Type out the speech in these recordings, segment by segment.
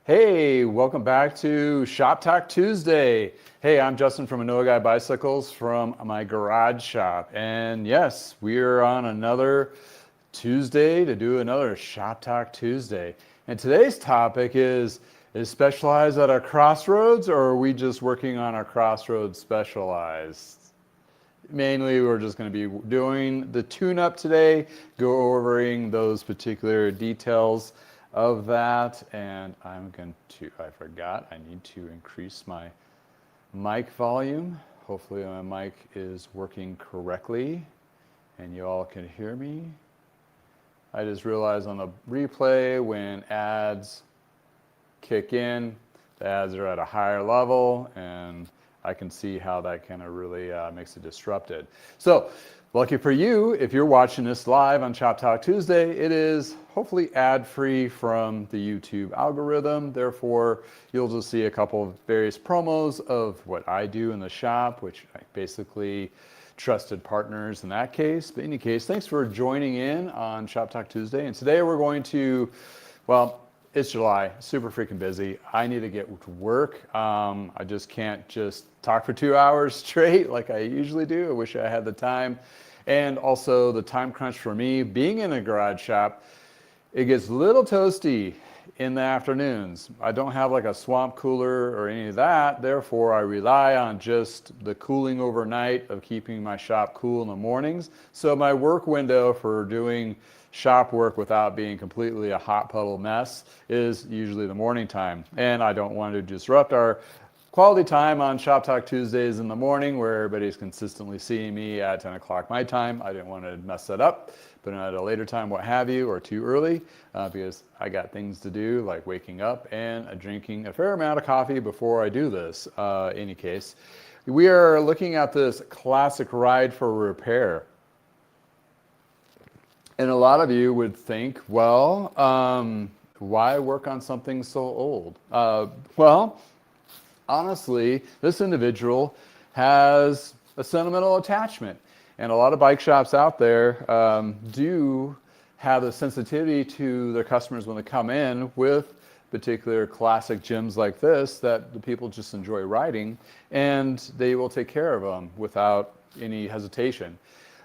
Hey, welcome back to Shop Talk Tuesday. Hey, I'm Justin from Anoa Guy Bicycles from my garage shop. And yes, we are on another Tuesday to do another Shop Talk Tuesday. And today's topic is Specialized at our Crossroads, or are we just working on our Crossroads Specialized? Mainly, we're just going to be doing the tune-up today, go overing those particular details of that, and I forgot, I need to increase my mic volume. Hopefully my mic is working correctly and you all can hear me. I just realized on the replay when ads kick in, the ads are at a higher level, and I can see how that kind of really makes it disrupted. So, lucky for you, if you're watching this live on Shop Talk Tuesday, it is hopefully ad-free from the YouTube algorithm. Therefore, you'll just see a couple of various promos of what I do in the shop, which I basically trusted partners in that case. But in any case, thanks for joining in on Shop Talk Tuesday. And today we're going to, well, it's July, super freaking busy. I need to get to work. I just can't just talk for 2 hours straight like I usually do. I wish I had the time. And also the time crunch for me, being in a garage shop, it gets a little toasty in the afternoons. I don't have like a swamp cooler or any of that. Therefore, I rely on just the cooling overnight of keeping my shop cool in the mornings. So my work window for doing shop work without being completely a hot puddle mess is usually the morning time. And I don't want to disrupt our quality time on Shop Talk Tuesdays in the morning where everybody's consistently seeing me at 10 o'clock my time. I didn't want to mess that up, but at a later time, what have you, or too early, because I got things to do like waking up and drinking a fair amount of coffee before I do this. Any case, we are looking at this classic ride for repair. And a lot of you would think, well, why work on something so old? Well, honestly, this individual has a sentimental attachment. And a lot of bike shops out there do have a sensitivity to their customers when they come in with particular classic gyms like this that the people just enjoy riding, and they will take care of them without any hesitation.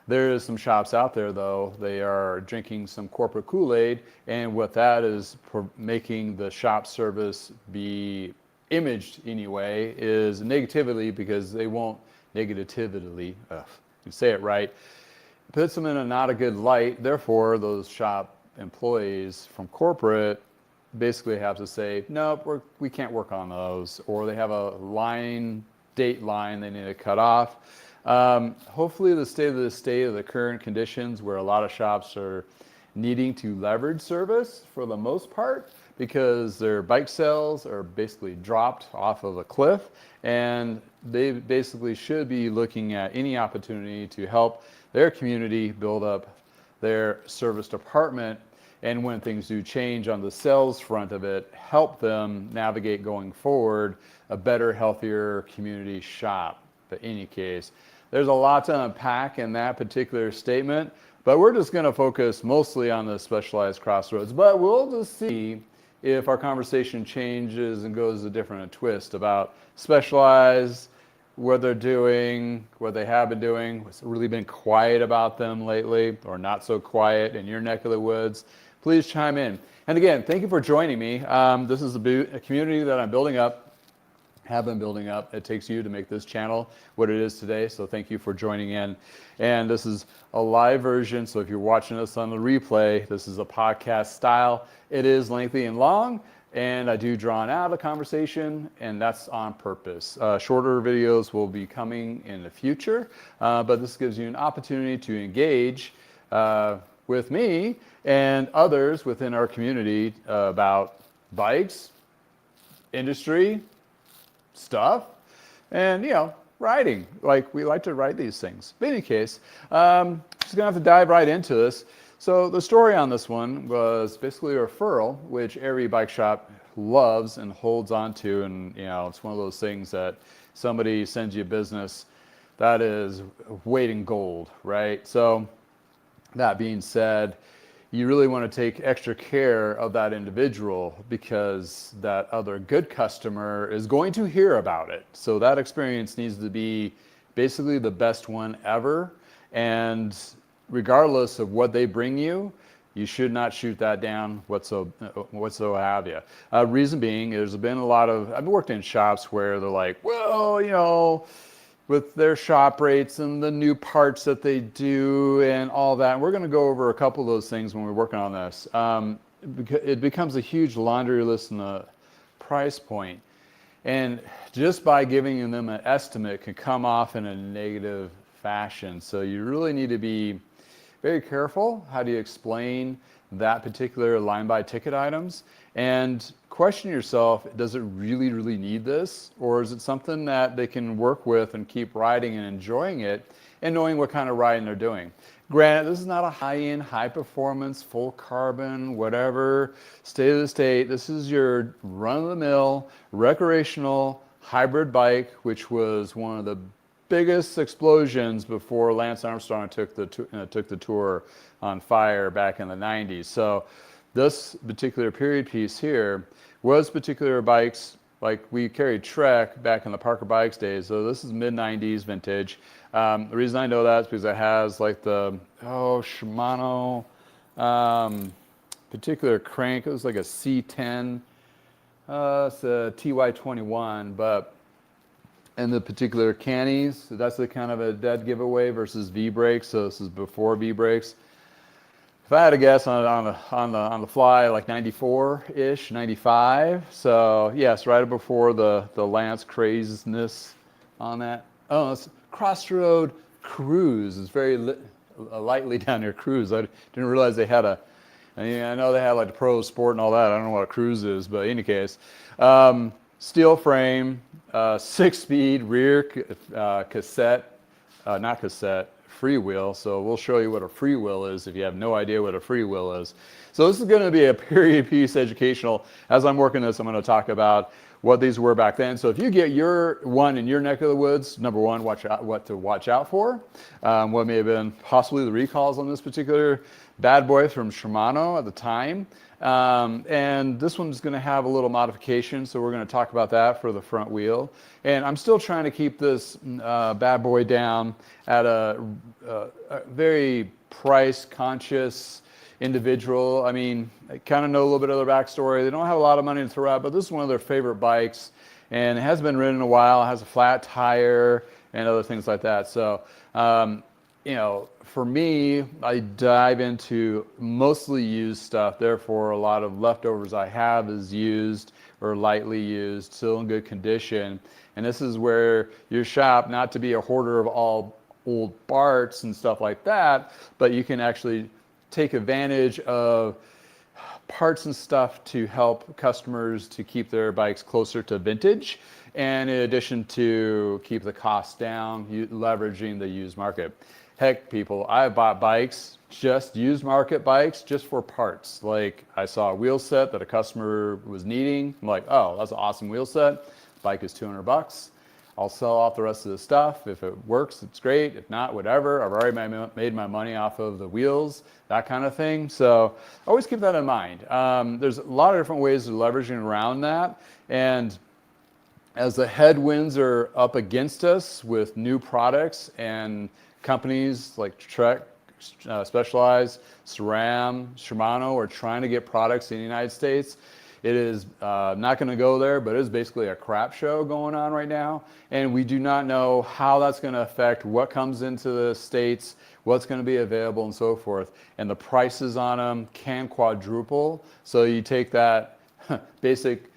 There is some shops out there, though, they are drinking some corporate Kool-Aid, and what that is making the shop service be imaged anyway is negatively, because they won't negatively, you say it right, puts them in a not a good light. Therefore, those shop employees from corporate basically have to say, nope, we can't work on those, or they have a date line they need to cut off. Hopefully the state of the current conditions where a lot of shops are needing to leverage service for the most part because their bike sales are basically dropped off of a cliff, and they basically should be looking at any opportunity to help their community build up their service department, and when things do change on the sales front of it, help them navigate going forward a better, healthier community shop. But in any case, there's a lot to unpack in that particular statement, but we're just going to focus mostly on the specialized Crossroads. But we'll just see if our conversation changes and goes a different twist about specialized, what they're doing, what they have been doing, what's really been quiet about them lately, or not so quiet in your neck of the woods. Please chime in. And again, thank you for joining me. This is a community that I'm building up. Have been building up. It takes you to make this channel what it is today, so thank you for joining in. And this is a live version, so if you're watching this on the replay, this is a podcast style. It is lengthy and long, and I do draw out a conversation, and that's on purpose. Shorter videos will be coming in the future, but this gives you an opportunity to engage with me and others within our community about bikes, industry, stuff, and riding. Like, we like to ride these things. But in any case, just gonna have to dive right into this. So the story on this one was basically a referral, which every bike shop loves and holds on to, and it's one of those things that somebody sends you business that is weight in gold, right? So that being said, you really want to take extra care of that individual because that other good customer is going to hear about it. So that experience needs to be basically the best one ever. And regardless of what they bring you, you should not shoot that down whatsoever. Reason being, there's been a lot of, I've worked in shops where they're like, well, you know, with their shop rates and the new parts that they do and all that. And we're going to go over a couple of those things when we're working on this. It becomes a huge laundry list and a price point. And just by giving them an estimate can come off in a negative fashion. So you really need to be very careful. How do you explain that particular line buy ticket items? And question yourself, does it really, really need this? Or is it something that they can work with and keep riding and enjoying it and knowing what kind of riding they're doing? Granted, this is not a high-end, high-performance, full carbon, whatever, state-of-the-state. This is your run-of-the-mill, recreational, hybrid bike, which was one of the biggest explosions before Lance Armstrong took the tour on fire back in the 90s. So this particular period piece here was particular bikes, like we carried Trek back in the Parker Bikes days. So this is mid-90s vintage. The reason I know that is because it has like the, Shimano particular crank. It was like a C10. It's a TY21, but and the particular cannies, that's the kind of a dead giveaway versus V-brakes. So this is before V-brakes. If I had to guess on the fly, like 94-ish, 95. So yes, right before the Lance craziness on that. Oh, it's Crossroad Cruise. It's very lightly down near Cruise. I didn't realize they had a. I know they had like the Pro Sport and all that. I don't know what a Cruise is, but in any case, steel frame, 6-speed rear cassette, not cassette. Freewheel. So we'll show you what a freewheel is if you have no idea what a freewheel is. So this is going to be a period piece educational. As I'm working this, I'm going to talk about what these were back then. So if you get your one in your neck of the woods, number one, watch out what to watch out for. What may have been possibly the recalls on this particular bad boy from Shimano at the time. And this one's going to have a little modification, so we're going to talk about that for the front wheel. And I'm still trying to keep this bad boy down at a very price conscious individual. I mean, I kind of know a little bit of their backstory. They don't have a lot of money to throw out, but this is one of their favorite bikes, and it hasn't been ridden in a while. It has a flat tire and other things like that. So, you know, for me, I dive into mostly used stuff. Therefore, a lot of leftovers I have is used or lightly used, still in good condition. And this is where your shop, not to be a hoarder of all old parts and stuff like that, but you can actually take advantage of parts and stuff to help customers to keep their bikes closer to vintage. And in addition to keep the cost down, leveraging the used market. Heck, people, I've bought bikes, just used market bikes, just for parts. Like I saw a wheel set that a customer was needing. I'm like, oh, that's an awesome wheel set. Bike is $200. I'll sell off the rest of the stuff. If it works, it's great. If not, whatever. I've already made my money off of the wheels, that kind of thing. So always keep that in mind. There's a lot of different ways of leveraging around that. And as the headwinds are up against us with new products and companies like Trek, Specialized, SRAM, Shimano are trying to get products in the United States. It is not going to go there, but it is basically a crap show going on right now. And we do not know how that's going to affect what comes into the States, what's going to be available and so forth. And the prices on them can quadruple. So you take that basic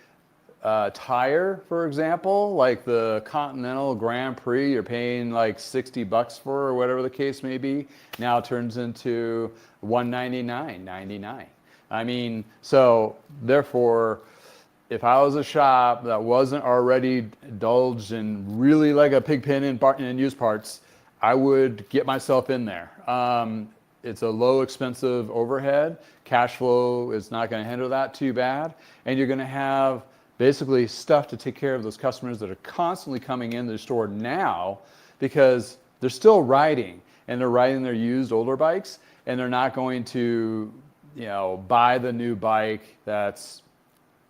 tire, for example, like the Continental Grand Prix, you're paying like $60 for or whatever the case may be. Now it turns into $199.99. I mean, so therefore, if I was a shop that wasn't already indulged in really like a pig pen in used parts, I would get myself in there. It's a low expensive overhead. Cash flow is not going to handle that too bad. And you're going to have basically stuff to take care of those customers that are constantly coming into the store now because they're still riding and they're riding their used older bikes and they're not going to buy the new bike that's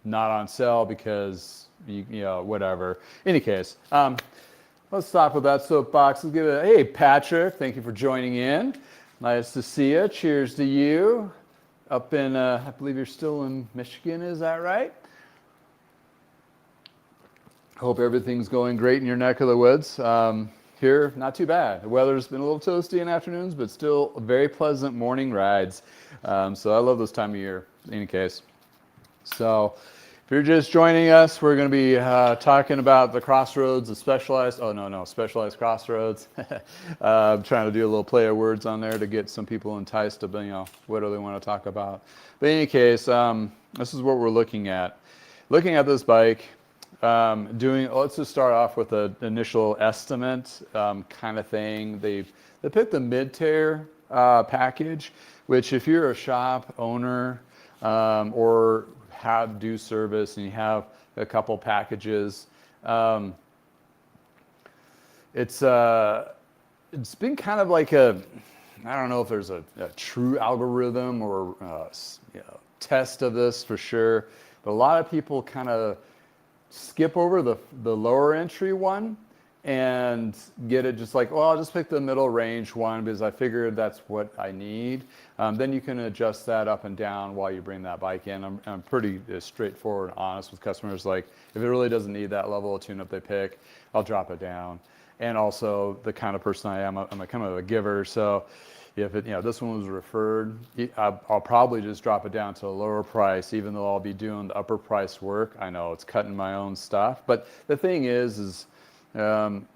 not on sale because whatever. Any case, let's stop with that soapbox. Let's give it. Hey, Patrick, thank you for joining in. Nice to see you. Cheers to you. Up in, I believe you're still in Michigan. Is that right? Hope everything's going great in your neck of the woods. Here, not too bad. The weather's been a little toasty in afternoons, but still very pleasant morning rides. So I love this time of year, in any case. So if you're just joining us, we're going to be talking about the Crossroads, the specialized Crossroads. I'm trying to do a little play of words on there to get some people enticed to, what do they want to talk about. But in any case, this is what we're looking at. Looking at this bike, let's just start off with an initial estimate kind of thing. They picked the mid-tier package, which if you're a shop owner or do service and you have a couple packages, it's been kind of like I don't know if there's a true algorithm or test of this for sure, but a lot of people kind of skip over the lower entry one and get it just like, well, I'll just pick the middle range one because I figured that's what I need. Then you can adjust that up and down while you bring that bike in. I'm pretty straightforward and honest with customers. Like if it really doesn't need that level of tune-up they pick, I'll drop it down. And also the kind of person I am, I'm a kind of a giver. So if this one was referred, I'll probably just drop it down to a lower price, even though I'll be doing the upper price work. I know it's cutting my own stuff, but the thing is I'm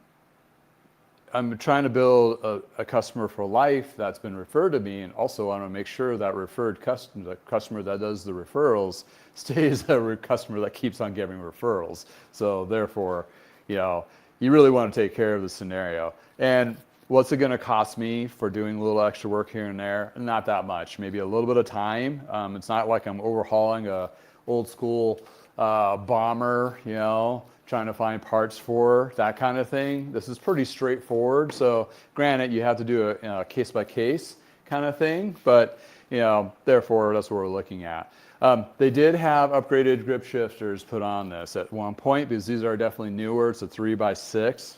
trying to build a customer for life that's been referred to me, and also I want to make sure that referred customer, the customer that does the referrals, stays a customer that keeps on giving referrals. So therefore, you really want to take care of the scenario. And what's it going to cost me for doing a little extra work here and there? Not that much, maybe a little bit of time. It's not like I'm overhauling a old school bomber, trying to find parts for that kind of thing. This is pretty straightforward. So granted, you have to do a case by case kind of thing, but therefore that's what we're looking at. They did have upgraded grip shifters put on this at one point because these are definitely newer. It's a 3x6.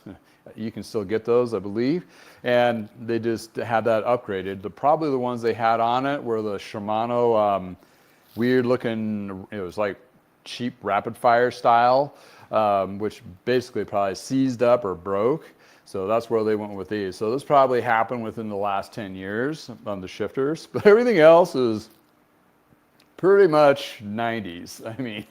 You can still get those, I believe. And they just had that upgraded. Probably the ones they had on it were the Shimano weird looking, it was like cheap rapid fire style, which basically probably seized up or broke. So that's where they went with these. So this probably happened within the last 10 years on the shifters. But everything else is pretty much 90s. I mean,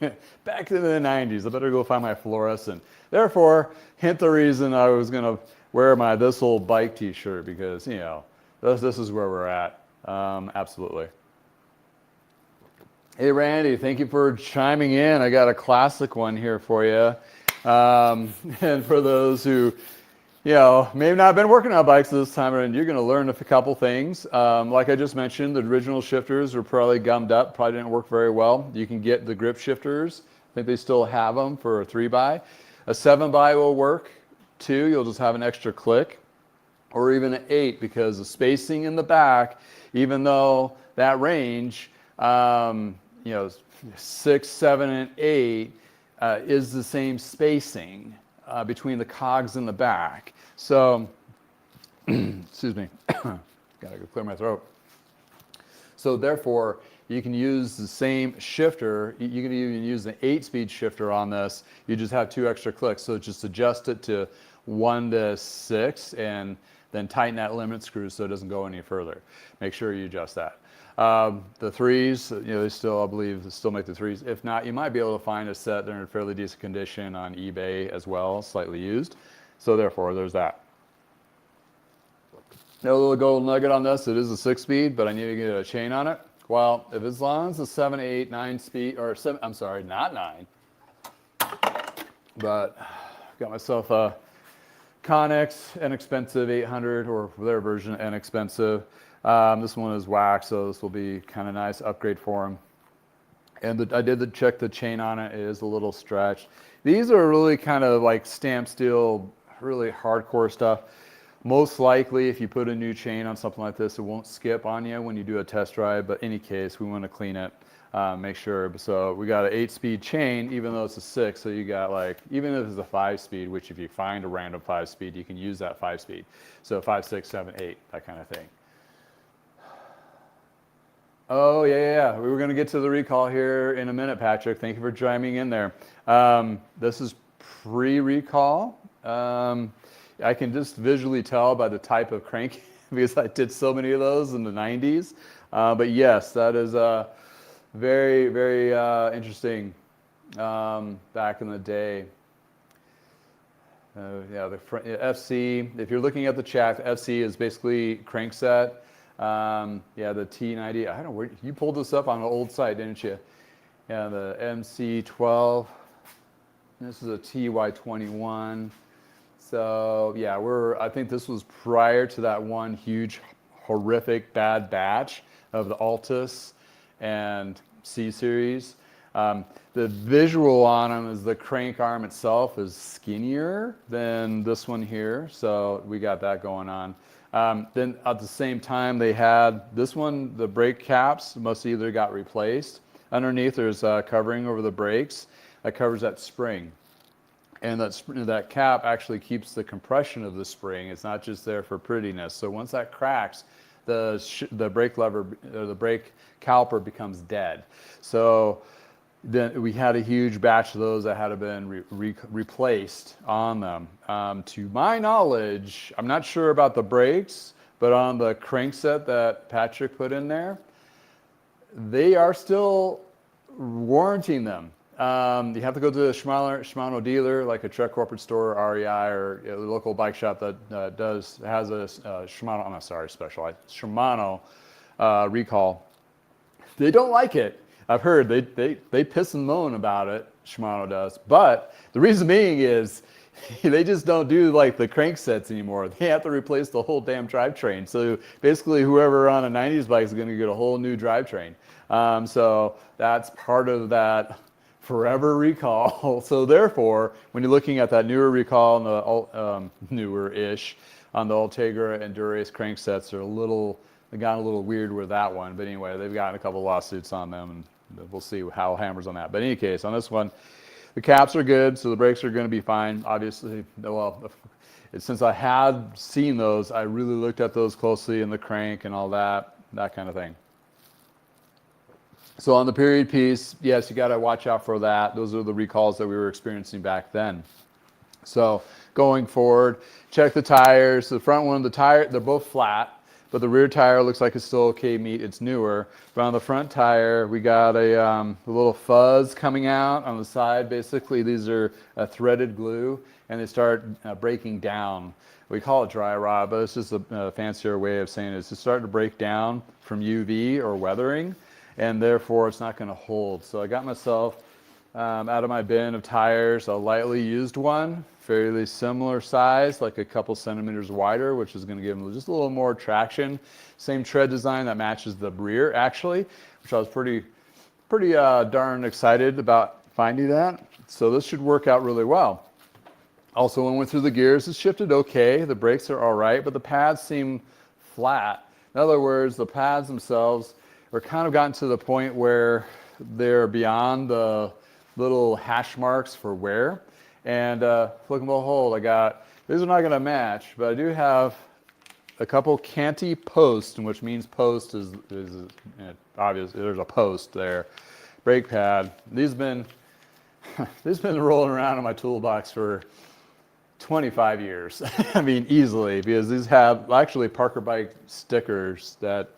back to the 90s. I better go find my fluorescent. Therefore, hint the reason I was going to wear my This Old Bike t-shirt because, this is where we're at. Absolutely. Hey, Randy, thank you for chiming in. I got a classic one here for you. And for those who, may not have been working on bikes this time, and you're going to learn a couple things. Like I just mentioned, the original shifters were probably gummed up, probably didn't work very well. You can get the grip shifters. I think they still have them for a 3x. A 7x will work too. You'll just have an extra click, or even an 8 because the spacing in the back, even though that range, 6, 7, and 8 is the same spacing between the cogs in the back. So, excuse me, gotta go clear my throat. So therefore, you can use the same shifter. You can even use an 8-speed shifter on this. You just have 2 extra clicks. So just adjust it to 1 to 6 and then tighten that limit screw so it doesn't go any further. Make sure you adjust that. The 3s, they still, I believe, still make the 3s. If not, you might be able to find a set that are in fairly decent condition on eBay as well, slightly used. So therefore, there's that. No little gold nugget on this. It is a 6-speed, but I need to get a chain on it. Well, if as long as the 7, 8, 9 speed, or 7, I'm sorry, not 9, but got myself a Connex inexpensive 800 or their version inexpensive. This one is wax, so this will be kind of nice upgrade for them. And I did check the chain on it. It is a little stretched. These are really kind of like stamped steel, really hardcore stuff. Most likely, if you put a new chain on something like this, it won't skip on you when you do a test drive, but in any case, we want to clean it, make sure. So we got an 8-speed chain, even though it's a 6, so you got like, even if it's a 5-speed, which if you find a random 5-speed, you can use that 5-speed. So 5, 6, 7, 8, that kind of thing. Oh, yeah. We were going to get to the recall here in a minute, Patrick. Thank you for chiming in there. This is pre-recall. I can just visually tell by the type of crank because I did so many of those in the 90s. But yes, that is very, very interesting back in the day. Yeah, the FC, if you're looking at the chat, FC is basically crankset. Yeah, the T90, I don't know where, you pulled this up on an old site, didn't you? Yeah, the MC12. This is a TY21. So yeah, I think this was prior to that one huge, horrific, bad batch of the Altus and C series. The visual on them is the crank arm itself is skinnier than this one here. So we got that going on. Then at the same time, they had this one, the brake caps must either got replaced. Underneath, there's a covering over the brakes that covers that spring. And that cap actually keeps the compression of the spring. It's not just there for prettiness. So once that cracks, the brake lever, or the brake caliper becomes dead. So then we had a huge batch of those that had to been replaced on them. To my knowledge, I'm not sure about the brakes, but on the crankset that Patrick put in there, they are still warranting them. You have to go to a Shimano dealer, like a Trek Corporate Store, REI, or a local bike shop that has a Shimano, I'm sorry, Specialized Shimano recall. They don't like it. I've heard they piss and moan about it, Shimano does. But the reason being is they just don't do like the cranksets anymore. They have to replace the whole damn drivetrain. So basically whoever on a 90s bike is going to get a whole new drivetrain. So that's part of that forever recall. So therefore, when you're looking at that newer recall and the newer-ish on the Ultegra and Dura-Ace cranksets, they got a little weird with that one. But anyway, they've gotten a couple lawsuits on them, and we'll see how hammers on that. But in any case, on this one, the caps are good, so the brakes are going to be fine. Obviously, well, since I had seen those, I really looked at those closely in the crank and all that kind of thing. So on the period piece, yes, you got to watch out for that. Those are the recalls that we were experiencing back then. So going forward, check the tires. The front one, they're both flat, but the rear tire looks like it's still okay meat. It's newer. But on the front tire, we got a little fuzz coming out on the side. Basically, these are a threaded glue, and they start breaking down. We call it dry rot, but it's just a fancier way of saying it. It's starting to break down from UV or weathering, and therefore it's not going to hold. So I got myself out of my bin of tires a lightly used one, fairly similar size, like a couple centimeters wider, which is going to give them just a little more traction. Same tread design that matches the rear, actually, which I was pretty darn excited about finding that. So this should work out really well. Also, when we went through the gears, it shifted okay. The brakes are all right, but the pads seem flat. In other words, the pads themselves are kind of gotten to the point where they're beyond the little hash marks for wear. And look and behold, these are not going to match, but I do have a couple Canty posts, which means post is obvious. There's a post there. Brake pad. These been rolling around in my toolbox for 25 years. I mean, easily, because these have actually Parker bike stickers that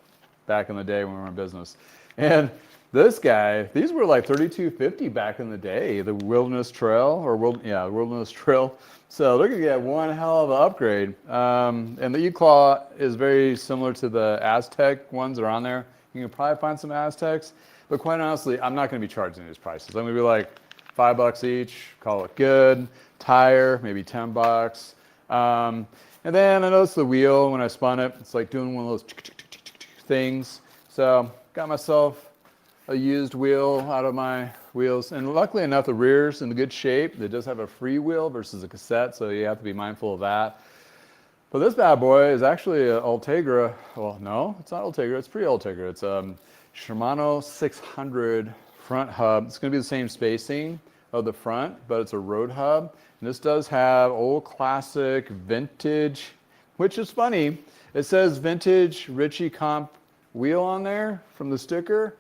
back in the day when we were in business. And this guy, these were like $32.50 back in the day, the Wilderness Trail, Wilderness Trail. So they're gonna get one hell of an upgrade. And the E-Claw is very similar to the Aztec ones that are on there. You can probably find some Aztecs, but quite honestly, I'm not gonna be charging these prices. I'm gonna be like $5 each, call it good. Tire, maybe $10. And then I noticed the wheel when I spun it. It's like doing one of those things. So got myself a used wheel out of my wheels. And luckily enough, the rear's in good shape. It does have a free wheel versus a cassette, so you have to be mindful of that. But this bad boy is actually an Ultegra. Well, no, it's not Ultegra. It's pre-Ultegra. It's Shimano 600 front hub. It's going to be the same spacing of the front, but it's a road hub. And this does have old classic vintage, which is funny. It says vintage Ritchie comp wheel on there from the sticker.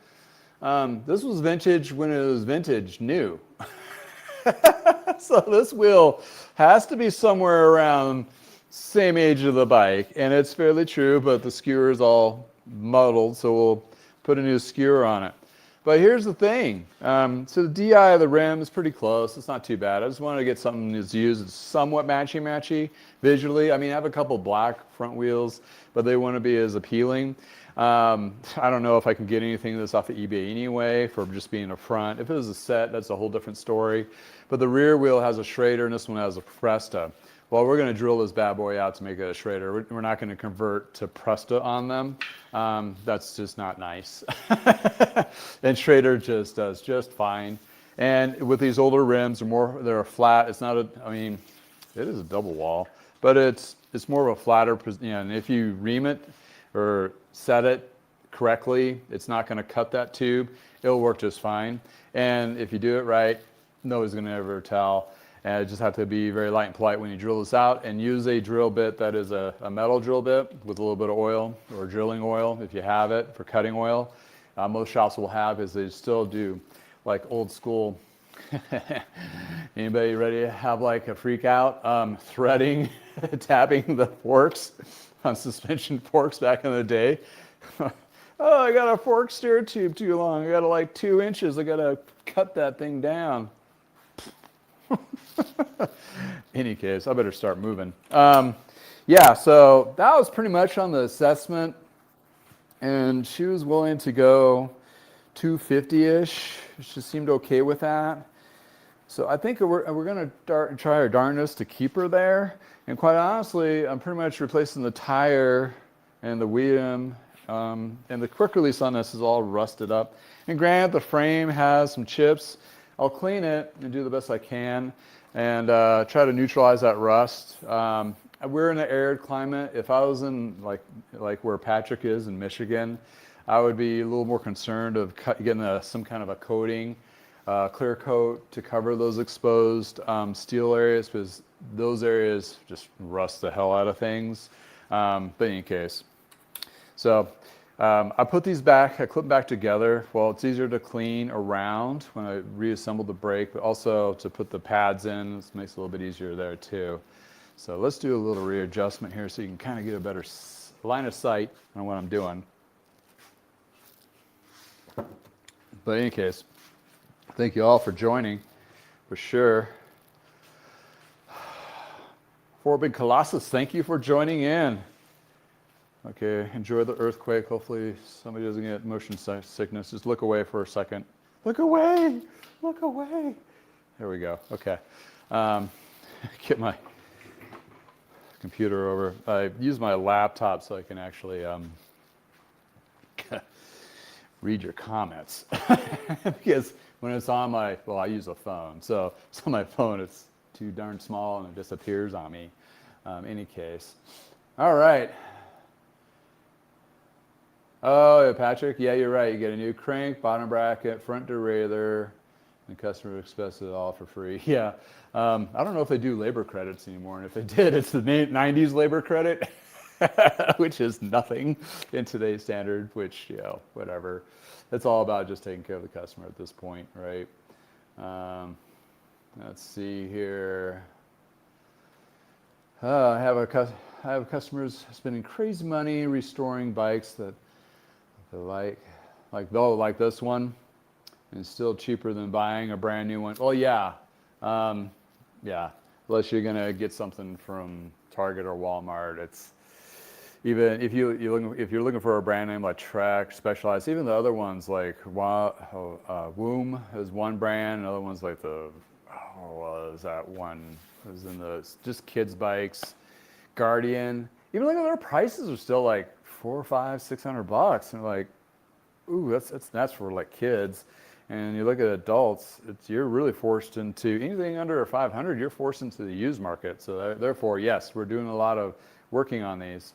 This was vintage when it was vintage new. So this wheel has to be somewhere around same age of the bike, and it's fairly true, but the skewer is all muddled, so we'll put a new skewer on it. But here's the thing. So the DI of the rim is pretty close. It's not too bad. I just wanted to get something that's used that's somewhat matchy-matchy visually. I mean, I have a couple black front wheels, but they want to be as appealing. I don't know if I can get anything that's off of eBay anyway for just being a front. If it was a set, that's a whole different story. But the rear wheel has a Schrader and this one has a Presta. Well, we're going to drill this bad boy out to make it a Schrader. We're not going to convert to Presta on them. That's just not nice. And Schrader just does just fine. And with these older rims, they're flat. It's not I mean, it is a double wall, but it's more of a flatter, and if you ream it or set it correctly, it's not going to cut that tube. It'll work just fine. And if you do it right, nobody's going to ever tell. And you just have to be very light and polite when you drill this out, and use a drill bit that is a metal drill bit with a little bit of oil or drilling oil if you have it for cutting oil. Most shops will have is they still do like old school. Anybody ready to have like a freak out? Threading, tapping the forks on suspension forks back in the day. Oh, I got a fork steer tube too long. I got like 2 inches. I got to cut that thing down. Any case, I better start moving. Yeah, so that was pretty much on the assessment, and she was willing to go 250-ish. She seemed okay with that. So I think we're going to try our darndest to keep her there. And quite honestly, I'm pretty much replacing the tire and the wheel, and the quick release on this is all rusted up. And granted, the frame has some chips. I'll clean it and do the best I can and try to neutralize that rust. We're in an arid climate. If I was in like where Patrick is in Michigan, I would be a little more concerned of getting some kind of a coating, clear coat to cover those exposed steel areas, because those areas just rust the hell out of things. But in any case, so I put these back, I clip them back together. Well, it's easier to clean around when I reassemble the brake, but also to put the pads in, this makes it a little bit easier there too. So let's do a little readjustment here so you can kind of get a better line of sight on what I'm doing. But in any case, thank you all for joining, for sure. Four Big Colossus, thank you for joining in. Okay, enjoy the earthquake. Hopefully somebody doesn't get motion sickness. Just look away for a second. Look away, look away. There we go, okay. Get my computer over. I use my laptop so I can actually read your comments. Because when it's on I use a phone. So it's on my phone, it's too darn small and it disappears on me. Any case. All right. Oh, yeah, Patrick, yeah, you're right. You get a new crank, bottom bracket, front derailleur, and the customer expects it all for free. Yeah. I don't know if they do labor credits anymore, and if they did, it's the 90s labor credit, which is nothing in today's standard, which, you know, whatever. It's all about just taking care of the customer at this point, right? Let's see here. I have customers spending crazy money restoring bikes that they they'll like this one, and it's still cheaper than buying a brand new one. Well, yeah, yeah. Unless you're gonna get something from Target or Walmart, it's even if you're looking for a brand name like Trek, Specialized, even the other ones like Woom is one brand, another one's like what was that one? It was in the just kids bikes, Guardian. Even like their prices are still like $400, $500, $600, and like, ooh, that's for like kids. And you look at adults, you're really forced into anything under $500. You're forced into the used market. So therefore, yes, we're doing a lot of working on these.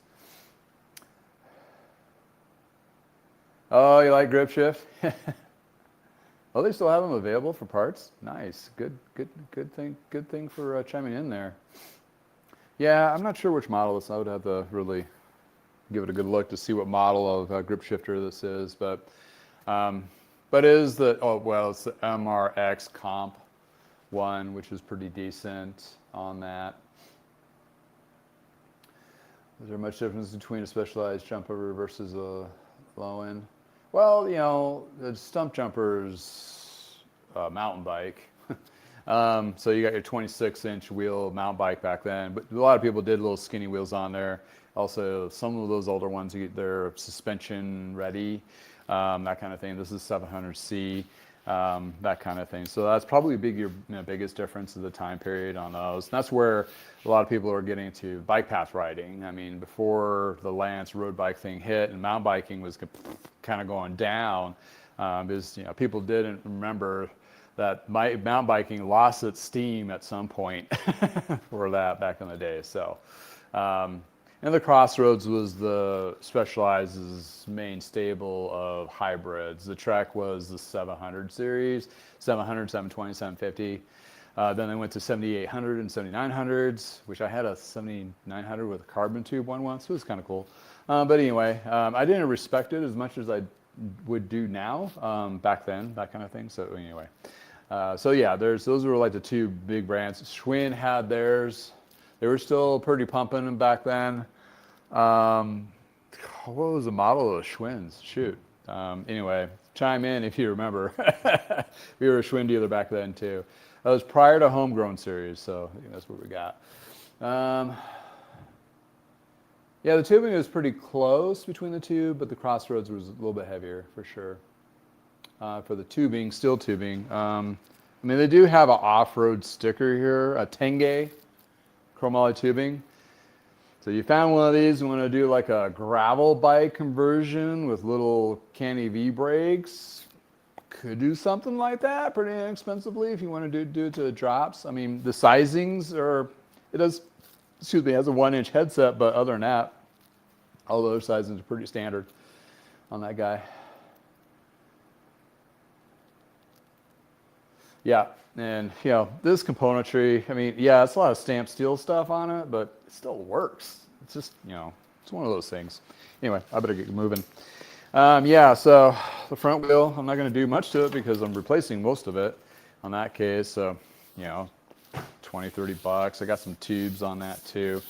Oh, you like grip shift? Oh, they still have them available for parts? Nice. Good thing for chiming in there. Yeah, I'm not sure which model this. I would have to really give it a good look to see what model of grip shifter this is. But it is the, oh, well, it's the MRX Comp one, which is pretty decent on that. Is there much difference between a specialized jump over versus a low end? Well, you know, the stump jumper's a mountain bike. So you got your 26-inch wheel mountain bike back then, but a lot of people did little skinny wheels on there. Also, some of those older ones, they're suspension ready, that kind of thing. This is 700C, that kind of thing. So that's probably biggest difference of the time period on those. And that's where a lot of people are getting to bike path riding. I mean, before the Lance road bike thing hit and mountain biking was kind of going down, because people didn't remember that mountain biking lost its steam at some point for that back in the day. So, and the Crossroads was the Specialized's main stable of hybrids. The Trek was the 700 series, 700, 720, 750. Then they went to 7800 and 7900s, which I had a 7900 with a carbon tube one once. It was kind of cool. But anyway, I didn't respect it as much as I would do now, back then, that kind of thing. So anyway, so yeah, those were like the two big brands. Schwinn had theirs. They were still pretty pumping back then. What was the model of the Schwinns? Shoot. Anyway, chime in if you remember. We were a Schwinn dealer back then too. That was prior to Homegrown series, so that's what we got. Yeah, the tubing was pretty close between the two, but the Crossroads was a little bit heavier for sure. For the tubing, steel tubing. I mean, they do have an off-road sticker here, a Tenge chromoly tubing. So you found one of these, you want to do like a gravel bike conversion with little canny V brakes. Could do something like that pretty inexpensively if you want to do it to the drops. I mean, the sizings are, it has a 1-inch headset, but other than that, all the other sizings are pretty standard on that guy. Yeah, and this componentry, I mean, yeah, it's a lot of stamped steel stuff on it, but it still works. It's just, it's one of those things. Anyway, I better get moving. Yeah, so the front wheel, I'm not going to do much to it because I'm replacing most of it on that case. So, $20, $30. I got some tubes on that too.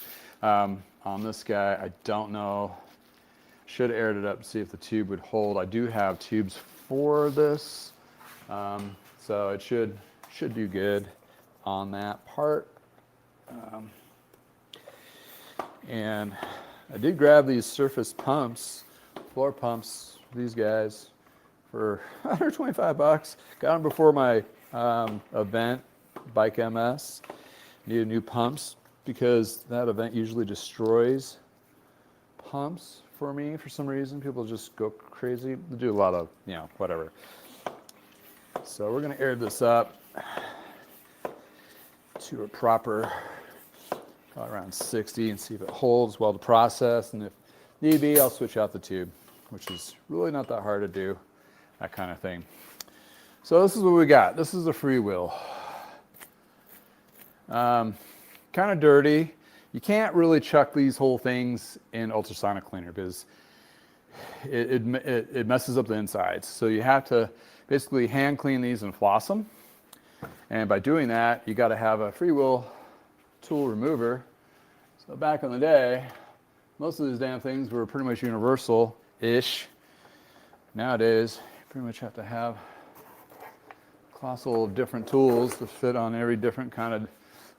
On this guy, I don't know. Should have aired it up to see if the tube would hold. I do have tubes for this. So it should do good on that part. And I did grab these surface pumps, floor pumps, these guys, for $125. Got them before my event, Bike MS. Needed new pumps because that event usually destroys pumps for me for some reason. People just go crazy. They do a lot of, whatever. So we're going to air this up to a proper, around 60, and see if it holds well to process. And if need be, I'll switch out the tube, which is really not that hard to do, that kind of thing. So this is what we got. This is a freewheel. Kind of dirty. You can't really chuck these whole things in ultrasonic cleaner because it messes up the insides. So you have to basically hand clean these and floss them. And by doing that, you got to have a freewheel tool remover. So back in the day, most of these damn things were pretty much universal-ish. Nowadays, you pretty much have to have a colossal of different tools to fit on every different kind of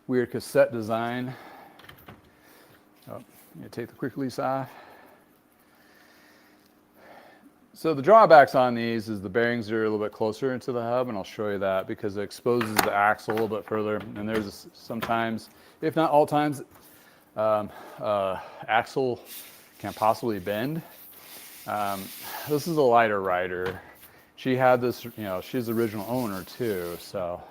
weird cassette design. Oh, you take the quick release off. So the drawbacks on these is the bearings are a little bit closer into the hub, and I'll show you that because it exposes the axle a little bit further. And there's sometimes, if not all times, axle can possibly bend. This is a lighter rider. She had this, she's the original owner too. So,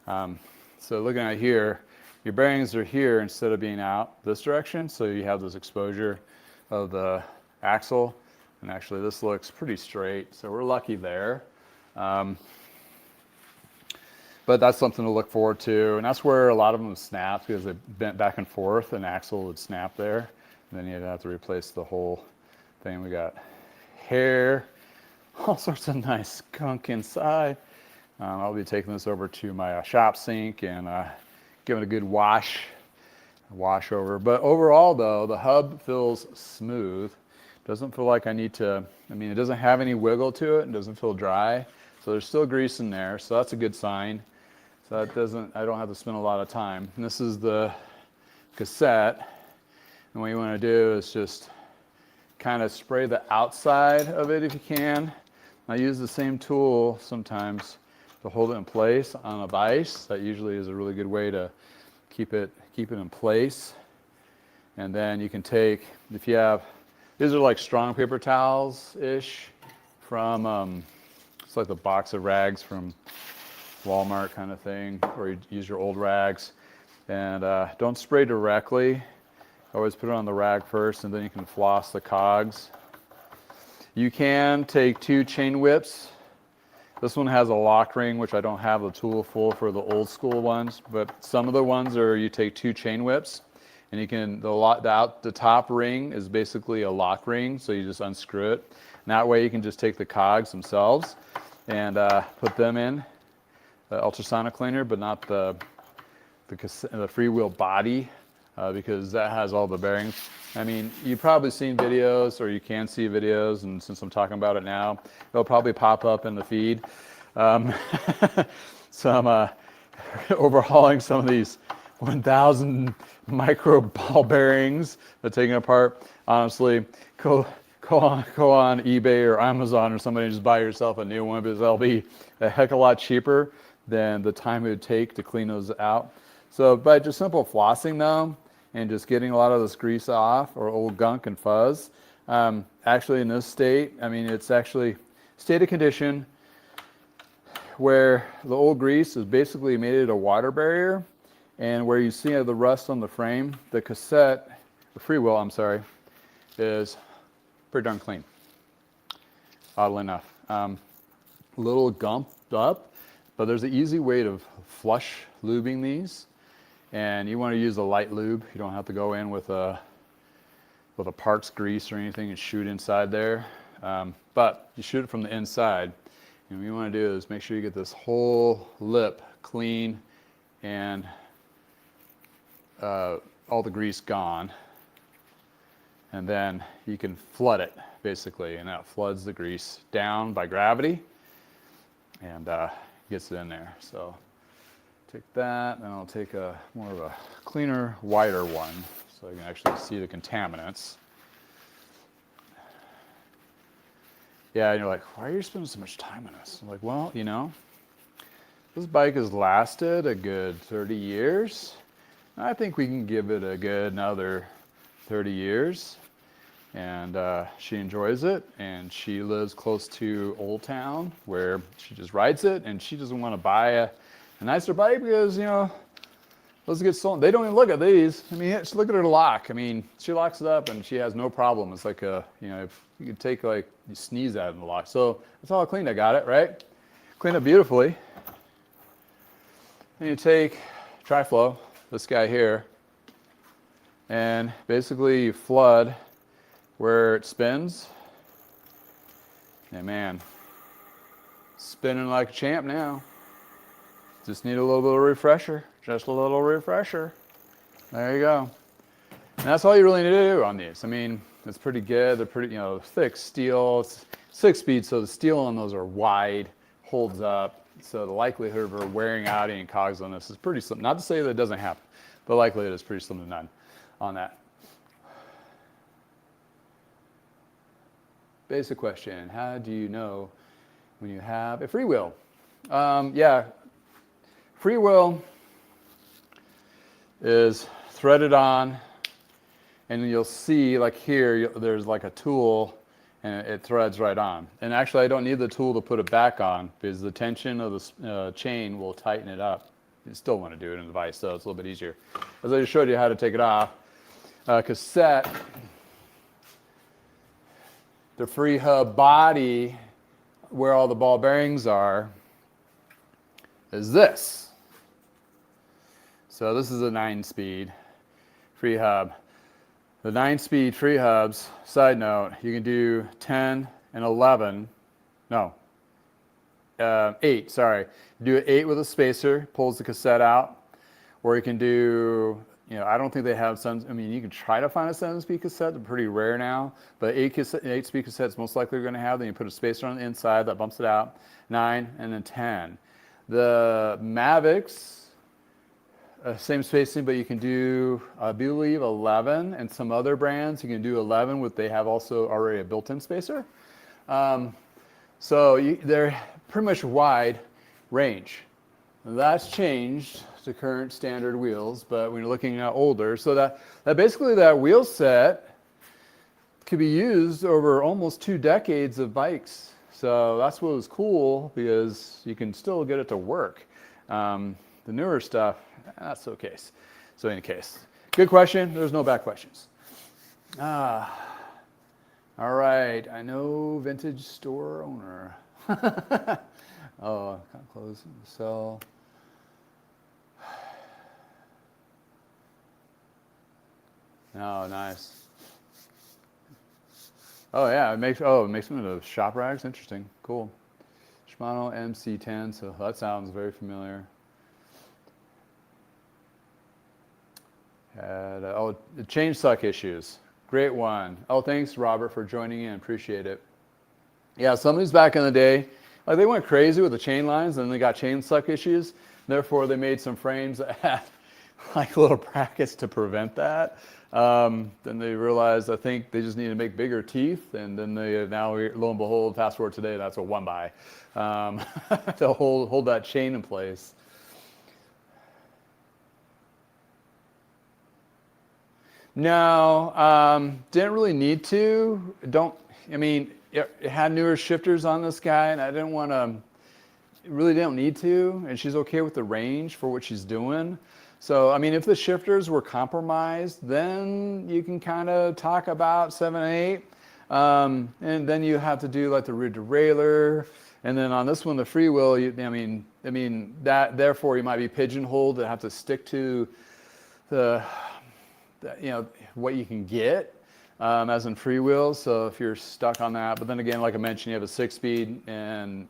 so looking at here, your bearings are here instead of being out this direction, so you have this exposure of the axle, and actually this looks pretty straight, so we're lucky there. But that's something to look forward to, and that's where a lot of them snapped because they bent back and forth, and axle would snap there, and then you'd have to replace the whole thing. We got hair, all sorts of nice gunk inside. I'll be taking this over to my shop sink and giving it a good wash over. But overall though, the hub feels smooth. Doesn't feel like I need to, I mean, it doesn't have any wiggle to it and doesn't feel dry. So there's still grease in there, so that's a good sign. So that doesn't, I don't have to spend a lot of time. And this is the cassette. And what you want to do is just kind of spray the outside of it if you can. I use the same tool sometimes to hold it in place on a vise. That usually is a really good way to keep it in place. And then you can take, if you have, these are like strong paper towels-ish from, it's like the box of rags from Walmart kind of thing, or you use your old rags. And don't spray directly. Always put it on the rag first, and then you can floss the cogs. You can take 2 chain whips. This one has a lock ring, which I don't have the tool full for the old school ones, but some of the ones are you take 2 chain whips, and you can, the top ring is basically a lock ring, so you just unscrew it. And that way you can just take the cogs themselves and put them in the ultrasonic cleaner, but not the freewheel body, because that has all the bearings. I mean, you've probably seen videos, or you can see videos, and since I'm talking about it now, it'll probably pop up in the feed. Some overhauling some of these 1,000 micro ball bearings that taking apart. Honestly, go on eBay or Amazon or somebody and just buy yourself a new one, because they'll be a heck of a lot cheaper than the time it would take to clean those out. So by just simple flossing though, and just getting a lot of this grease off, or old gunk and fuzz, actually in this state, I mean, it's actually state of condition where the old grease is basically made it a water barrier, and where you see the rust on the frame, the cassette, the freewheel, I'm sorry, is pretty darn clean, oddly enough. A little gumped up, but there's an easy way to flush lubing these. And you want to use a light lube. You don't have to go in with a parts grease or anything and shoot inside there. But you shoot it from the inside. And what you want to do is make sure you get this whole lip clean and all the grease gone. And then you can flood it, basically. And that floods the grease down by gravity and gets it in there. So take that, and I'll take a more of a cleaner, wider one so I can actually see the contaminants. Yeah, and you're like, why are you spending so much time on this? I'm like, well, you know, this bike has lasted a good 30 years. I think we can give it a good another 30 years. And she enjoys it, and she lives close to Old Town, where she just rides it, and she doesn't want to buy a nicer bike because, you know, those get stolen. They don't even look at these. I mean, just look at her lock. I mean, she locks it up and she has no problem. It's like a, you know, if you could take, like, you sneeze at it in the lock. So that's all cleaned. I got it, right? Cleaned up beautifully. And you take Tri-Flow, this guy here, and basically you flood where it spins. And man, spinning like a champ now. Just need a little bit of refresher, just a little refresher. There you go. And that's all you really need to do on these. I mean, it's pretty good. They're pretty, you know, thick steel. It's 6-speed, so the steel on those are wide, holds up. So the likelihood of her wearing out any cogs on this is pretty slim. Not to say that it doesn't happen, but likelihood is pretty slim to none on that. Basic question, how do you know when you have a freewheel? Yeah. Freewheel is threaded on, and you'll see, like here, there's like a tool, and it threads right on. And actually, I don't need the tool to put it back on, because the tension of the chain will tighten it up. You still want to do it in the vise, so it's a little bit easier. As I just showed you how to take it off, cassette, the free hub body, where all the ball bearings are, is this. So this is a 9-speed free hub. The 9-speed free hubs, side note, you can do 10 and 11, no, 8, sorry. Do an 8 with a spacer, pulls the cassette out, or you can do, I don't think they have you can try to find a 7-speed cassette, they're pretty rare now, but 8-speed cassettes most likely you're going to have, then you put a spacer on the inside that bumps it out, 9, and then 10. The Mavics, same spacing, but you can do, I believe, 11, and some other brands, you can do 11 they have also already a built-in spacer. So they're pretty much wide range. That's changed to current standard wheels, but when you're looking at older, so that basically that wheel set could be used over almost 2 decades of bikes. So that's what was cool, because you can still get it to work. The newer stuff, not so case. So in any case, good question. There's no bad questions. All right, I know vintage store owner. Oh, can't close, sell. Oh, nice. Oh yeah, it makes them into shop rags. Interesting, cool. Shimano MC10. So that sounds very familiar. Had the chain suck issues. Great one. Oh, thanks Robert for joining in. Appreciate it. Yeah, some of these back in the day, like they went crazy with the chain lines, and they got chain suck issues. Therefore, they made some frames that had like little brackets to prevent that. Then they realized, I think they just need to make bigger teeth, and then now lo and behold, fast forward today, that's a 1-by to hold that chain in place. No, didn't really need to. It had newer shifters on this guy, and I didn't want to. Really didn't need to, and she's okay with the range for what she's doing. So, if the shifters were compromised, then you can kind of talk about 7/8, and then you have to do like the rear derailleur, and then on this one, the freewheel. That therefore you might be pigeonholed to have to stick to what you can get as in freewheels. So if you're stuck on that, but then again, like I mentioned, you have a 6-speed, and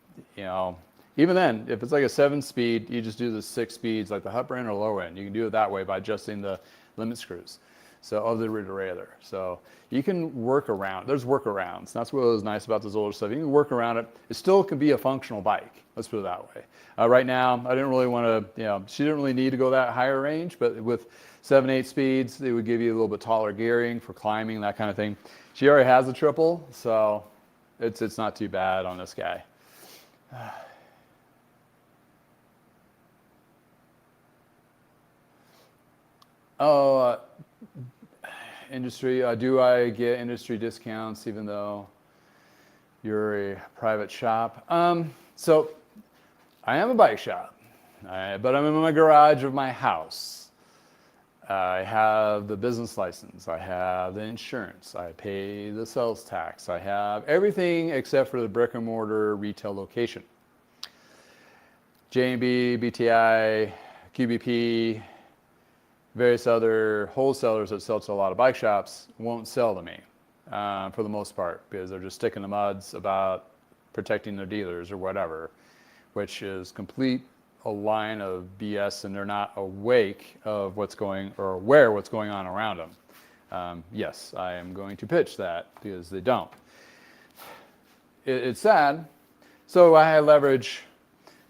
even then, if it's like a 7-speed, you just do the 6 speeds, like the upper end or lower end. You can do it that way by adjusting the limit screws, so of the rear derailleur. So you can work around. There's workarounds. That's what was nice about this older stuff. You can work around it. It still can be a functional bike. Let's put it that way. Right now, I didn't really want to. She didn't really need to go that higher range, but with 7/8 speeds, they would give you a little bit taller gearing for climbing, that kind of thing. She already has a triple, so it's not too bad on this guy. Industry, do I get industry discounts even though you're a private shop? So I am a bike shop, but I'm in my garage of my house. I have the business license, I have the insurance, I pay the sales tax, I have everything except for the brick and mortar retail location. J&B, BTI, QBP, various other wholesalers that sell to a lot of bike shops won't sell to me for the most part, because they're just sticking the muds about protecting their dealers or whatever, which is complete a line of BS, and they're not awake of what's going or aware what's going on around them. Yes, I am going to pitch that because they don't. It's sad. So I leverage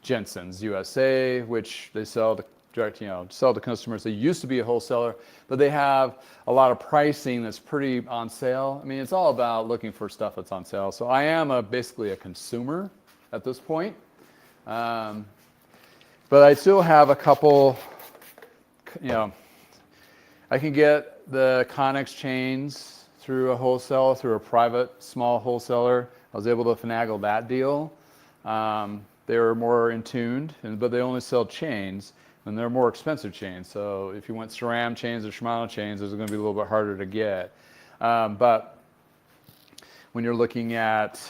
JensonsUSA, which they sell to direct, sell to customers. They used to be a wholesaler, but they have a lot of pricing that's pretty on sale. It's all about looking for stuff that's on sale. So I am basically a consumer at this point. But I still have a couple, I can get the Connex chains through a wholesaler, through a private small wholesaler. I was able to finagle that deal. They were more in tuned, but they only sell chains. And they're more expensive chains. So if you want SRAM chains or Shimano chains, those are going to be a little bit harder to get. But when you're looking at,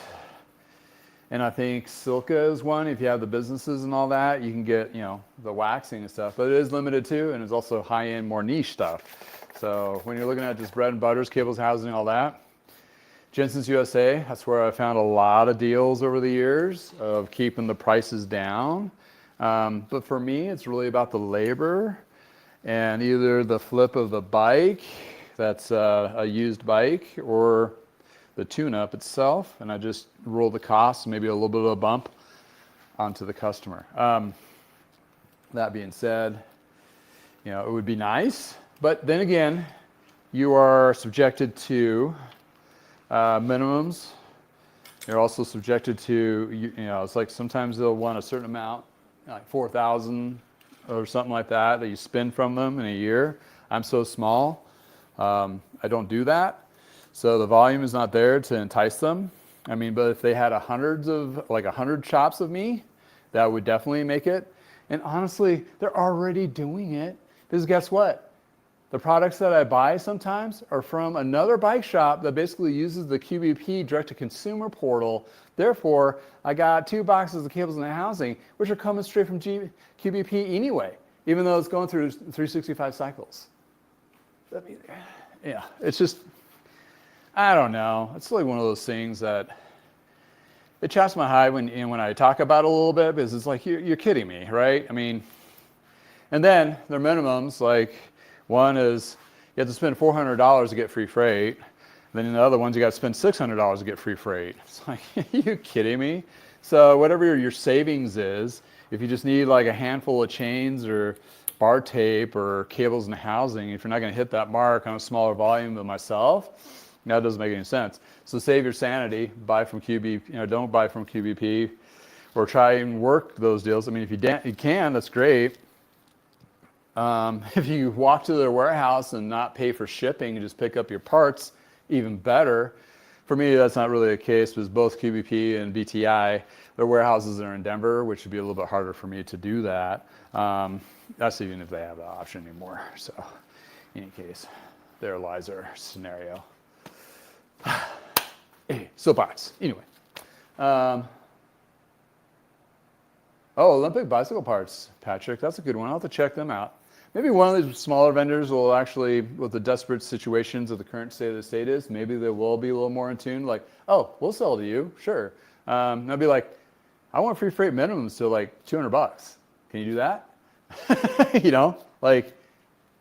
and I think Silka is one, if you have the businesses and all that, you can get, the waxing and stuff, but it is limited too, and it's also high-end, more niche stuff. So when you're looking at just bread and butters, cables, housing, all that, JensonsUSA, that's where I found a lot of deals over the years of keeping the prices down. But for me, it's really about the labor and either the flip of the bike, that's a used bike, or the tune-up itself, and I just roll the costs, maybe a little bit of a bump onto the customer. That being said, it would be nice, but then again, you are subjected to minimums. You're also subjected to, it's like sometimes they'll want a certain amount, like 4,000 or something like that you spend from them in a year. I'm so small, I don't do that. So the volume is not there to entice them. I mean, but if they had 100 shops of me, that would definitely make it. And honestly, they're already doing it. Because guess what? The products that I buy sometimes are from another bike shop that basically uses the QBP direct-to-consumer portal. Therefore, I got 2 boxes of cables and housing, which are coming straight from QBP anyway, even though it's going through 365 cycles. Yeah, it's just, I don't know. It's like one of those things that it chaps my hide when I talk about it a little bit, because it's like, you're kidding me, right? I mean, and then their minimums, like one is you have to spend $400 to get free freight. Then in the other ones, you got to spend $600 to get free freight. It's like, are you kidding me? So whatever your savings is, if you just need like a handful of chains or bar tape or cables and housing, if you're not going to hit that mark on a smaller volume than myself, that doesn't make any sense. So save your sanity, buy from QBP, don't buy from QBP, or try and work those deals. I mean, if you can, that's great. If you walk to their warehouse and not pay for shipping and just pick up your parts, even better. For me, that's not really the case, because both QBP and BTI, their warehouses are in Denver, which would be a little bit harder for me to do that. That's even if they have the option anymore. So in any case, there lies our scenario. Hey, soapbox. Anyway. Olympic bicycle parts, Patrick. That's a good one. I'll have to check them out. Maybe one of these smaller vendors will actually, with the desperate situations of the current state of the state is, maybe they will be a little more in tune. Like, oh, we'll sell to you, sure. And I'll be like, I want free freight minimums to like $200. Can you do that? Like,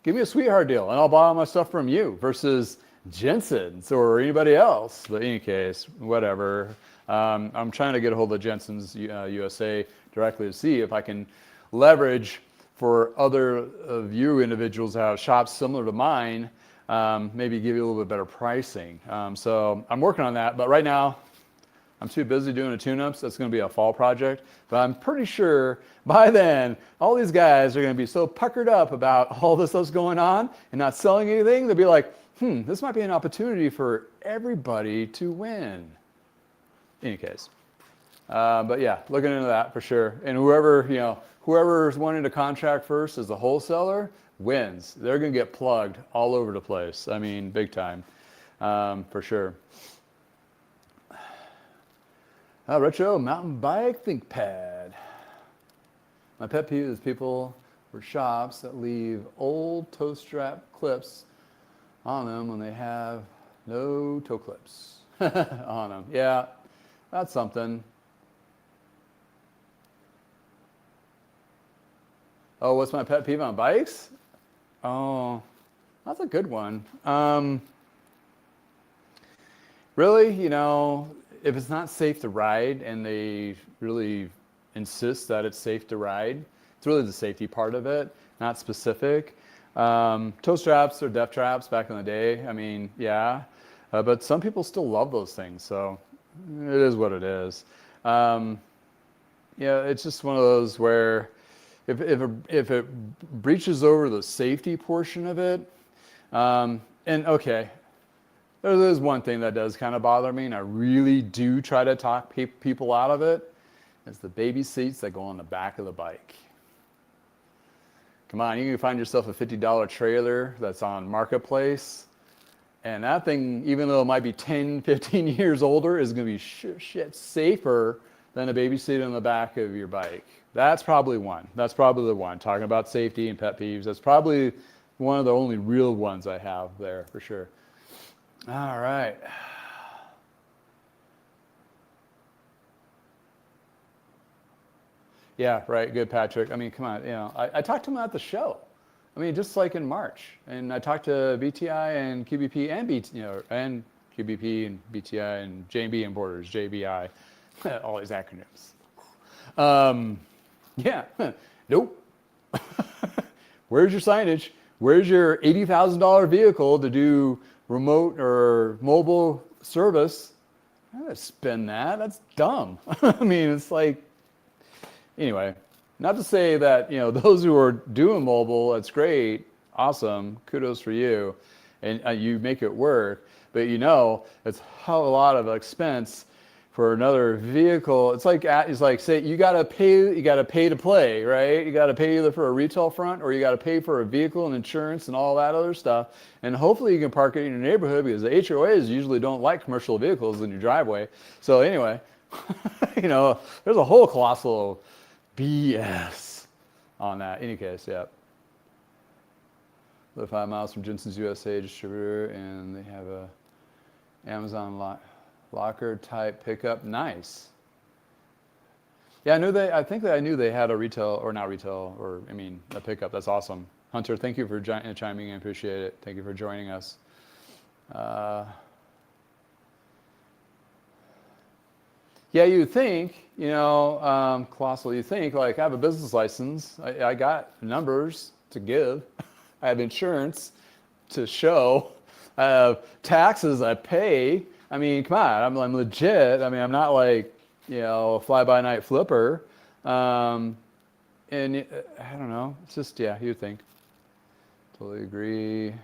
give me a sweetheart deal, and I'll buy all my stuff from you versus Jensons or anybody else. But in any case, whatever. I'm trying to get a hold of JensonsUSA directly to see if I can leverage for other of you individuals that have shops similar to mine, maybe give you a little bit better pricing. So I'm working on that, but right now I'm too busy doing the tune-ups. That's going to be a fall project, but I'm pretty sure by then all these guys are going to be so puckered up about all this stuff's going on and not selling anything. They'll be like, this might be an opportunity for everybody to win. In any case. But yeah, looking into that for sure. And whoever's wanting to contract first as a wholesaler wins. They're going to get plugged all over the place. I mean, big time, for sure. Retro mountain bike ThinkPad. My pet peeve is people or shops that leave old toe strap clips on them when they have no toe clips on them. Yeah, that's something. Oh, what's my pet peeve on bikes? Oh, that's a good one. Really, if it's not safe to ride and they really insist that it's safe to ride, it's really the safety part of it, not specific. Toe straps or death traps back in the day, I mean, yeah. But some people still love those things, so it is what it is. Yeah, it's just one of those where if it breaches over the safety portion of it, and okay, there's one thing that does kind of bother me, and I really do try to talk people out of it. It's the baby seats that go on the back of the bike. Come on, you can find yourself a $50 trailer that's on Marketplace. And that thing, even though it might be 10, 15 years older, is going to be shit safer than a baby seat on the back of your bike. That's probably one. That's probably the one. Talking about safety and pet peeves, that's probably one of the only real ones I have there, for sure. All right. Yeah, right. Good, Patrick. I mean, come on. I talked to him at the show. I mean, just like in March, and I talked to BTI and QBP and and QBP and BTI and JB importers, JBI, all these acronyms. Yeah, nope. Where's your signage? Where's your $80,000 vehicle to do remote or mobile service? I'm gonna spend that. That's dumb. I mean, it's like, anyway. Not to say that, those who are doing mobile, that's great, awesome, kudos for you, and you make it work, but it's a lot of expense for another vehicle. It's like say you gotta pay to play, right? You gotta pay either for a retail front or you gotta pay for a vehicle and insurance and all that other stuff, and hopefully you can park it in your neighborhood because the HOAs usually don't like commercial vehicles in your driveway. So anyway, there's a whole colossal BS on that. Any case, yeah. Live 5 miles from JensonsUSA distributor, and they have a Amazon locker type pickup. Nice. Yeah, I think I knew they had a a pickup. That's awesome. Hunter, thank you for chiming in. Appreciate it. Thank you for joining us. Yeah, you think, Colossal, you think, like, I have a business license. I got numbers to give. I have insurance to show. I have taxes I pay. I mean, come on, I'm legit. I mean, I'm not like, a fly-by-night flipper. And I don't know. It's just, yeah, you think. Totally agree.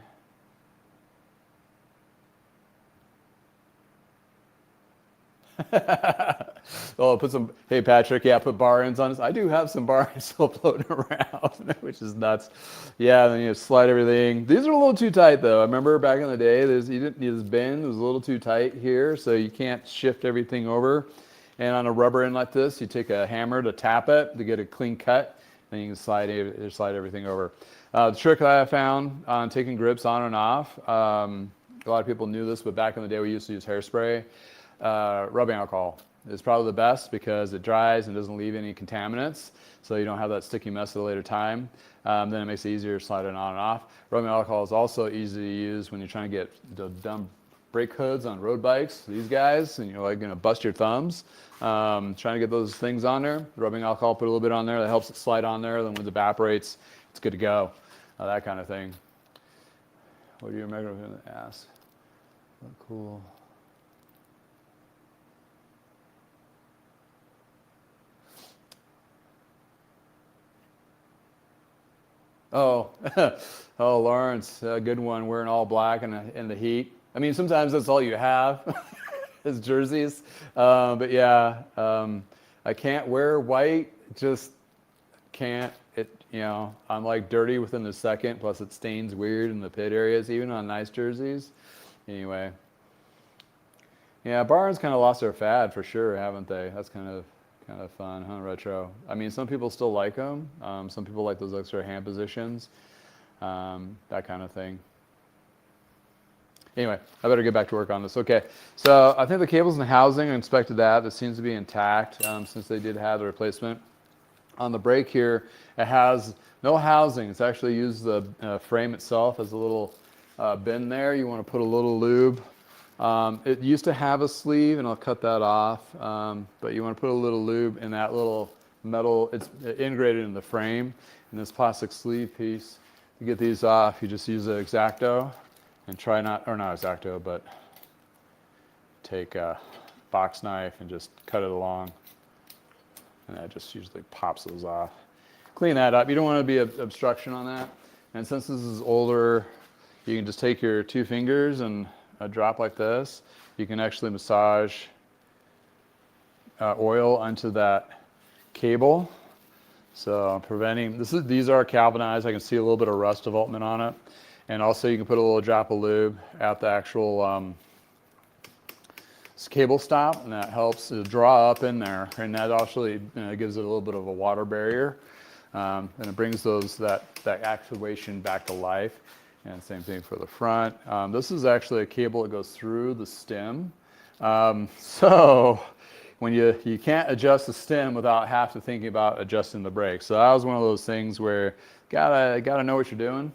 Oh, hey Patrick, yeah, put bar ends on this. I do have some bar ends still floating around, which is nuts. Yeah, then you slide everything. These are a little too tight though. I remember back in the day, this bend was a little too tight here, so you can't shift everything over. And on a rubber end like this, you take a hammer to tap it to get a clean cut, and you can slide everything over. The trick that I found on taking grips on and off, a lot of people knew this, but back in the day we used to use hairspray. Rubbing alcohol is probably the best because it dries and doesn't leave any contaminants, so you don't have that sticky mess at a later time. Then it makes it easier to slide it on and off. Rubbing alcohol is also easy to use when you're trying to get the dumb brake hoods on road bikes, these guys, and you're like going to bust your thumbs trying to get those things on there. Rubbing alcohol, put a little bit on there, that helps it slide on there. Then when it evaporates, it's good to go. That kind of thing. What do you remember going to ask? Oh, cool. Oh, oh, Lawrence, a good one. Wearing all black in the heat. I mean, sometimes that's all you have is jerseys. But yeah, I can't wear white. Just can't. I'm like dirty within a second. Plus, it stains weird in the pit areas, even on nice jerseys. Anyway, yeah, Barnes kind of lost their fad for sure, haven't they? That's kind of fun, huh? Retro. I mean, some people still like them. Some people like those extra hand positions, that kind of thing. Anyway, I better get back to work on this. Okay, so I think the cables and the housing, I inspected that. It seems to be intact since they did have the replacement. On the brake here, it has no housing. It's actually used the frame itself as a little bin there. You want to put a little lube. It used to have a sleeve, and I'll cut that off, but you want to put a little lube in that little metal. It's integrated in the frame, in this plastic sleeve piece. To get these off, you just use an X-Acto, and try not X-Acto, but take a box knife and just cut it along, and that just usually pops those off. Clean that up. You don't want to be an obstruction on that, and since this is older, you can just take your 2 fingers and a drop like this. You can actually massage oil onto that cable. So preventing, these are galvanized. I can see a little bit of rust development on it. And also you can put a little drop of lube at the actual cable stop, and that helps to draw up in there. And that actually gives it a little bit of a water barrier. And it brings that actuation back to life. And same thing for the front. This is actually a cable that goes through the stem. So when you can't adjust the stem without have to thinking about adjusting the brakes. So that was one of those things where gotta know what you're doing.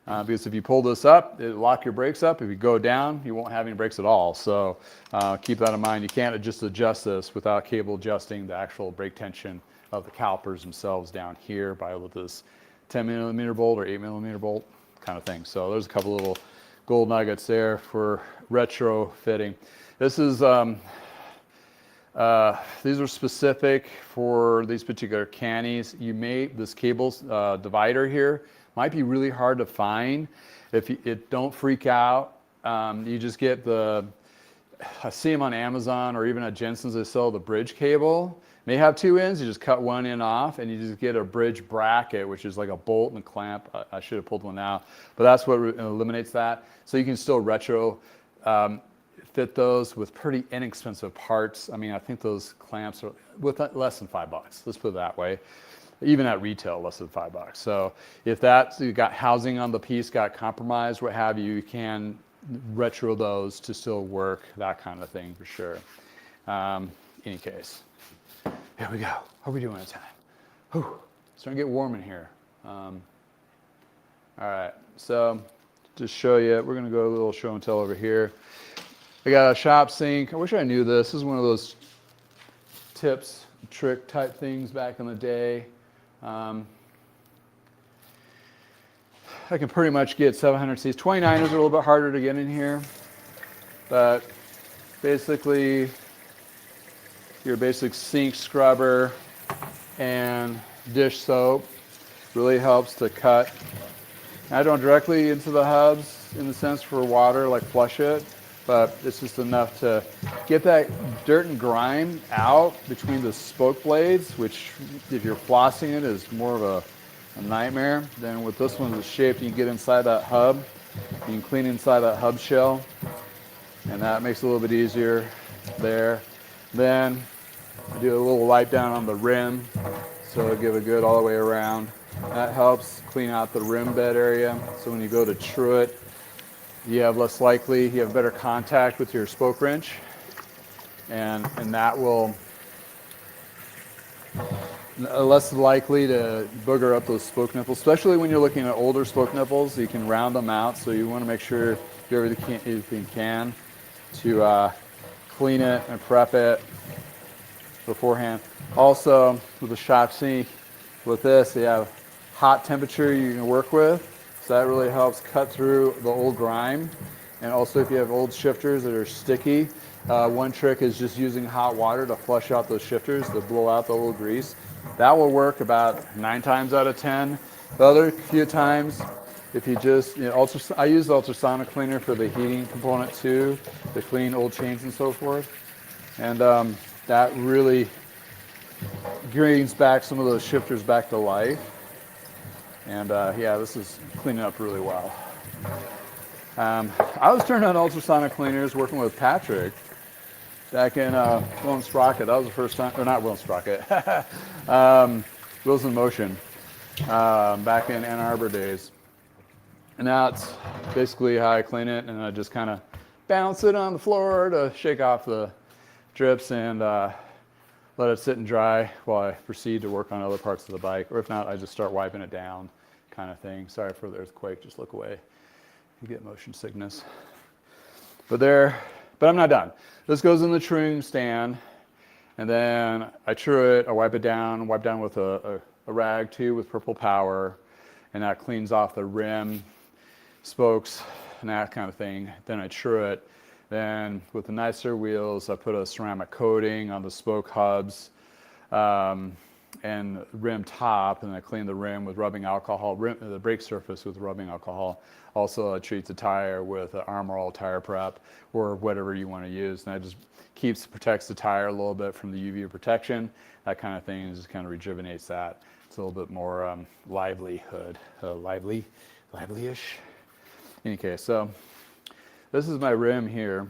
Because if you pull this up, it'll lock your brakes up. If you go down, you won't have any brakes at all. So keep that in mind. You can't just adjust this without cable adjusting the actual brake tension of the calipers themselves down here by with this 10mm bolt or 8mm bolt kind of thing. So there's a couple little gold nuggets there for retrofitting. This is these are specific for these particular cannies. This cable divider here might be really hard to find. If don't freak out. You just get I see them on Amazon or even at Jenson's, they sell the bridge cable. They have 2 ends, you just cut one end off and you just get a bridge bracket, which is like a bolt and a clamp. I should have pulled one out, but that's what eliminates that. So you can still retro fit those with pretty inexpensive parts. I mean, I think those clamps are with less than $5. Let's put it that way. Even at retail, less than $5. So if you got housing on the piece, got compromised, what have you, you can retro those to still work, that kind of thing for sure. Any case, here we go. How are we doing at time? Whew, it's starting to get warm in here. All right, so just show you, we're gonna go a little show and tell over here. I got a shop sink. I wish I knew this. This is one of those tips, trick type things back in the day. I can pretty much get 700 Cs. 29s are a little bit harder to get in here, but basically your basic sink scrubber and dish soap really helps to cut. I don't directly into the hubs in the sense for water, like flush it, but it's just enough to get that dirt and grime out between the spoke blades, which if you're flossing it is more of a nightmare. Then with this one, the shape, you can get inside that hub. You can clean inside that hub shell, and that makes it a little bit easier there. Then do a little wipe down on the rim, so it'll give a good all the way around. That helps clean out the rim bed area, so when you go to true it, you have better contact with your spoke wrench, and that will less likely to booger up those spoke nipples, especially when you're looking at older spoke nipples. You can round them out, so you want to make sure you do everything you can to clean it and prep it beforehand. Also, with the shop sink, with this, you have hot temperature you can work with, so that really helps cut through the old grime. And also, if you have old shifters that are sticky, one trick is just using hot water to flush out those shifters to blow out the old grease. That will work about 9 times out of 10. The other few times, if you just, I use the ultrasonic cleaner for the heating component too, to clean old chains and so forth. And that really brings back some of those shifters back to life. And yeah, this is cleaning up really well. I was turned on ultrasonic cleaners working with Patrick back in Will & Sprocket. That was the first time, or not Will & Sprocket, Wheels in Motion, back in Ann Arbor days. And that's basically how I clean it, and I just kind of bounce it on the floor to shake off the drips and let it sit and dry while I proceed to work on other parts of the bike. Or if not, I just start wiping it down, kind of thing. Sorry for the earthquake, just look away. You get motion sickness. But I'm not done. This goes in the truing stand, and then I true it, I wipe down with a rag too with Purple Power, and that cleans off the rim, spokes, and that kind of thing. Then I true it. Then with the nicer wheels, I put a ceramic coating on the spoke hubs and rim top, and I clean the rim with rubbing alcohol, the brake surface with rubbing alcohol. Also, I treat the tire with Armor All tire prep or whatever you want to use, and that just protects the tire a little bit from the UV protection, that kind of thing, and just kind of rejuvenates that. It's a little bit more livelihood, lively-ish. In any case, so this is my rim here,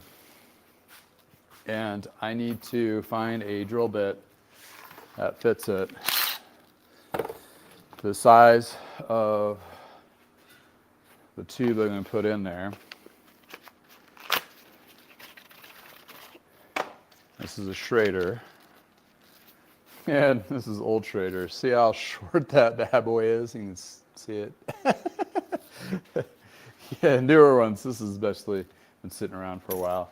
and I need to find a drill bit that fits it. The size of the tube I'm going to put in there. This is a Schrader. And this is old Schrader. See how short that bad boy is? You can see it. Yeah, newer ones. This has especially been sitting around for a while.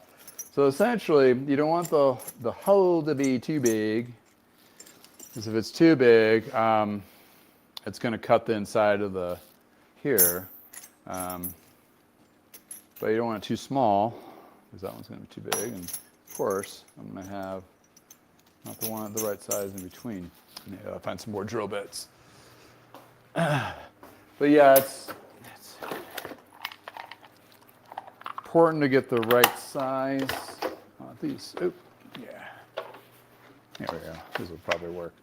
So essentially, you don't want the hole to be too big, because if it's too big, it's going to cut the inside of the here. But you don't want it too small, because that one's going to be too big. And of course, I'm going to have not the one at the right size in between. Maybe I'll find some more drill bits. But yeah, it's important to get the right size. These, oh, yeah. There we go. These will probably work.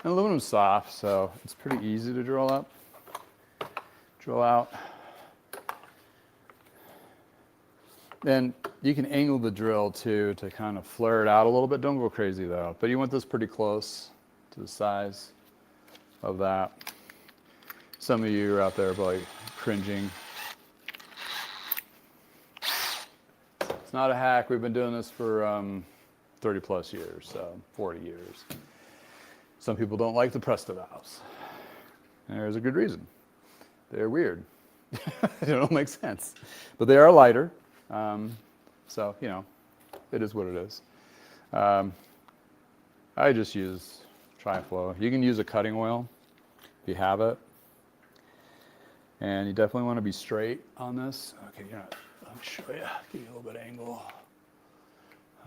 And aluminum's soft, so it's pretty easy to drill up, drill out. Then you can angle the drill too to kind of flare it out a little bit. Don't go crazy though. But you want this pretty close to the size of that. Some of you are out there probably cringing. It's not a hack. We've been doing this for 30 plus years, so 40 years. Some people don't like the Presto valves. And there's a good reason. They're weird. They don't make sense. But they are lighter. So, you know, it is what it is. I just use Tri-Flow. You can use a cutting oil if you have it. And you definitely want to be straight on this. Okay, let me show you. Give you a little bit of angle.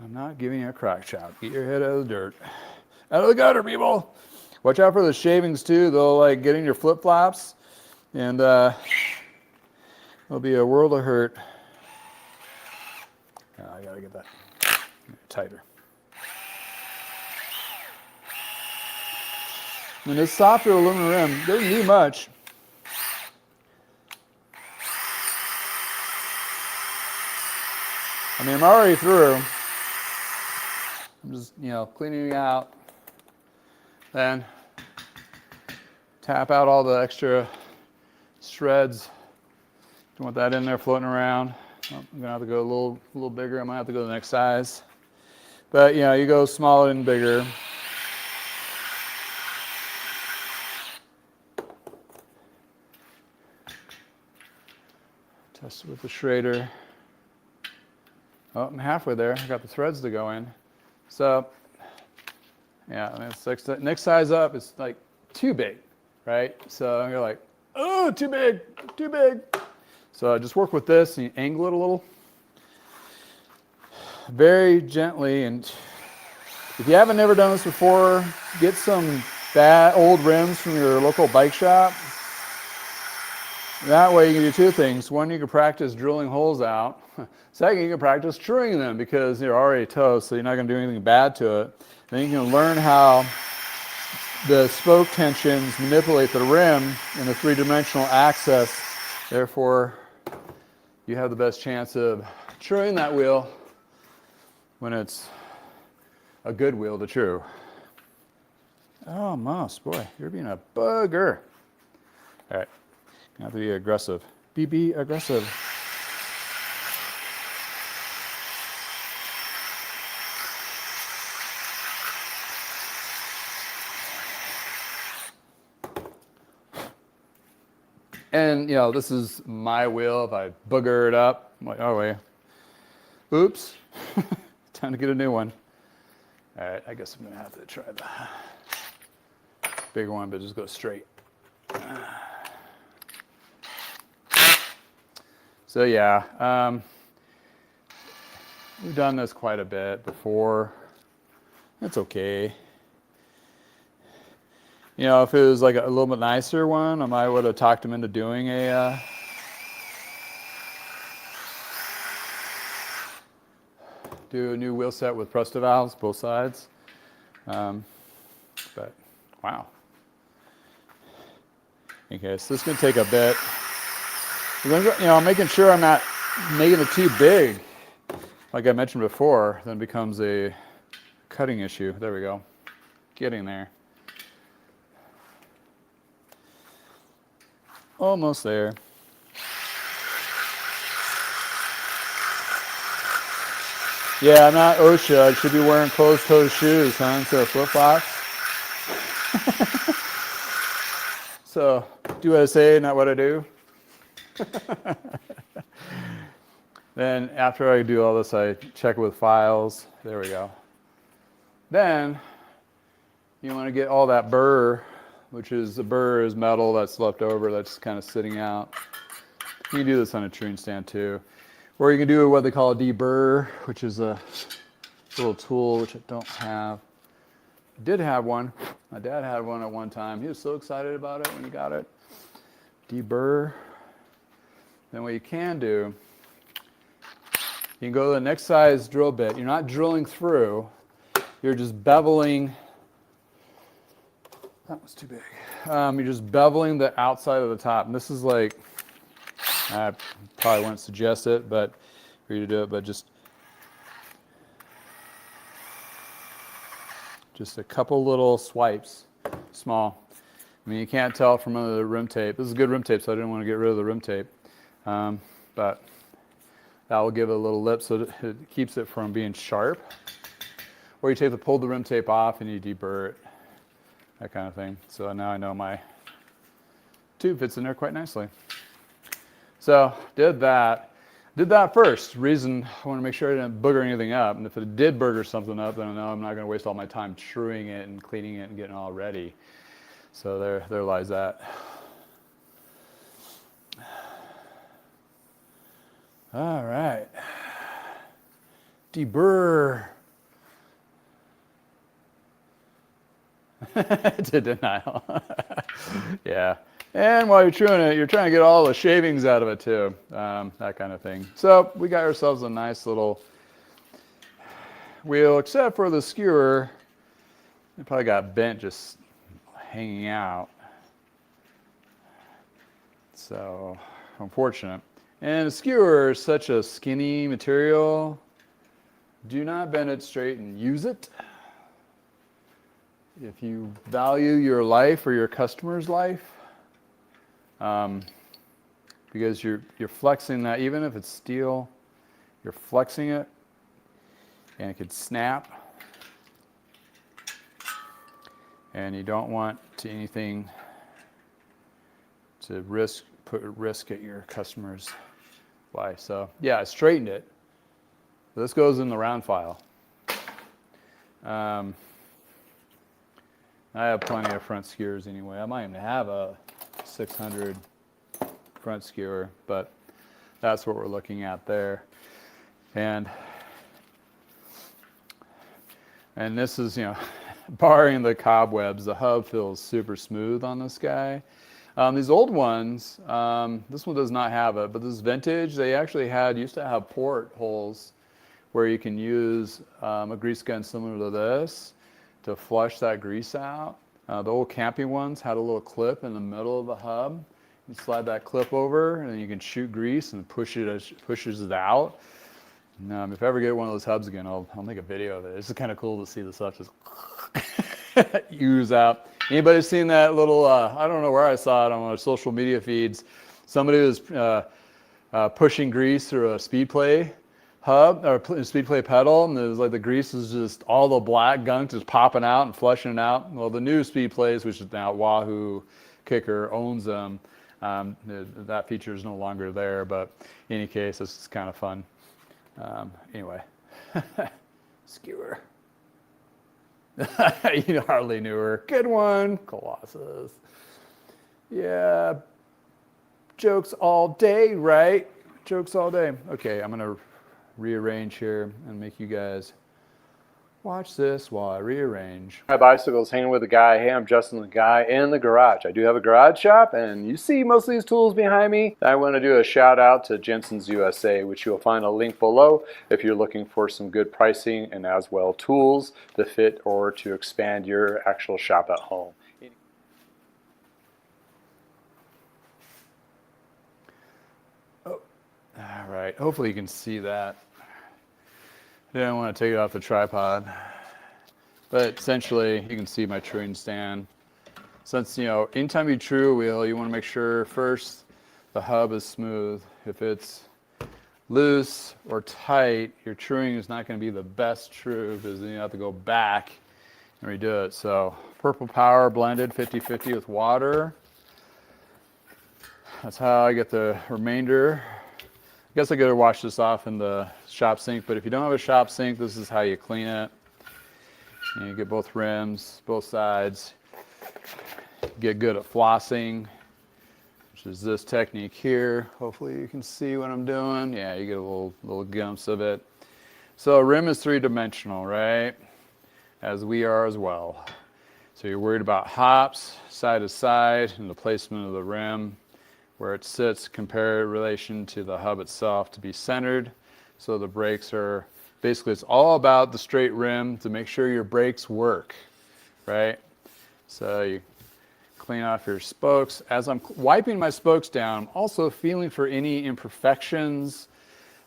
I'm not giving you a crack shot. Get your head out of the dirt. Out of the gutter, people. Watch out for the shavings too. They'll like get in your flip-flops. And it'll be a world of hurt. I gotta get that tighter. And this softer aluminum rim doesn't do much. I mean, I'm already through. I'm just, cleaning it out. Then tap out all the extra shreds. Don't want that in there floating around. I'm gonna have to go a little bigger. I might have to go to the next size. But you go smaller and bigger. Test it with the Schrader. Oh, I'm halfway there. I got the threads to go in. So, yeah, I mean, it's like next size up is like too big, right? So you're like, oh, too big, too big. So just work with this and you angle it a little. Very gently. And if you haven't never done this before, get some bad old rims from your local bike shop. That way you can do two things. One, you can practice drilling holes out. Second, you can practice truing them because they're already toast, so you're not going to do anything bad to it. Then you can learn how the spoke tensions manipulate the rim in a three-dimensional axis. Therefore, you have the best chance of truing that wheel when it's a good wheel to true. Oh, Moss, boy, you're being a bugger. All right, you have to be aggressive. Be aggressive. And, this is my wheel. If I booger it up, I'm like, oh, wait. Oops. Time to get a new one. All right, I guess I'm going to have to try the bigger one, but just go straight. So, yeah, we've done this quite a bit before. It's okay. If it was like a little bit nicer one, I might would have talked him into doing do a new wheel set with Presto valves, both sides. But wow, Okay, so this is going to take a bit. I'm making sure I'm not making it too big. Like I mentioned before, then it becomes a cutting issue. There we go. Getting there. Almost there. Yeah, I'm not OSHA. I should be wearing closed-toe shoes, huh, instead of flip-flops. So, do what I say, not what I do. Then, after I do all this, I check it with files. There we go. Then, you want to get all that burr, which is, the burr is metal that's left over, that's kind of sitting out. You can do this on a tuning stand too. Or you can do what they call a deburr, which is a little tool, which I don't have. I did have one. My dad had one at one time. He was so excited about it when he got it. Deburr. Then what you can do, you can go to the next size drill bit. You're not drilling through. You're just beveling. That was too big. You're just beveling the outside of the top. And this is like, I probably wouldn't suggest it, but for you to do it, but just a couple little swipes, small. I mean, you can't tell from under the rim tape. This is good rim tape, so I didn't want to get rid of the rim tape. But that will give it a little lip so that it keeps it from being sharp. Or you pull the rim tape off and you deburr it, that kind of thing. So now I know my tube fits in there quite nicely. So did that first. Reason I want to make sure I didn't booger anything up. And if it did booger something up, then I know I'm not going to waste all my time truing it and cleaning it and getting it all ready. So there lies that. All right. Deburr. To denial. Yeah. And while you're chewing it, you're trying to get all the shavings out of it too. That kind of thing. So we got ourselves a nice little wheel, except for the skewer. It probably got bent just hanging out. So unfortunate. And the skewer is such a skinny material. Do not bend it straight and use it. If you value your life or your customer's life, because you're flexing that, even if it's steel, you're flexing it, and it could snap. And you don't want anything to put risk at your customer's life. So yeah, I straightened it. This goes in the round file. I have plenty of front skewers anyway. I might even have a 600 front skewer, but that's what we're looking at there. And this is, barring the cobwebs, the hub feels super smooth on this guy. These old ones, this one does not have it, but this vintage, they actually used to have port holes where you can use a grease gun similar to this to flush that grease out. The old camping ones had a little clip in the middle of the hub. You slide that clip over and then you can shoot grease and pushes it out. And, if I ever get one of those hubs again, I'll make a video of it. It's kind of cool to see the stuff just ooze out. Anybody seen that little, I don't know where I saw it on my social media feeds. Somebody was pushing grease through a speed play hub or speed play pedal, and it was like the grease is just all the black gunk just popping out and flushing it out. Well, the new speed plays, which is now Wahoo Kicker owns them, that feature is no longer there, but in any case, this is kind of fun. Anyway, skewer. You hardly knew her. Good one, Colossus. Yeah, jokes all day, right? Jokes all day. Okay, I'm gonna rearrange here and make you guys watch this while I rearrange. My bicycle's hanging with a guy. Hey, I'm Justin, the guy in the garage. I do have a garage shop, and you see most of these tools behind me. I want to do a shout out to JensonsUSA, which you'll find a link below if you're looking for some good pricing and as well tools to fit or to expand your actual shop at home. right, hopefully you can see that. I didn't want to take it off the tripod, but essentially you can see my truing stand. Since, you know, anytime you true a wheel, you want to make sure first the hub is smooth. If it's loose or tight, your truing is not going to be the best true because then you have to go back and redo it. So Purple Power blended 50-50 with water. That's how I get the remainder. I guess I gotta wash this off in the shop sink, but if you don't have a shop sink, this is how you clean it. And you get both rims, both sides. Get good at flossing, which is this technique here. Hopefully you can see what I'm doing. Yeah, you get a little glimpse of it. So a rim is three-dimensional, right? As we are as well. So you're worried about hops, side to side, and the placement of the rim, where it sits, compare relation to the hub itself to be centered. So the brakes are, basically it's all about the straight rim to make sure your brakes work, right? So you clean off your spokes. As I'm wiping my spokes down, I'm also feeling for any imperfections,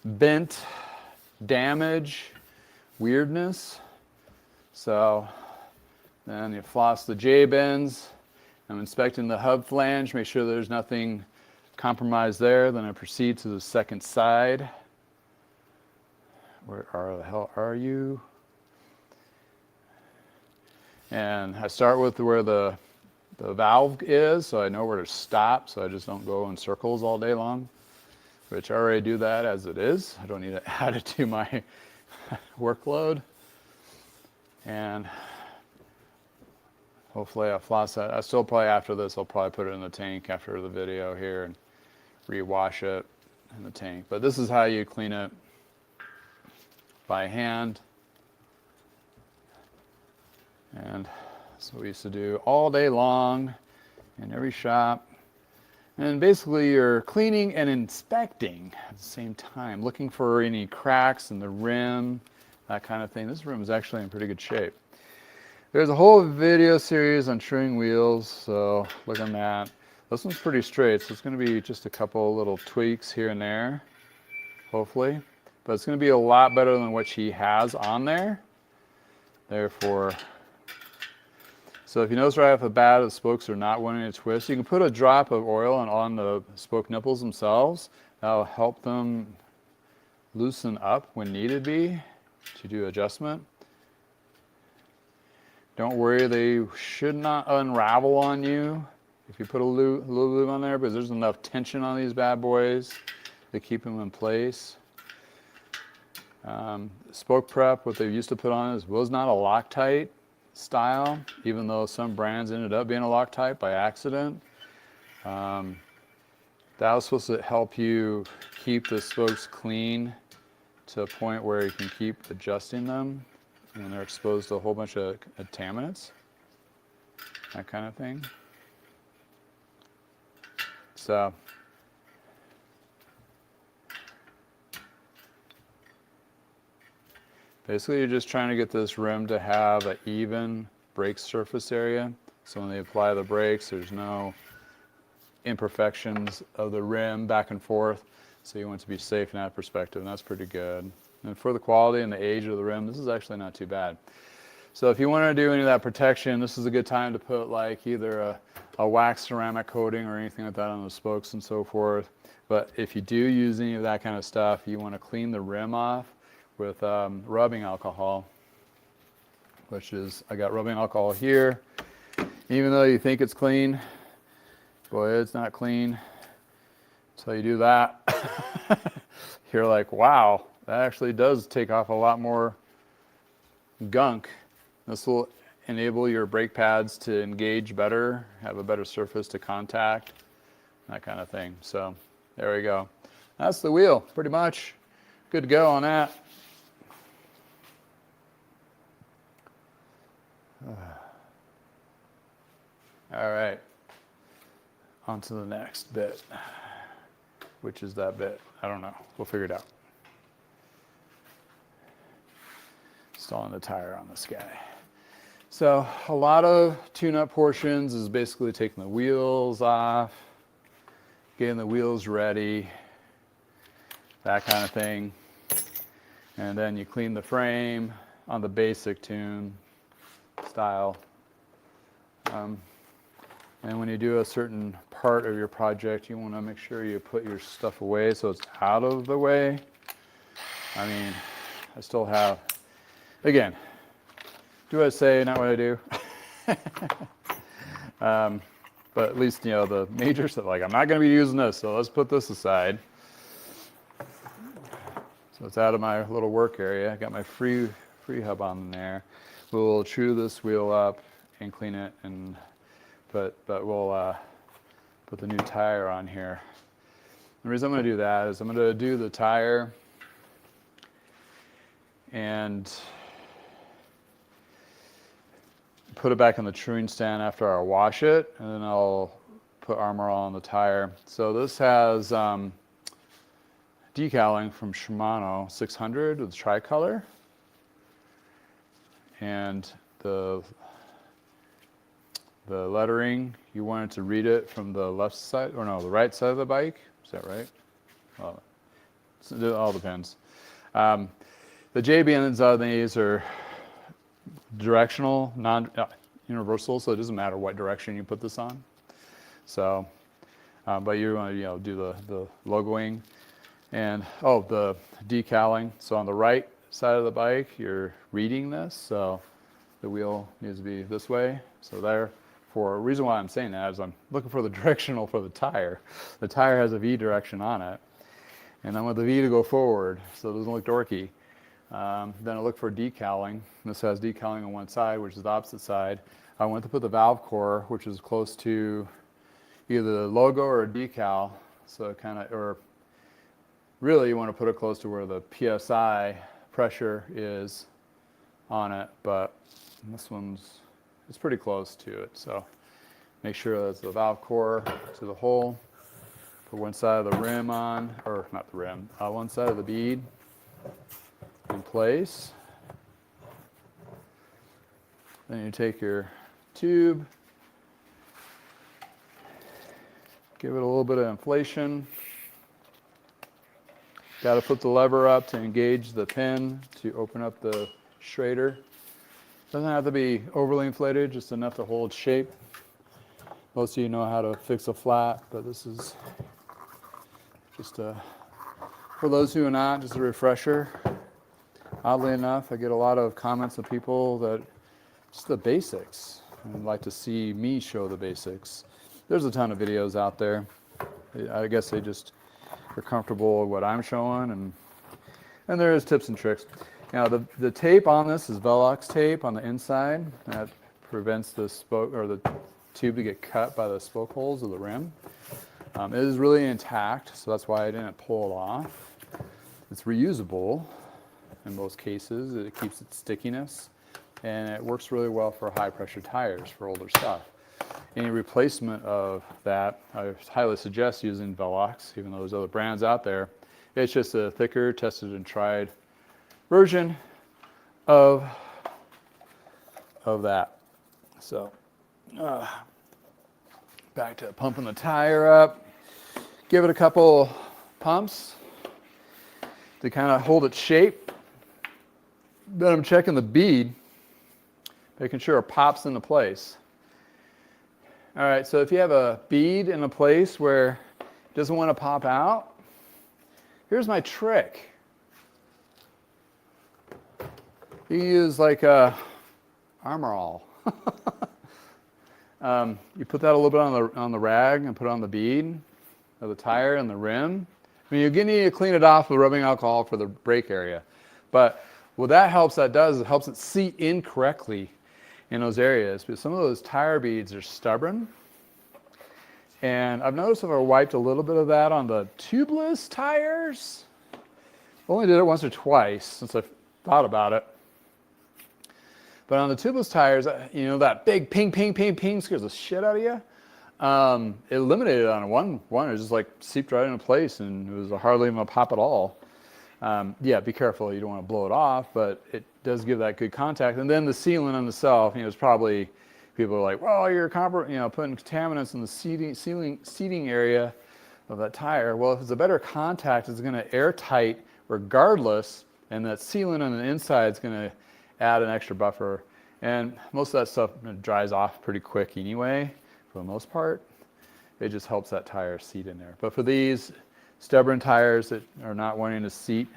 bent, damage, weirdness. So then you floss the J-bends. I'm inspecting the hub flange, make sure there's nothing compromised there. Then I proceed to the second side. Where the hell are you? And I start with where the valve is, so I know where to stop, so I just don't go in circles all day long, which I already do that as it is. I don't need to add it to my workload. And hopefully I floss that. I still probably after this, I'll probably put it in the tank after the video here and rewash it in the tank. But this is how you clean it by hand. And that's what we used to do all day long in every shop. And basically you're cleaning and inspecting at the same time, looking for any cracks in the rim, that kind of thing. This rim is actually in pretty good shape. There's a whole video series on truing wheels, so look on that. This one's pretty straight, so it's going to be just a couple little tweaks here and there, hopefully. But it's going to be a lot better than what she has on there. Therefore, so if you notice right off the bat, the spokes are not wanting to twist, you can put a drop of oil on the spoke nipples themselves. That'll help them loosen up when needed be to do adjustment. Don't worry, they should not unravel on you if you put a little lube on there, because there's enough tension on these bad boys to keep them in place. Spoke prep, what they used to put on was not a Loctite style, even though some brands ended up being a Loctite by accident. That was supposed to help you keep the spokes clean to a point where you can keep adjusting them when they're exposed to a whole bunch of contaminants, that kind of thing. So basically you're just trying to get this rim to have an even brake surface area. So when they apply the brakes, there's no imperfections of the rim back and forth. So you want to be safe in that perspective, and that's pretty good. And for the quality and the age of the rim, this is actually not too bad. So if you want to do any of that protection, this is a good time to put like either a wax ceramic coating or anything like that on the spokes and so forth. But if you do use any of that kind of stuff, you want to clean the rim off with rubbing alcohol, which is, I got rubbing alcohol here. Even though you think it's clean, boy, it's not clean. So you do that, you're like, wow, that actually does take off a lot more gunk. This will enable your brake pads to engage better, have a better surface to contact, that kind of thing. So there we go. That's the wheel, pretty much. Good to go on that. All right, on to the next bit. Which is that bit? I don't know. We'll figure it out. Installing the tire on this guy. So a lot of tune-up portions is basically taking the wheels off, getting the wheels ready. that kind of thing. And then you clean the frame on the basic tune style. And when you do a certain part of your project, you want to make sure you put your stuff away so it's out of the way. I mean, I still have, again, do what I say, not what I do. But at least, you know, the major stuff, like I'm not going to be using this, so let's put this aside. So it's out of my little work area. I got my free hub on there. We'll chew this wheel up and clean it, and but we'll put the new tire on here. The reason I'm going to do that is I'm going to do the tire and put it back on the truing stand after I wash it, and then I'll put Armor All on the tire. So this has decaling from Shimano 600 with tricolor, and the lettering, you wanted to read it from the left side, or no, the right side of the bike. Is that right? Well, it all depends. The JBNs on these are directional, non-universal, so it doesn't matter what direction you put this on. So, but you want to, do the logoing and the decaling. So on the right side of the bike, you're reading this, so the wheel needs to be this way. So therefore, a reason why I'm saying that is I'm looking for the directional for the tire. The tire has a V direction on it, and I want the V to go forward so it doesn't look dorky. Then I look for decaling. This has decaling on one side, which is the opposite side. I want to put the valve core, which is close to either the logo or a decal. So or really you want to put it close to where the PSI pressure is on it, but this it's pretty close to it. So make sure that's the valve core to the hole. Put one side of the rim on, or not the rim, one side of the bead in place. Then you take your tube, give it a little bit of inflation. Got to put the lever up to engage the pin to open up the Schrader. Doesn't have to be overly inflated, just enough to hold shape. Most of you know how to fix a flat, but this is just for those who are not, just a refresher. Oddly enough, I get a lot of comments of people that just the basics and like to see me show the basics. There's a ton of videos out there. I guess they just are comfortable with what I'm showing, and there is tips and tricks. Now the tape on this is Velox tape on the inside. That prevents the spoke or the tube to get cut by the spoke holes of the rim. It is really intact, so that's why I didn't pull it off. It's reusable in most cases. It keeps its stickiness, and it works really well for high pressure tires for older stuff. Any replacement of that, I highly suggest using Velox, even though there's other brands out there. It's just a thicker, tested and tried version of that. So back to pumping the tire up. Give it a couple pumps to kind of hold its shape. Then I'm checking the bead, making sure it pops into place. All right, so if you have a bead in a place where it doesn't want to pop out, here's my trick. You use like a Armor All. You put that a little bit on the rag and put it on the bead of the tire and the rim. I mean, you need to clean it off with rubbing alcohol for the brake area. But what that does is it helps it seat in correctly in those areas. But some of those tire beads are stubborn. And I've noticed if I wiped a little bit of that on the tubeless tires, I only did it once or twice since I thought about it. But on the tubeless tires, that big ping, ping, ping, ping scares the shit out of you. It eliminated it on one. It just like seeped right into place, and it was hardly even a pop at all. Yeah, be careful. You don't want to blow it off, but it does give that good contact. And then the sealant on itself, it's probably, people are like, well, you're putting contaminants in the seating area. of that tire. Well, if it's a better contact, it's going to airtight regardless, and that sealant on the inside is going to add an extra buffer. And most of that stuff dries off pretty quick anyway, for the most part. It just helps that tire seat in there. But for these stubborn tires that are not wanting to seat,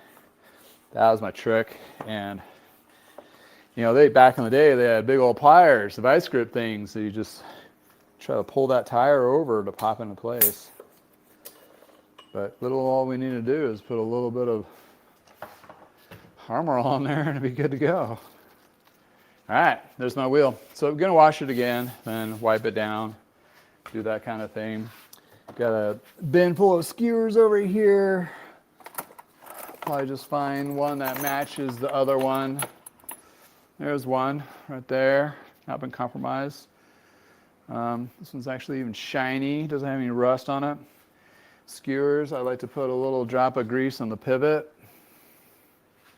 that was my trick. And you know, back in the day, they had big old pliers, the vice grip things, so you just try to pull that tire over to pop into place. But all we need to do is put a little bit of armor on there and it'll be good to go. All right, there's my wheel. So I'm gonna wash it again, then wipe it down, do that kind of thing. Got a bin full of skewers over here. Probably just find one that matches the other one. There's one right there, not been compromised. This one's actually even shiny, doesn't have any rust on it. Skewers, I like to put a little drop of grease on the pivot.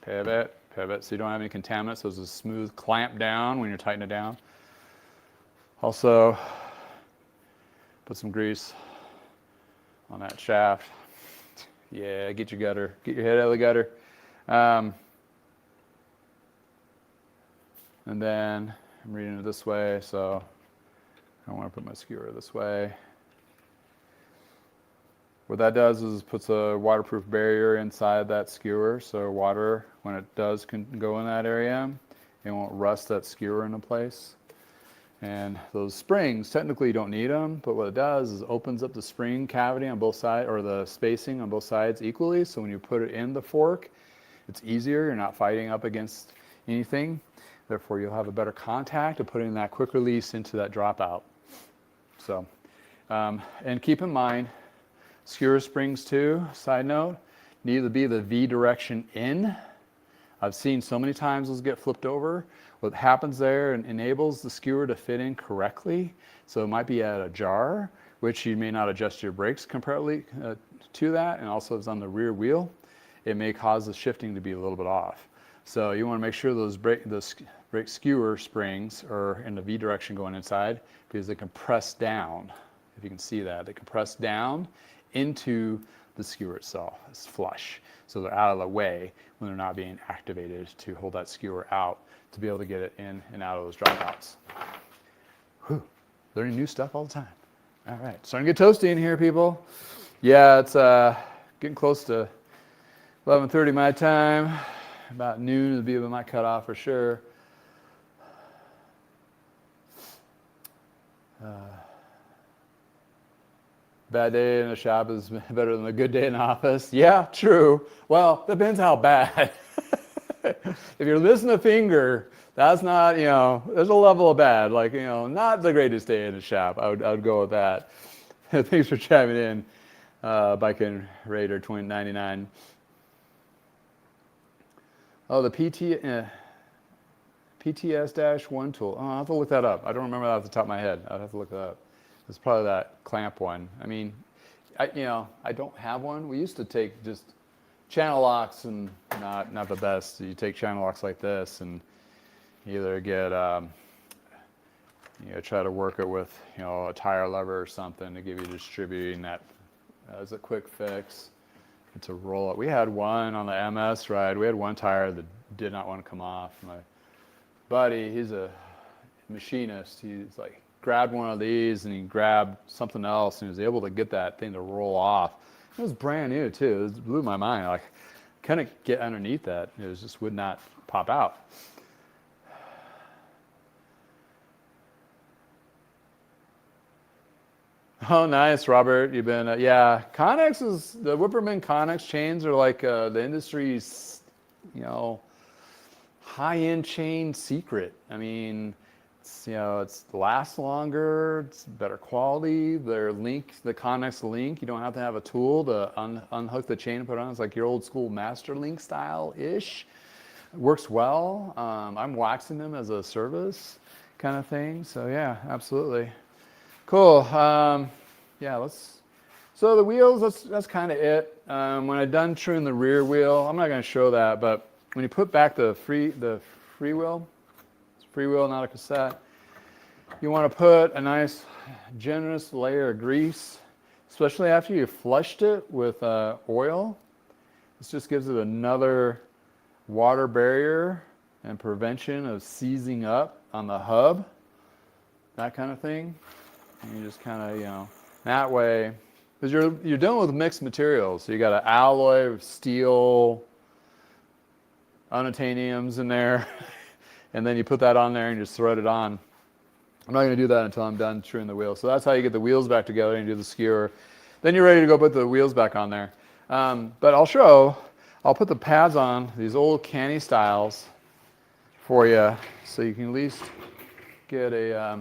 Pivot, so you don't have any contaminants, so it's a smooth clamp down when you're tightening it down. Also, put some grease on that shaft. Yeah, get your gutter, get your head out of the gutter. And then I'm reading it this way, so I want to put my skewer this way. What that does is puts a waterproof barrier inside that skewer, so water, when it does, can go in that area. It won't rust that skewer into place. And those springs, technically you don't need them, but what it does is it opens up the spring cavity on both sides, or the spacing on both sides equally, so when you put it in the fork, it's easier, you're not fighting up against anything. Therefore, you'll have a better contact of putting that quick release into that dropout. So, and keep in mind, skewer springs too, side note, need to be the V direction in. I've seen so many times those get flipped over. What happens there enables the skewer to fit in correctly. So it might be at a jar, which you may not adjust your brakes comparatively to that, and also it's on the rear wheel. It may cause the shifting to be a little bit off. So you want to make sure those brake skewer springs are in the V direction going inside, because they can press down. If you can see that, they can press down into the skewer itself. It's flush. So they're out of the way when they're not being activated to hold that skewer out to be able to get it in and out of those dropouts. Whew, learning new stuff all the time. All right, starting to get toasty in here, people. Yeah, it's getting close to 11:30 my time. About noon will be my cutoff for sure. Bad day in the shop is better than a good day in the office. Yeah, true. Well, depends how bad. If you're missing a finger, that's not, you know, there's a level of bad. Like, you know, not the greatest day in the shop. I would go with that. Thanks for chiming in, Biking Raider 2099. Oh, the PTS-1 tool. Oh, I'll have to look that up. I don't remember that off the top of my head. I'll have to look that up. It's probably that clamp one. I mean, I don't have one. We used to take just channel locks, and not the best. You take channel locks like this and either get, try to work it with, a tire lever or something to give you distributing that as a quick fix. To roll it. We had one on the MS ride. We had one tire that did not want to come off. My buddy, he's a machinist. He's like grabbed one of these and he grabbed something else and he was able to get that thing to roll off. It was brand new too. It blew my mind. Like, couldn't get underneath that. It just would not pop out. Oh, nice, Robert. You've been, yeah. Connex is, the Whipperman Connex chains are like the industry's, high-end chain secret. I mean, it's, it's lasts longer, it's better quality. Their link, the Connex link, you don't have to have a tool to unhook the chain and put it on. It's like your old school master link style-ish. It works well. I'm waxing them as a service kind of thing. So yeah, absolutely. Cool. Yeah, so the wheels, that's kind of it. When I'm done trimming the rear wheel, I'm not going to show that, but when you put back the free wheel, it's free wheel, not a cassette, you want to put a nice generous layer of grease especially after you flushed it with oil. This just gives it another water barrier and prevention of seizing up on the hub, that kind of thing. And you just kind of, you know, that way, because you're dealing with mixed materials. So you got an alloy, steel, unobtainiums in there, and then you put that on there and just thread it on. I'm not going to do that until I'm done truing the wheels. So that's how you get the wheels back together and you do the skewer. Then you're ready to go put the wheels back on there. But I'll put the pads on, these old canny styles for you, so you can at least get a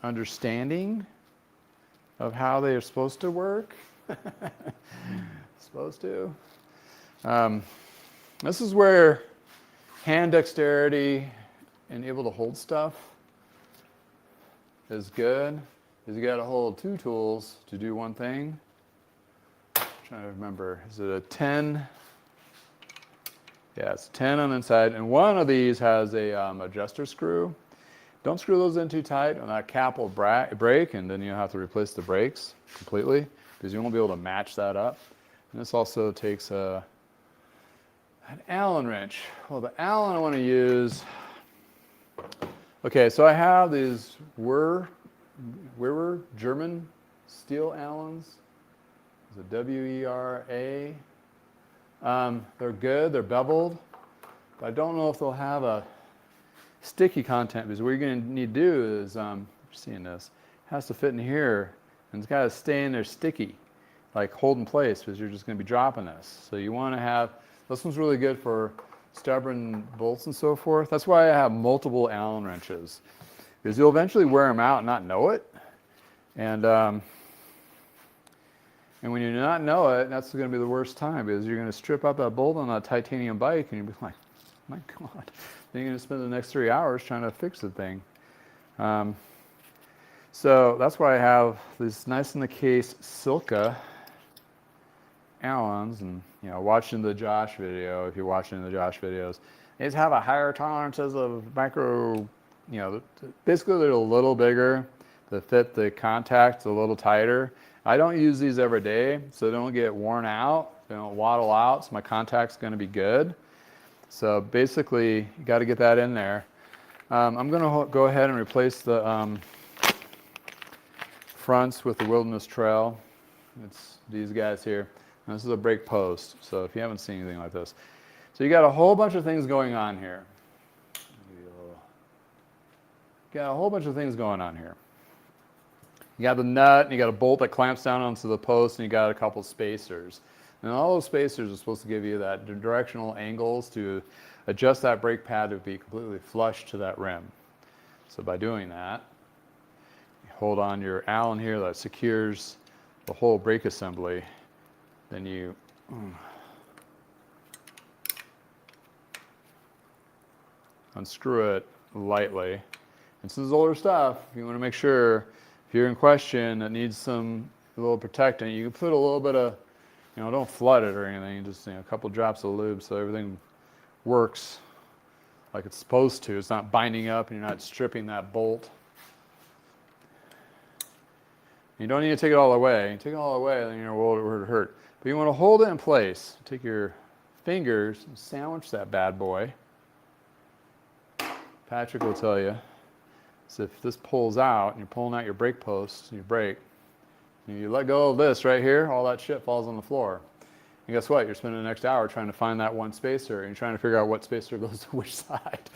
understanding of how they are supposed to work. Supposed to. This is where hand dexterity and able to hold stuff is good, is you got to hold two tools to do one thing. I'm trying to remember, is it a 10? Yeah, it's 10 on the inside, and one of these has a adjuster screw. Don't screw those in too tight, and that cap will break, and then you'll have to replace the brakes completely, because you won't be able to match that up. And this also takes an Allen wrench. Well, the Allen I want to use, okay, so I have these Wera German steel Allens. It's a W-E-R-A. They're good, they're beveled, but I don't know if they'll have a sticky content, because what you're going to need to do is, you're seeing this, it has to fit in here, and it's got to stay in there sticky, like hold in place, because you're just going to be dropping this. So you want to have, this one's really good for stubborn bolts and so forth. That's why I have multiple Allen wrenches, because you'll eventually wear them out and not know it. And when you not know it, that's going to be the worst time, because you're going to strip out that bolt on a titanium bike and you'll be like, my God. Then you're going to spend the next 3 hours trying to fix the thing. So that's why I have these nice in the case Silka Allens, and you know, watching the Josh video, if you're watching the Josh videos, these have a higher tolerances of micro, you know, basically they're a little bigger to fit the contacts a little tighter. I don't use these every day, so they don't get worn out, they don't waddle out, so my contact's going to be good. So basically, you got to get that in there. I'm going to go ahead and replace the fronts with the Wilderness Trail. It's these guys here. And this is a brake post, so if you haven't seen anything like this. So you got a whole bunch of things going on here. You got a whole bunch of things going on here. You got the nut, and you got a bolt that clamps down onto the post, and you got a couple spacers. And all those spacers are supposed to give you that directional angles to adjust that brake pad to be completely flush to that rim. So by doing that, you hold on your Allen here that secures the whole brake assembly. Then you unscrew it lightly. And this is older stuff. You want to make sure if you're in question that needs a little protectant, you can put a little bit of, you know, don't flood it or anything, just, you know, a couple drops of lube so everything works like it's supposed to. It's not binding up and you're not stripping that bolt. You don't need to take it all away. You take it all away, then your world would hurt. But you want to hold it in place. Take your fingers and sandwich that bad boy. Patrick will tell you. So if this pulls out and you're pulling out your brake posts and your brake, and you let go of this right here, all that shit falls on the floor. And guess what? You're spending the next hour trying to find that one spacer, and you're trying to figure out what spacer goes to which side.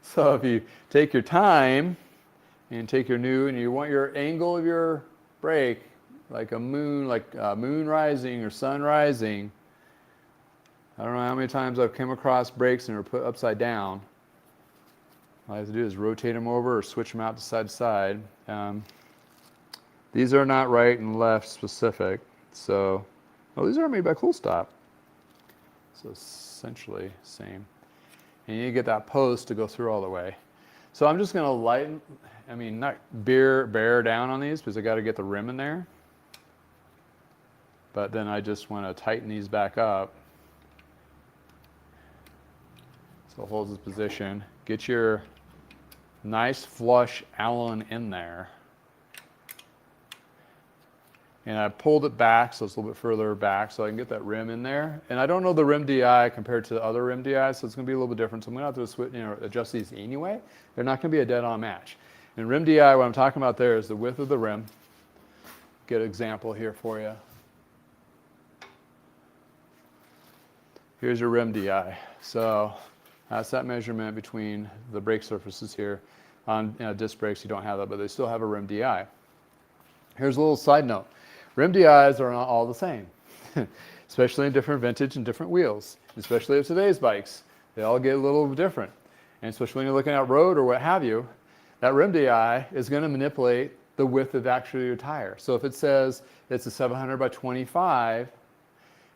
So if you take your time and take your new, and you want your angle of your brake like a moon rising or sun rising. I don't know how many times I've come across brakes and they're put upside down. All I have to do is rotate them over or switch them out to side to side. These are not right and left specific. So, oh, these are made by Cool Stop. So essentially same. And you get that post to go through all the way. So I'm just going to lighten, not bear down on these because I got to get the rim in there. But then I just want to tighten these back up. So it holds its position. Get your nice flush Allen in there. And I pulled it back, so it's a little bit further back, so I can get that rim in there. And I don't know the rim DI compared to the other rim DI, so it's going to be a little bit different. So I'm going to have to switch, adjust these anyway. They're not going to be a dead-on match. And rim DI, what I'm talking about there is the width of the rim. Get an example here for you. Here's your rim DI. So that's that measurement between the brake surfaces here. On disc brakes, you don't have that, but they still have a rim DI. Here's a little side note. Rim DIs are not all the same, especially in different vintage and different wheels, especially of today's bikes. They all get a little different. And especially when you're looking at road or what have you, that rim DI is going to manipulate the width of actually your tire. So if it says it's a 700 by 25,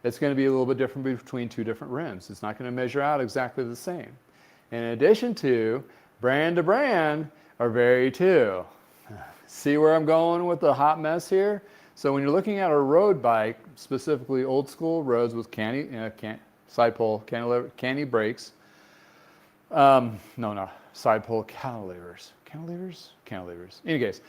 it's going to be a little bit different between two different rims. It's not going to measure out exactly the same. In addition to brand are vary too. See where I'm going with the hot mess here? So when you're looking at a road bike, specifically old school roads with side pole canny brakes, side pole cantilevers. Cantilevers. In any case,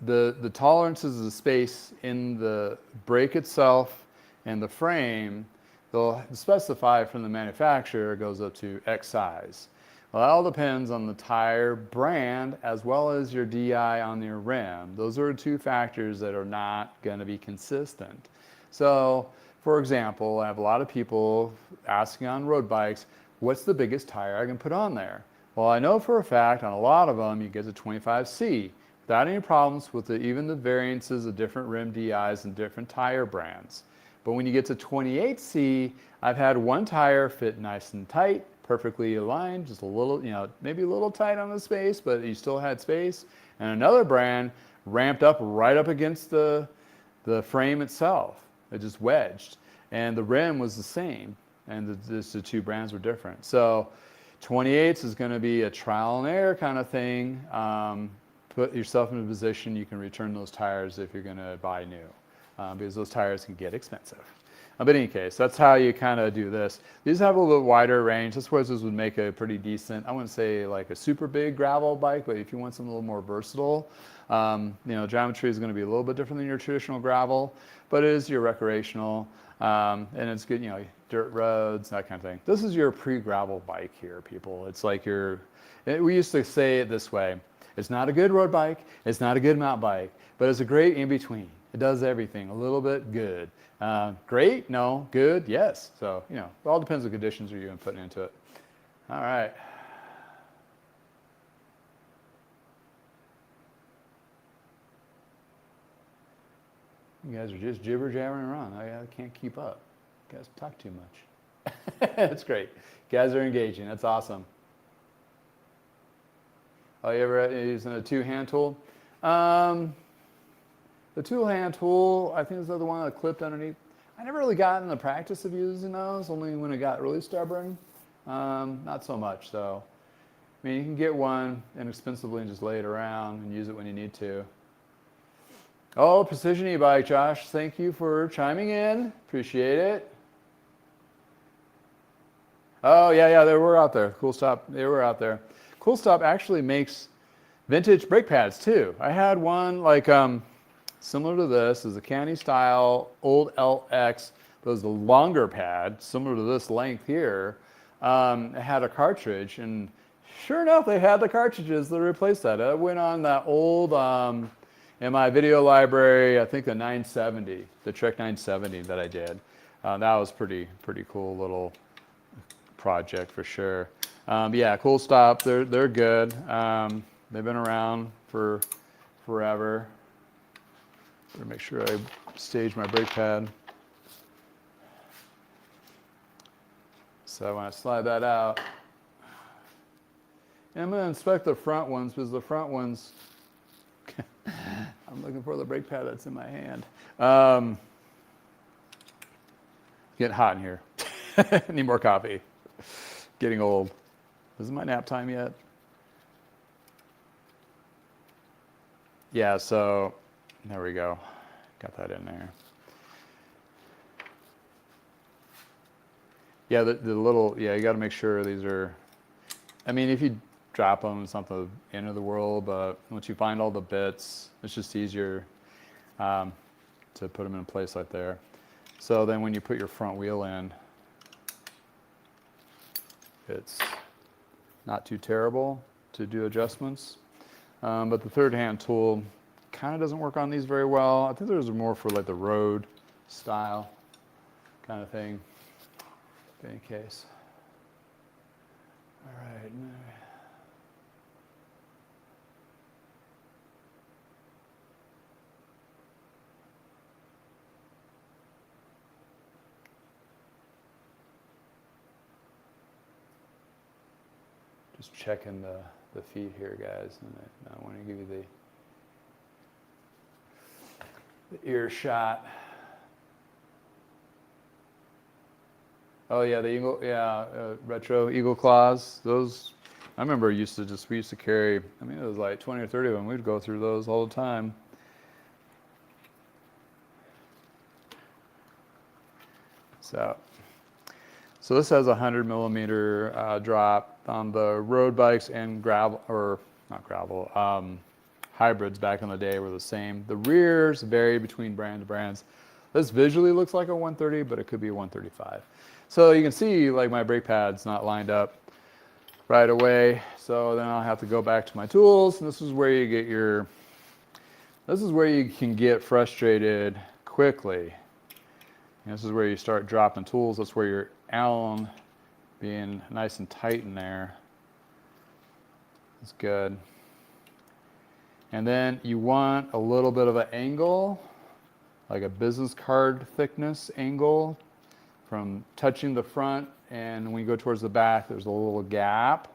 the tolerances of the space in the brake itself and the frame, they'll specify from the manufacturer goes up to X size. Well, that all depends on the tire brand as well as your DI on your rim. Those are two factors that are not going to be consistent. So, for example, I have a lot of people asking on road bikes, what's the biggest tire I can put on there? Well, I know for a fact on a lot of them you get to 25C without any problems with even the variances of different rim DIs and different tire brands. But when you get to 28C, I've had one tire fit nice and tight, perfectly aligned, just a little, maybe a little tight on the space, but you still had space. And another brand ramped up right up against the frame itself. It just wedged. And the rim was the same. And the two brands were different. So 28s is going to be a trial and error kind of thing. Put yourself in a position you can return those tires if you're going to buy new. Because those tires can get expensive. But in any case, that's how you kind of do this. These have a little bit wider range. That's where this would make a pretty decent, I wouldn't say like a super big gravel bike, but if you want something a little more versatile, geometry is going to be a little bit different than your traditional gravel, but it is your recreational, and it's good, dirt roads, that kind of thing. This is your pre-gravel bike here, people. It's like we used to say it this way. It's not a good road bike. It's not a good mountain bike, but it's a great in-between. It does everything a little bit good. Great? No. Good? Yes. So, it all depends on the conditions you're even putting into it. All right. You guys are just jibber-jabbering around. I can't keep up. You guys talk too much. That's great. You guys are engaging. That's awesome. Oh, you ever using a two-hand tool? The two-hand tool, I think is the other one that clipped underneath. I never really got in the practice of using those, only when it got really stubborn. Not so much, though. I mean, you can get one inexpensively and just lay it around and use it when you need to. Oh, Precision e-bike, Josh. Thank you for chiming in. Appreciate it. Oh, yeah, they were out there. Cool Stop, they were out there. Cool Stop actually makes vintage brake pads, too. I had one, like, similar to this, is a canny style old LX. It was the longer pad, similar to this length here. It had a cartridge, and sure enough, they had the cartridges that replaced that. It went on that old, in my video library, I think the 970, the Trek 970 that I did. That was pretty cool little project for sure. Yeah, Cool Stop, they're good. They've been around for forever. Better make sure I stage my brake pad. So when I slide that out, and I'm going to inspect the front ones because the front ones, I'm looking for the brake pad that's in my hand. Getting hot in here. Need more coffee. Getting old. Isn't my nap time yet? Yeah, so there we go. Got that in there. Yeah, the little, you got to make sure these are, I mean, if you drop them, it's not the end of the world, but once you find all the bits, it's just easier to put them in place like there. So then when you put your front wheel in, it's not too terrible to do adjustments. But the third hand tool kind of doesn't work on these very well. I think those are more for like the road style kind of thing. In any case. All right. Just checking the feed here, guys. And I want to give you the ear shot. Oh yeah, the eagle, retro eagle claws. Those, I remember we used to carry, I mean, it was like 20 or 30 of them. We'd go through those all the time. So this has a 100 millimeter drop on the road bikes, and gravel, or not gravel, hybrids back in the day were the same. The rears vary between brand to brands. This visually looks like a 130, but it could be a 135. So you can see like my brake pad's not lined up right away. So then I'll have to go back to my tools, and this is where you can get frustrated quickly. And this is where you start dropping tools. That's where your Allen being nice and tight in there is good. And then you want a little bit of an angle, like a business card thickness angle from touching the front, and when you go towards the back, there's a little gap.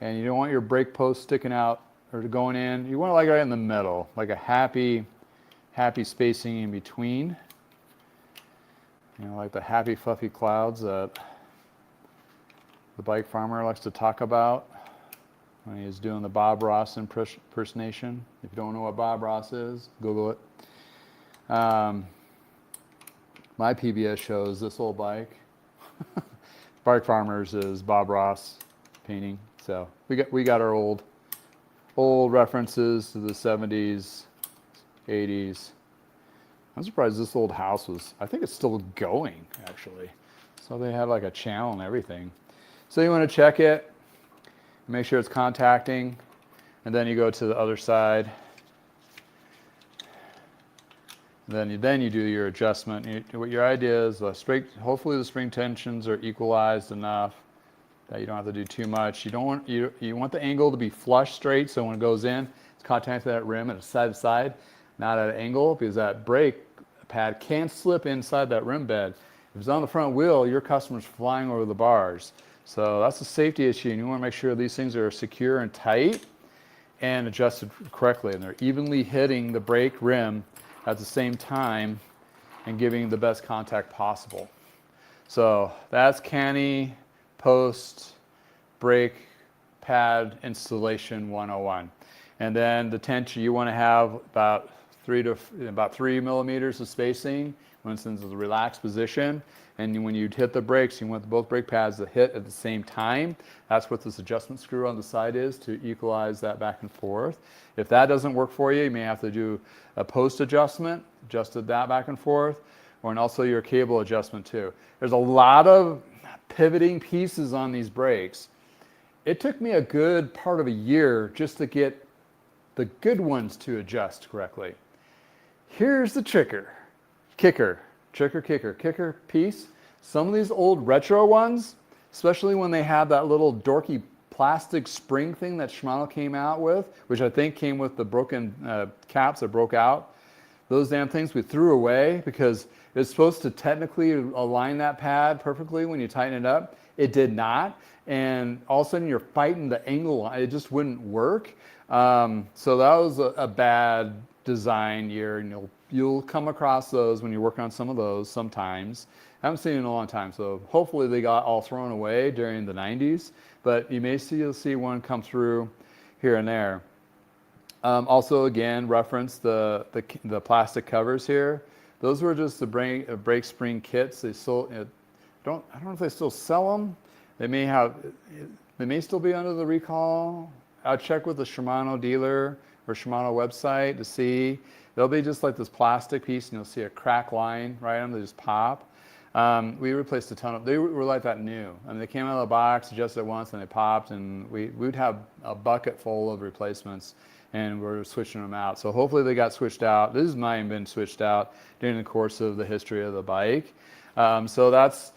And you don't want your brake post sticking out or going in. You want it like right in the middle, like a happy spacing in between. You know, like the happy fluffy clouds that the bike farmer likes to talk about when he's doing the Bob Ross impersonation. If you don't know what Bob Ross is, Google it. My PBS shows this old bike. Bike Farmers is Bob Ross painting. So we got our old references to the 70s, 80s. I'm surprised this old house was, I think it's still going actually. So they have like a channel and everything. So you want to check it, make sure it's contacting, and then you go to the other side. Then you do your adjustment. What your idea is, hopefully the spring tensions are equalized enough that you don't have to do too much. You want the angle to be flush straight, so when it goes in, it's contacting that rim at a side to side, not at an angle, because that brake pad can slip inside that rim bed. If it's on the front wheel, your customer's flying over the bars. So that's a safety issue, and you want to make sure these things are secure and tight and adjusted correctly, and they're evenly hitting the brake rim at the same time and giving the best contact possible. So that's canny post brake pad installation 101. And then the tension, you want to have about 3 millimeters of spacing when it's in the relaxed position. And when you hit the brakes, you want both brake pads to hit at the same time. That's what this adjustment screw on the side is, to equalize that back and forth. If that doesn't work for you, you may have to do a post adjustment, adjusted that back and forth, and also your cable adjustment too. There's a lot of pivoting pieces on these brakes. It took me a good part of a year just to get the good ones to adjust correctly. Here's the kicker piece. Some of these old retro ones, especially when they have that little dorky plastic spring thing that Shimano came out with, which I think came with the broken caps that broke out, those damn things we threw away because it's supposed to technically align that pad perfectly when you tighten it up. It did not, and all of a sudden you're fighting the angle. It just wouldn't work. So that was a bad design year, and you'll come across those when you're working on some of those sometimes. I haven't seen it in a long time, so hopefully they got all thrown away during the 90s, but you'll see one come through here and there. Also, again, reference the plastic covers here. Those were just the brake spring kits. They sold. I don't know if they still sell them. They may still be under the recall. I'll check with the Shimano dealer or Shimano website to see. They'll be just like this plastic piece, and you'll see a crack line right on them. They just pop. We replaced a ton of, they were like that new. I mean, they came out of the box, adjusted once, and they popped, and we'd have a bucket full of replacements, and we're switching them out. So hopefully they got switched out. This might have been switched out during the course of the history of the bike. So that's,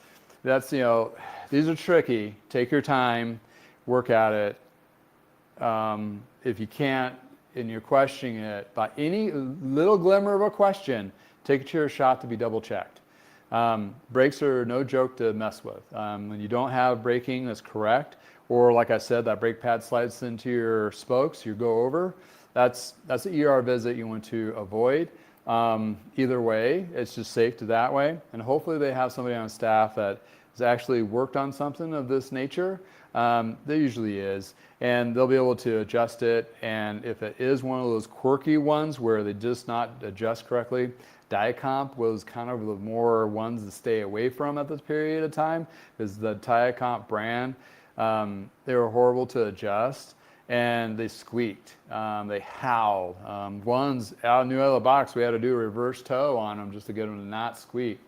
you know, these are tricky. Take your time, work at it. If you can't, and you're questioning it, by any little glimmer of a question, take it to your shop to be double checked. Brakes are no joke to mess with. When you don't have braking that's correct, or like I said, that brake pad slides into your spokes, you go over, that's an ER visit you want to avoid. Either way, it's just safe to that way. And hopefully they have somebody on staff that has actually worked on something of this nature. There usually is. And they'll be able to adjust it. And if it is one of those quirky ones where they just not adjust correctly, Diacomp was kind of the more ones to stay away from at this period of time, because the Diacomp brand, they were horrible to adjust, and they squeaked. They howled. Ones out of the box, we had to do a reverse tow on them just to get them to not squeak.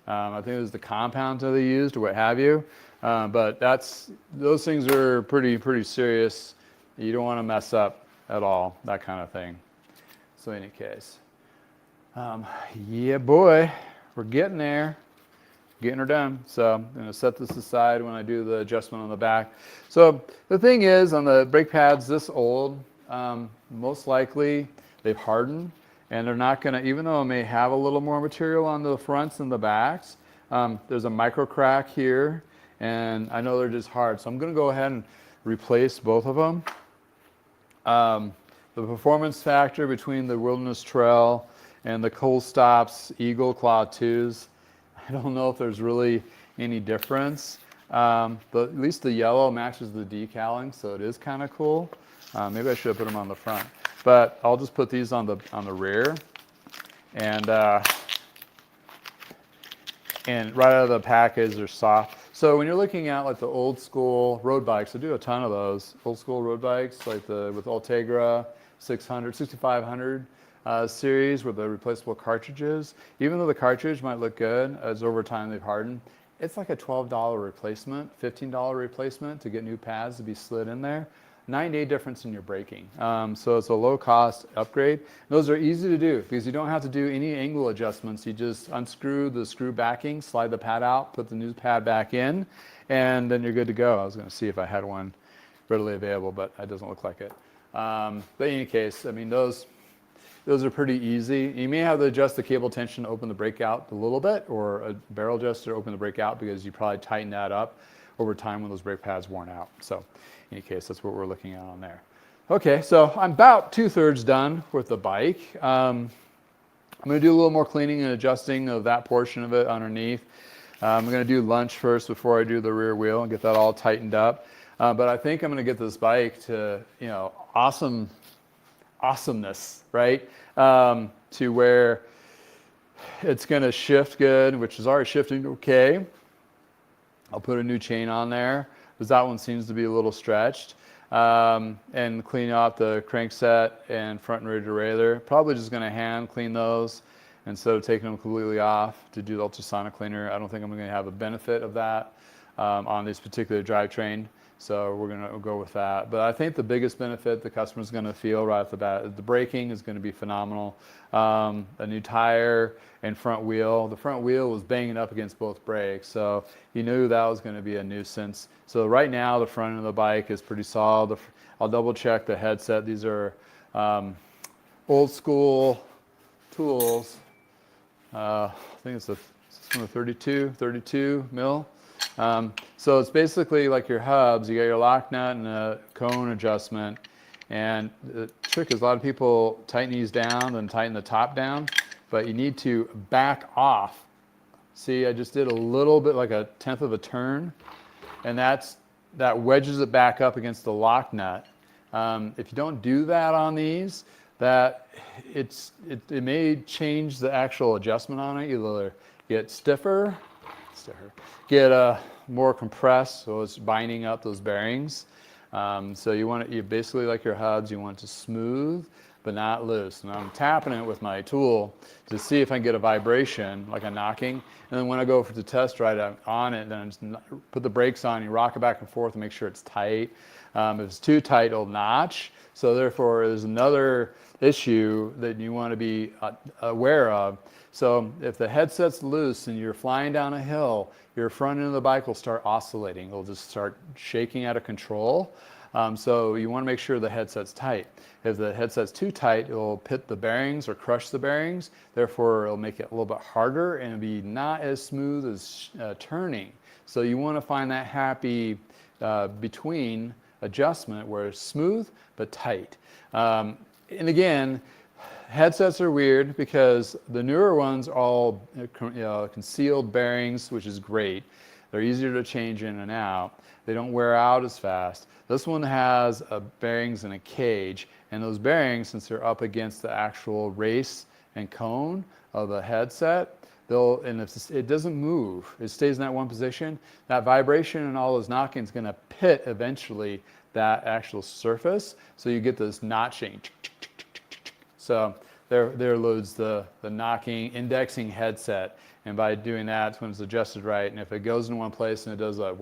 I think it was the compound that they used or what have you. But those things are pretty serious. You don't want to mess up at all, that kind of thing. So in any case. Yeah, boy, we're getting there, getting her done. So I'm going to set this aside when I do the adjustment on the back. So the thing is, on the brake pads this old, most likely they've hardened, and they're not going to, even though it may have a little more material on the fronts and the backs, there's a micro crack here, and I know they're just hard. So I'm going to go ahead and replace both of them. The performance factor between the Wilderness Trail and the Cold Stops Eagle Claw 2s, I don't know if there's really any difference, but at least the yellow matches the decaling, so it is kind of cool. Maybe I should have put them on the front, but I'll just put these on the rear, and right out of the package they're soft. So when you're looking at like the old school road bikes, I do a ton of those old school road bikes, like with Ultegra 600, 6500. Series with the replaceable cartridges. Even though the cartridge might look good, as over time they've hardened, it's like a $12 replacement, $15 replacement to get new pads to be slid in there. 9-day difference in your braking. So it's a low cost upgrade. Those are easy to do because you don't have to do any angle adjustments. You just unscrew the screw backing, slide the pad out, put the new pad back in, and then you're good to go. I was going to see if I had one readily available, but it doesn't look like it. But in any case, I mean, those are pretty easy. You may have to adjust the cable tension to open the brake out a little bit, or a barrel adjuster to open the brake out, because you probably tighten that up over time when those brake pads worn out. So in any case, that's what we're looking at on there. Okay, so I'm about 2/3 done with the bike. I'm going to do a little more cleaning and adjusting of that portion of it underneath. I'm going to do lunch first before I do the rear wheel and get that all tightened up. But I think I'm going to get this bike to, you know, awesomeness, right? To where it's going to shift good, which is already shifting okay. I'll put a new chain on there because that one seems to be a little stretched. And clean out the crankset and front and rear derailleur. Probably just going to hand clean those instead of taking them completely off to do the ultrasonic cleaner. I don't think I'm going to have a benefit of that on this particular drivetrain. So we're going to go with that. But I think the biggest benefit the customer's going to feel right off the bat, the braking is going to be phenomenal. A new tire and front wheel. The front wheel was banging up against both brakes, so you knew that was going to be a nuisance. So right now the front of the bike is pretty solid. I'll double check the headset. These are old school tools. I think it's from a 32 mil. So it's basically like your hubs. You got your lock nut and a cone adjustment. And the trick is a lot of people tighten these down and tighten the top down, but you need to back off. See, I just did a little bit, like a 1/10 of a turn, and that wedges it back up against the lock nut. If you don't do that on these, it may change the actual adjustment on it. Either get stiffer, get more compressed, so it's binding up those bearings. So you basically, like your hubs, you want to smooth but not loose. And I'm tapping it with my tool to see if I can get a vibration, like a knocking. And then when I go for the test ride, I'm on it, then I just put the brakes on, you rock it back and forth and make sure it's tight. If it's too tight, it'll notch. So therefore, there's another issue that you want to be aware of. So if the headset's loose and you're flying down a hill, your front end of the bike will start oscillating. It'll just start shaking out of control. So you want to make sure the headset's tight. If the headset's too tight, it'll pit the bearings or crush the bearings. Therefore, it'll make it a little bit harder and be not as smooth as turning. So you want to find that happy between adjustment where it's smooth but tight. And again, headsets are weird because the newer ones are all concealed bearings, which is great. They're easier to change in and out. They don't wear out as fast. This one has bearings in a cage, and those bearings, since they're up against the actual race and cone of the headset, and if it doesn't move, it stays in that one position, that vibration and all those knocking is going to pit eventually that actual surface, so you get this notching. So there loads the knocking, indexing headset, and by doing that, it's when it's adjusted right, and if it goes in one place and it does like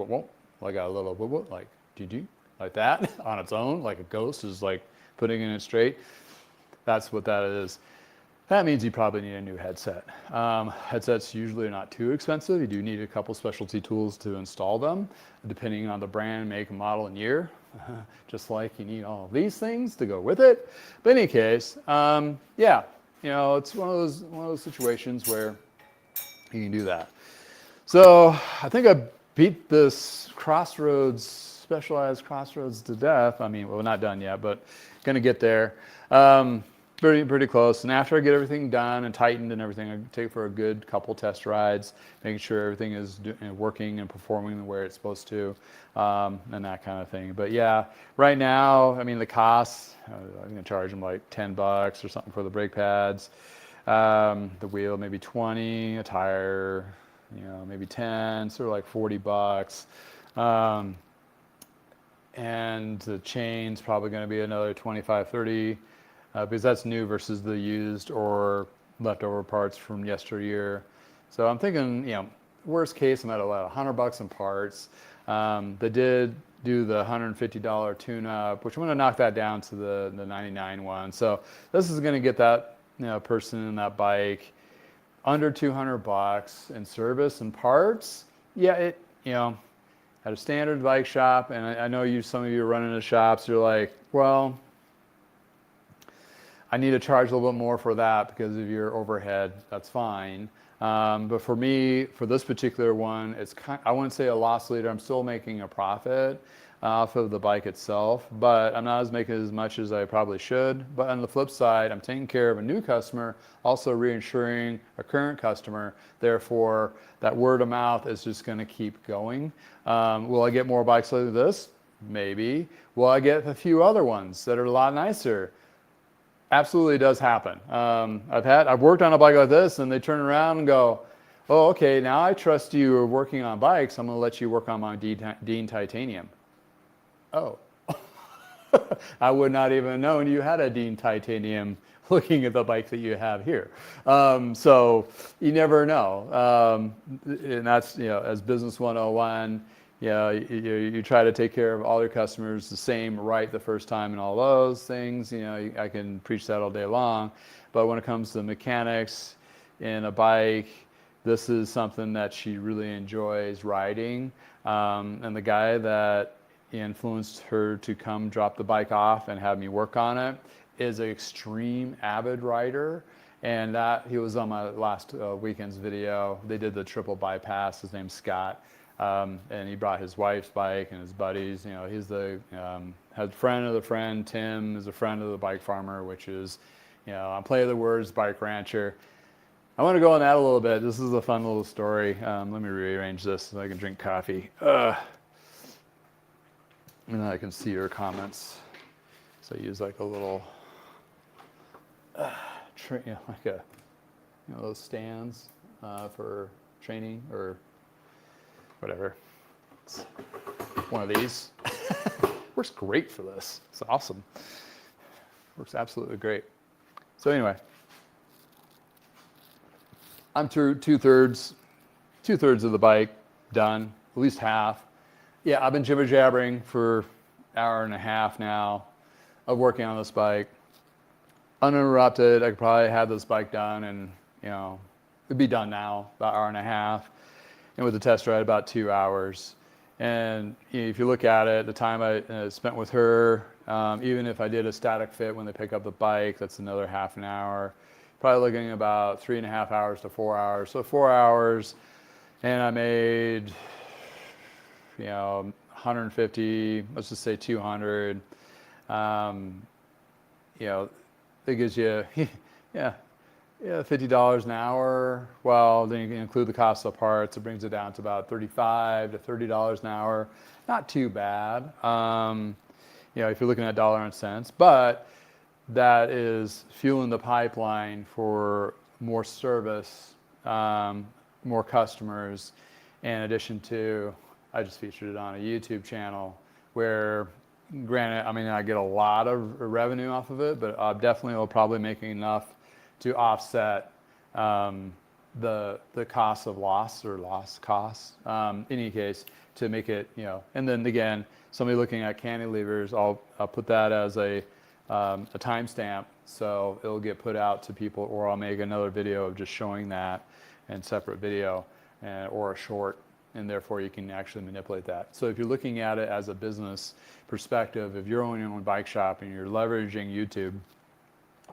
like a little like like that on its own, like a ghost is like putting it straight, that's what that is. That means you probably need a new headset. Headsets usually are not too expensive. You do need a couple specialty tools to install them, depending on the brand, make, model, and year. Just like you need all of these things to go with it. But in any case, yeah, it's one of those situations where you can do that. So I think I beat this Crossroads, specialized Crossroads to death. I mean, well, not done yet, but gonna get there. Pretty close. And after I get everything done and tightened and everything, I take it for a good couple test rides, making sure everything is working and performing the way it's supposed to, and that kind of thing. But yeah, right now, I mean, the costs, I'm gonna charge them like $10 or something for the brake pads, the wheel maybe 20, a tire, maybe 10, sort of like $40. And the chain's probably going to be another 25, 30. Because that's new versus the used or leftover parts from yesteryear. So I'm thinking, worst case, I'm at about $100 in parts. They did do the $150 tune-up, which I'm going to knock that down to the 99 one. So this is going to get that person in that bike under $200 in service and parts. Yeah, at a standard bike shop, and I know some of you are running the shops. You're like, well, I need to charge a little bit more for that because of your overhead. That's fine. But for me, for this particular one, I wouldn't say a loss leader. I'm still making a profit off of the bike itself, but I'm not making as much as I probably should. But on the flip side, I'm taking care of a new customer, also reinsuring a current customer. Therefore, that word of mouth is just going to keep going. Will I get more bikes like this? Maybe. Will I get a few other ones that are a lot nicer? Absolutely does happen. I've worked on a bike like this, and they turn around and go, oh, okay, now I trust you are working on bikes. I'm going to let you work on my Dean Titanium. Oh, I would not even have known you had a Dean Titanium looking at the bike that you have here. So you never know. And that's, as Business 101, you try to take care of all your customers the same right the first time and all those things. I can preach that all day long. But when it comes to mechanics in a bike, this is something that she really enjoys riding. And the guy that influenced her to come drop the bike off and have me work on it is an extreme avid rider. And he was on my last weekend's video. They did the triple bypass. His name's Scott. And he brought his wife's bike and his buddies. He's the friend of the friend. Tim is a friend of the bike farmer, which is, on play of the words, bike rancher. I want to go on that a little bit. This is a fun little story. Let me rearrange this so I can drink coffee. And then I can see your comments. So I use like a little, like those stands for training or whatever. It's one of these. Works great for this. It's awesome. Works absolutely great. So anyway, I'm through two-thirds of the bike done, at least half. Yeah, I've been jibber-jabbering for an hour and a half now of working on this bike. Uninterrupted, I could probably have this bike done and, it'd be done now, about an hour and a half. And with the test ride, about 2 hours. And if you look at it, the time I spent with her, even if I did a static fit when they pick up the bike, that's another half an hour. Probably looking at about 3.5 hours to 4 hours. So 4 hours, and I made, 150, let's just say 200. It gives you, yeah, $50 an hour. Well, then you can include the cost of parts. It brings it down to about $35 to $30 an hour. Not too bad. If you're looking at dollar and cents, but that is fueling the pipeline for more service, more customers, in addition to, I just featured it on a YouTube channel where, granted, I get a lot of revenue off of it, but I definitely will probably making enough to offset the cost of loss or loss costs. In any case, to make it, and then again, somebody looking at cantilevers, I'll put that as a timestamp, so it'll get put out to people, or I'll make another video of just showing that in separate video, or a short, and therefore you can actually manipulate that. So if you're looking at it as a business perspective, if you're owning your own bike shop and you're leveraging YouTube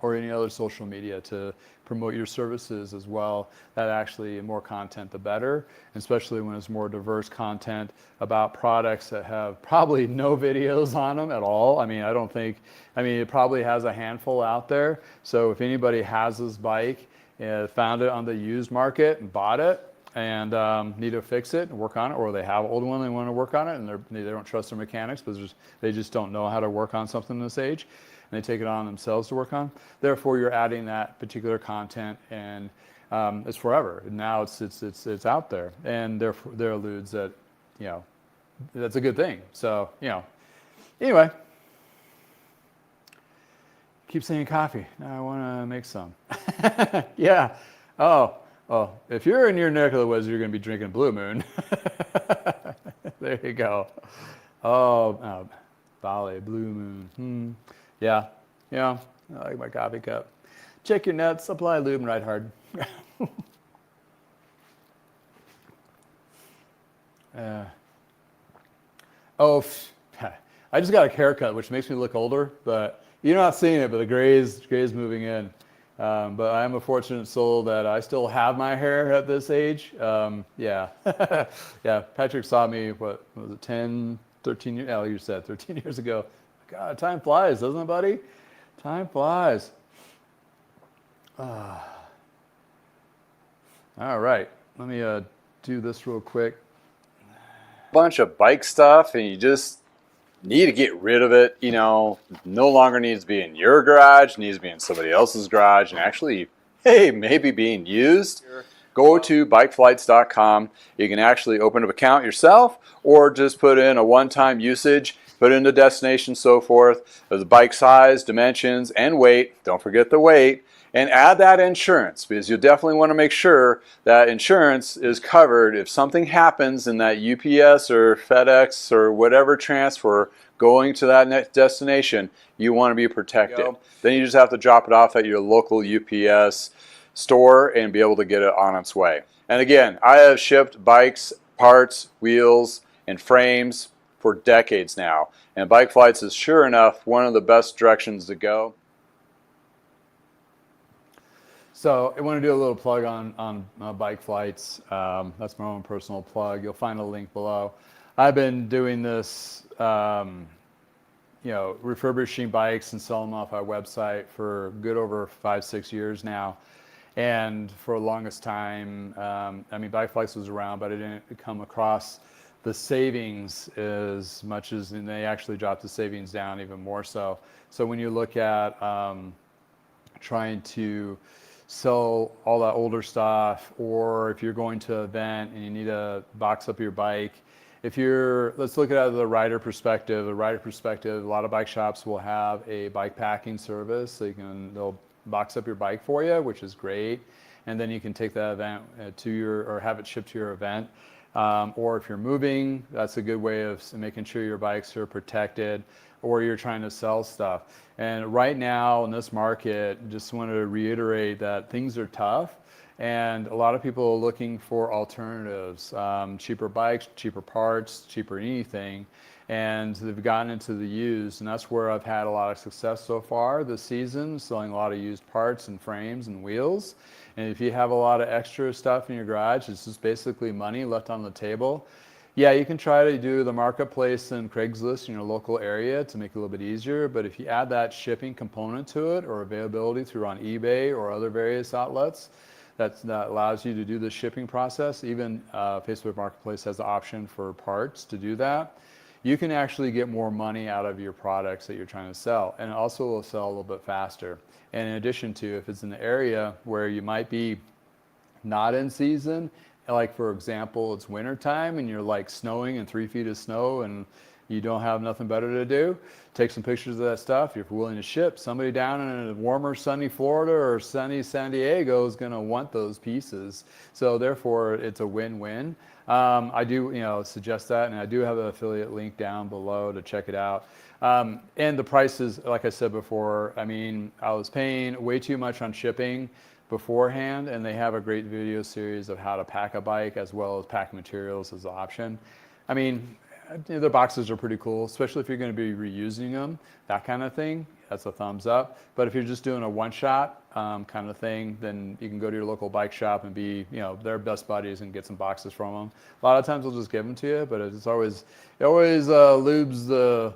or any other social media to promote your services as well, that actually more content the better, especially when it's more diverse content about products that have probably no videos on them at all. It probably has a handful out there. So if anybody has this bike, found it on the used market and bought it, and need to fix it and work on it, or they have an old one, they want to work on it, and they don't trust their mechanics because they just don't know how to work on something this age, and they take it on themselves to work on. Therefore, you're adding that particular content, and it's forever. Now it's out there, and there alludes that that's a good thing. So anyway, keep saying coffee. Now I want to make some. Yeah. Oh, if you're in your neck of the woods, you're going to be drinking Blue Moon. There you go. Oh, Bali, Blue Moon. Yeah, I like my coffee cup. Check your nuts, apply lube, and ride hard. I just got a haircut, which makes me look older, but you're not seeing it, but the gray's moving in. But I'm a fortunate soul that I still have my hair at this age. Yeah. Yeah, Patrick saw me, what was it, 10, 13 years, you said 13 years ago. God, time flies, doesn't it, buddy? Time flies. All right, let me do this real quick. Bunch of bike stuff, and you just need to get rid of it. No longer needs to be in your garage, needs to be in somebody else's garage, and actually, maybe being used. Go to bikeflights.com. You can actually open an account yourself, or just put in a one-time usage, put in the destination, so forth, the bike size, dimensions, and weight. Don't forget the weight. And add that insurance, because you'll definitely want to make sure that insurance is covered if something happens in that UPS or FedEx or whatever transfer going to that next destination. You want to be protected. Then you just have to drop it off at your local UPS store and be able to get it on its way. And again, I have shipped bikes, parts, wheels, and frames for decades now. And Bike Flights is sure enough one of the best directions to go. So I want to do a little plug on Bike Flights. That's my own personal plug. You'll find a link below. I've been doing this, refurbishing bikes and selling them off our website for good over 5-6 years now. And for the longest time, Bike Flights was around, but I didn't come across the savings as much as, and they actually dropped the savings down even more so. So when you look at trying to sell all that older stuff, or if you're going to an event and you need to box up your bike, let's look at it out of the rider perspective. The rider perspective, a lot of bike shops will have a bike packing service. So they'll box up your bike for you, which is great. And then you can take that event or have it shipped to your event. Or if you're moving, that's a good way of making sure your bikes are protected, or you're trying to sell stuff. And right now in this market, just wanted to reiterate that things are tough. And a lot of people are looking for alternatives, cheaper bikes, cheaper parts, cheaper anything. And they've gotten into the used, and that's where I've had a lot of success so far this season, selling a lot of used parts and frames and wheels. And if you have a lot of extra stuff in your garage, it's just basically money left on the table. Yeah, you can try to do the marketplace and Craigslist in your local area to make it a little bit easier, but if you add that shipping component to it, or availability through on eBay or other various outlets, that allows you to do the shipping process. Even Facebook Marketplace has the option for parts to do that. You can actually get more money out of your products that you're trying to sell, and it also will sell a little bit faster. And in addition to, if it's an area where you might be not in season, like for example, it's winter time and you're like snowing and 3 feet of snow and you don't have nothing better to do, take some pictures of that stuff. If you're willing to ship, somebody down in a warmer, sunny Florida or sunny San Diego is going to want those pieces. So therefore, it's a win-win. I do, suggest that, and I do have an affiliate link down below to check it out. And the prices, like I said before, I mean, I was paying way too much on shipping beforehand, and they have a great video series of how to pack a bike as well as packing materials as an option. I mean, the boxes are pretty cool, especially if you're going to be reusing them, that kind of thing. That's a thumbs up. But if you're just doing a one-shot kind of thing, then you can go to your local bike shop and be, their best buddies and get some boxes from them. A lot of times they'll just give them to you, but it always lubes the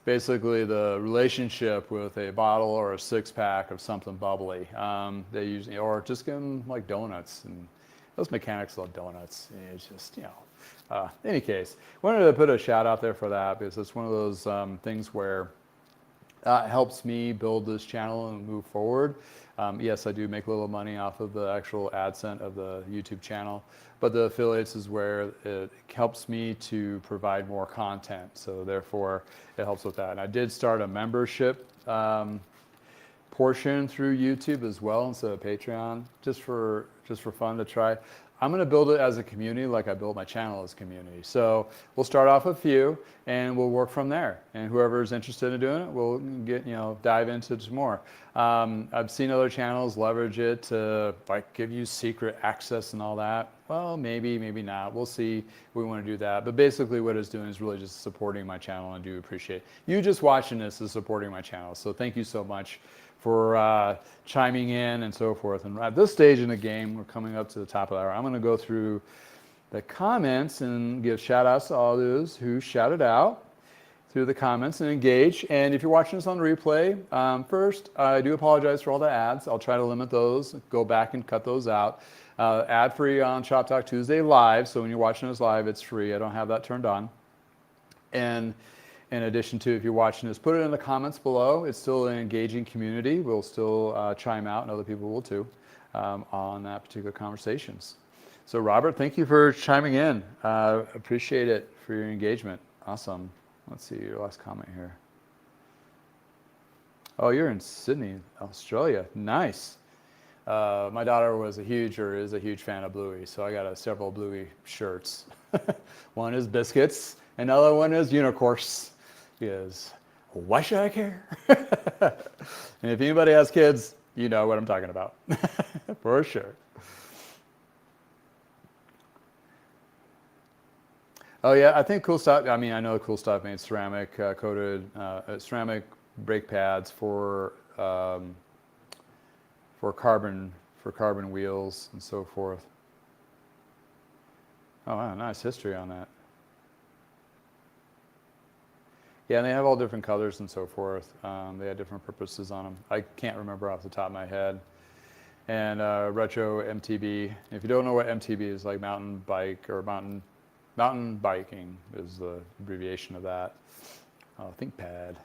basically the relationship with a bottle or a six-pack of something bubbly. They usually, or just give them like donuts, and those mechanics love donuts. It's just, in any case, wanted to put a shout out there for that because it's one of those things where it helps me build this channel and move forward. Yes, I do make a little money off of the actual AdSense of the YouTube channel, but the affiliates is where it helps me to provide more content. So therefore, it helps with that. And I did start a membership portion through YouTube as well instead of Patreon, just for fun to try. I'm going to build it as a community like I built my channel as a community. So we'll start off with a few and we'll work from there. And whoever's interested in doing it, we'll get, dive into some more. I've seen other channels leverage it to like give you secret access and all that. Well, maybe, maybe not. We'll see if we want to do that. But basically what it's doing is really just supporting my channel, and I do appreciate you just watching this is supporting my channel. So thank you so much for chiming in and so forth. And at this stage in the game, we're coming up to the top of the hour. I'm going to go through the comments and give shout outs to all those who shouted out through the comments and engage. And if you're watching this on the replay, first, I do apologize for all the ads. I'll try to limit those, go back and cut those out. Ad free on Shop Talk Tuesday live. So when you're watching this live, it's free. I don't have that turned on. And in addition to, if you're watching this, put it in the comments below. It's still an engaging community. We'll still chime out, and other people will too, on that particular conversations. So Robert, thank you for chiming in. Appreciate it for your engagement. Awesome. Let's see your last comment here. Oh, you're in Sydney, Australia. Nice. My daughter is a huge fan of Bluey, so I got several Bluey shirts. One is biscuits, another one is unicorns. Because why should I care? And if anybody has kids, you know what I'm talking about. For sure. Oh yeah, I think Cool Stuff, I know Cool Stuff made ceramic coated, ceramic brake pads for carbon wheels and so forth. Oh wow, nice history on that. Yeah, and they have all different colors and so forth. They had different purposes on them. I can't remember off the top of my head. And retro MTB. If you don't know what MTB is, like mountain bike or mountain biking is the abbreviation of that. Oh, ThinkPad.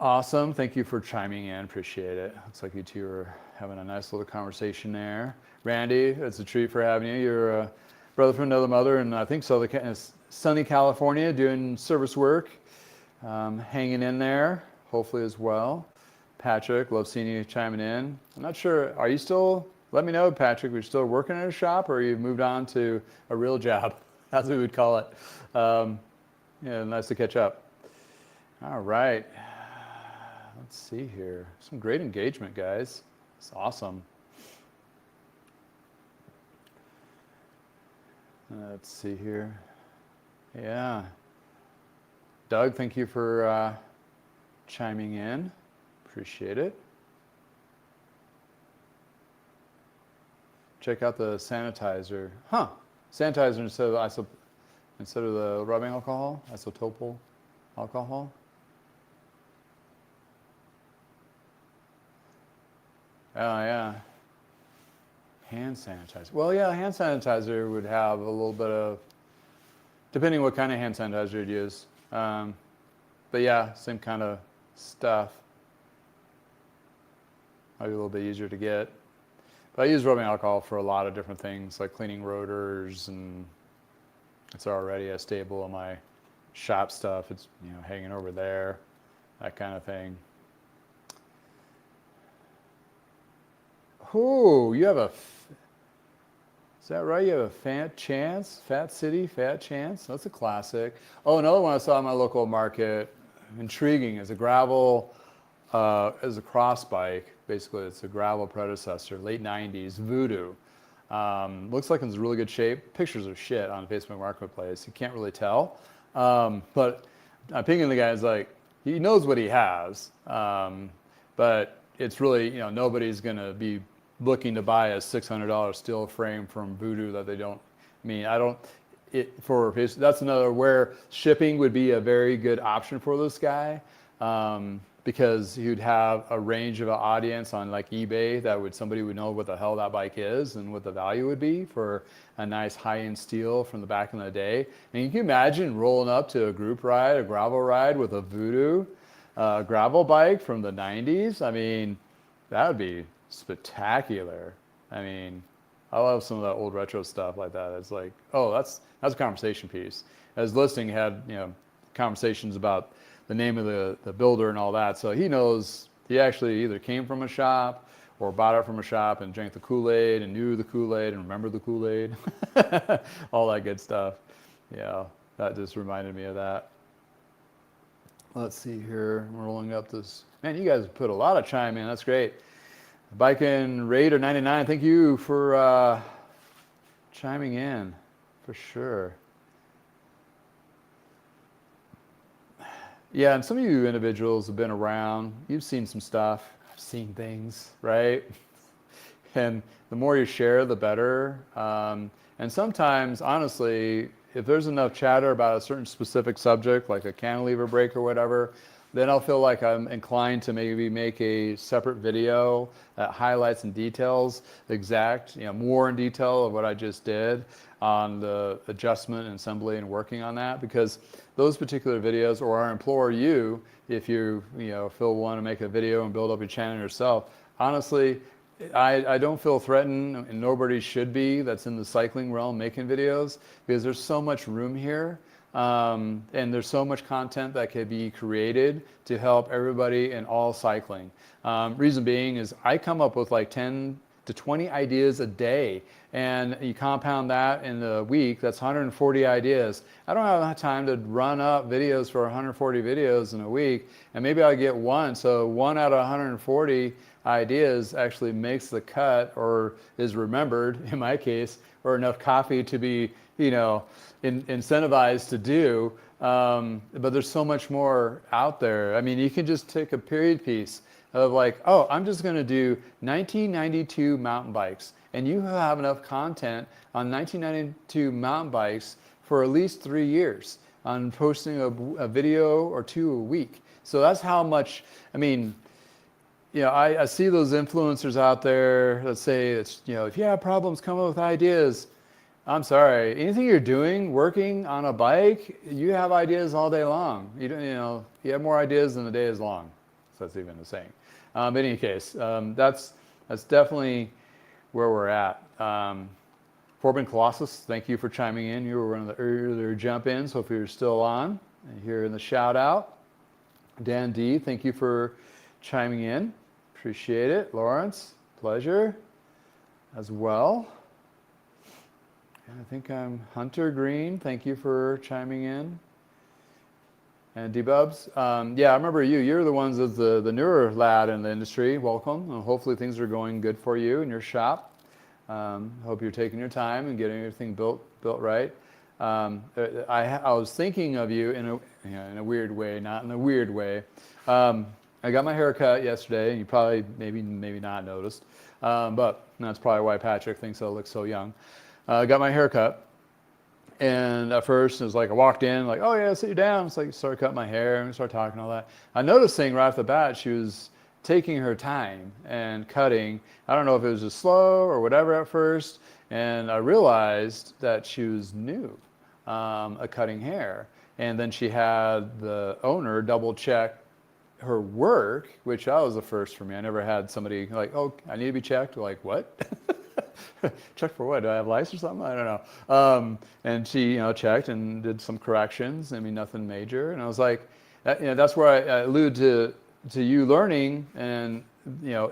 Awesome. Thank you for chiming in. Appreciate it. Looks like you two are having a nice little conversation there. Randy, it's a treat for having you. You're brother from another mother, and I think so. Sunny California, doing service work, hanging in there, hopefully as well. Patrick, love seeing you chiming in. I'm not sure, are you still, let me know, Patrick, are you still working at a shop, or you've moved on to a real job? That's what we would call it. Yeah, nice to catch up. All right. Let's see here. Some great engagement, guys. It's awesome. Let's see here. Yeah. Doug, thank you for chiming in. Appreciate it. Check out the sanitizer. Huh. Sanitizer instead of the rubbing alcohol, isopropyl alcohol. Oh, yeah. Hand sanitizer. Well, yeah, hand sanitizer would have a little bit of, depending what kind of hand sanitizer you'd use. But yeah, same kind of stuff. Might be a little bit easier to get. But I use rubbing alcohol for a lot of different things, like cleaning rotors, and it's already a staple of my shop stuff. It's, you know, hanging over there, that kind of thing. Oh, you have a, is that right? You have a Fat Chance, Fat City, Fat Chance. That's a classic. Oh, another one I saw in my local market, intriguing, is a gravel, as a cross bike. Basically, it's a gravel predecessor, late 90s, Voodoo. Looks like it's in really good shape. Pictures are shit on Facebook Marketplace. You can't really tell. But I'm pinging the guy's like, he knows what he has. But it's really, you know, nobody's going to be looking to buy a $600 steel frame from Voodoo that they don't, I mean, I don't, that's another where shipping would be a very good option for this guy. Because you'd have a range of an audience on like eBay that somebody would know what the hell that bike is and what the value would be for a nice high-end steel from the back in the day. And you can imagine rolling up to a group ride, a gravel ride with a Voodoo gravel bike from the 90s. I mean, that would be spectacular. I mean, I love some of that old retro stuff like that. It's like, oh, that's a conversation piece. As listing had, you know, conversations about the name of the builder and all that. So he knows, he actually either came from a shop or bought it from a shop and drank the Kool-Aid and knew the Kool-Aid and remembered the Kool-Aid. All that good stuff. Yeah, that just reminded me of that. Let's see here. I'm rolling up this. Man, you guys put a lot of chime in. That's great. Biking Raider 99, thank you for chiming in, for sure. Yeah, and some of you individuals have been around. You've seen some stuff. I've seen things, right? And the more you share, the better. And sometimes, honestly, if there's enough chatter about a certain specific subject, like a cantilever break or whatever, then I'll feel like I'm inclined to maybe make a separate video that highlights and details more in detail of what I just did on the adjustment and assembly and working on that, because those particular videos, or I implore you, if you feel want to make a video and build up your channel yourself, honestly, I don't feel threatened, and nobody should be that's in the cycling realm making videos, because there's so much room here. And there's so much content that can be created to help everybody in all cycling. Reason being is I come up with like 10 to 20 ideas a day, and you compound that in a week, that's 140 ideas. I don't have time to run up videos for 140 videos in a week, and maybe I'll get one. So 1 out of 140 ideas actually makes the cut or is remembered, in my case, or enough coffee to be, incentivized to do. But there's so much more out there. I mean, you can just take a period piece of like, oh, I'm just going to do 1992 mountain bikes. And you have enough content on 1992 mountain bikes for at least 3 years on posting a video or two a week. So that's how much, I mean, I see those influencers out there that say, if you have problems, come up with ideas. I'm sorry, anything you're doing, working on a bike, you have ideas all day long. You have more ideas than the day is long. So that's even a saying. But in any case, that's definitely where we're at. Corbin Colossus, thank you for chiming in. You were one of the earlier jump-ins. Hope you're still on and hearing the shout-out. Dan D, thank you for chiming in. Appreciate it. Lawrence, pleasure as well. And I think I'm Hunter Green. Thank you for chiming in. And D-Bubs, yeah, I remember you. You're the ones as the newer lad in the industry. Welcome. Hopefully things are going good for you in your shop. Hope you're taking your time and getting everything built right. I was thinking of you in a weird way, not in a weird way. I got my hair cut yesterday, and you probably maybe not noticed, but that's probably why Patrick thinks I look so young. I got my hair cut, and at first it was like I walked in, like, oh yeah, sit you down. It's like started cutting my hair and we started talking all that. I noticed thing right off the bat, she was taking her time and cutting. I don't know if it was just slow or whatever at first, and I realized that she was new at cutting hair. And then she had the owner double check her work, which that was the first for me. I never had somebody like, oh, I need to be checked. Like, what? Check for what? Do I have lice or something? I don't know. And she, checked and did some corrections. I mean, nothing major. And I was like, that's where I allude to you learning, and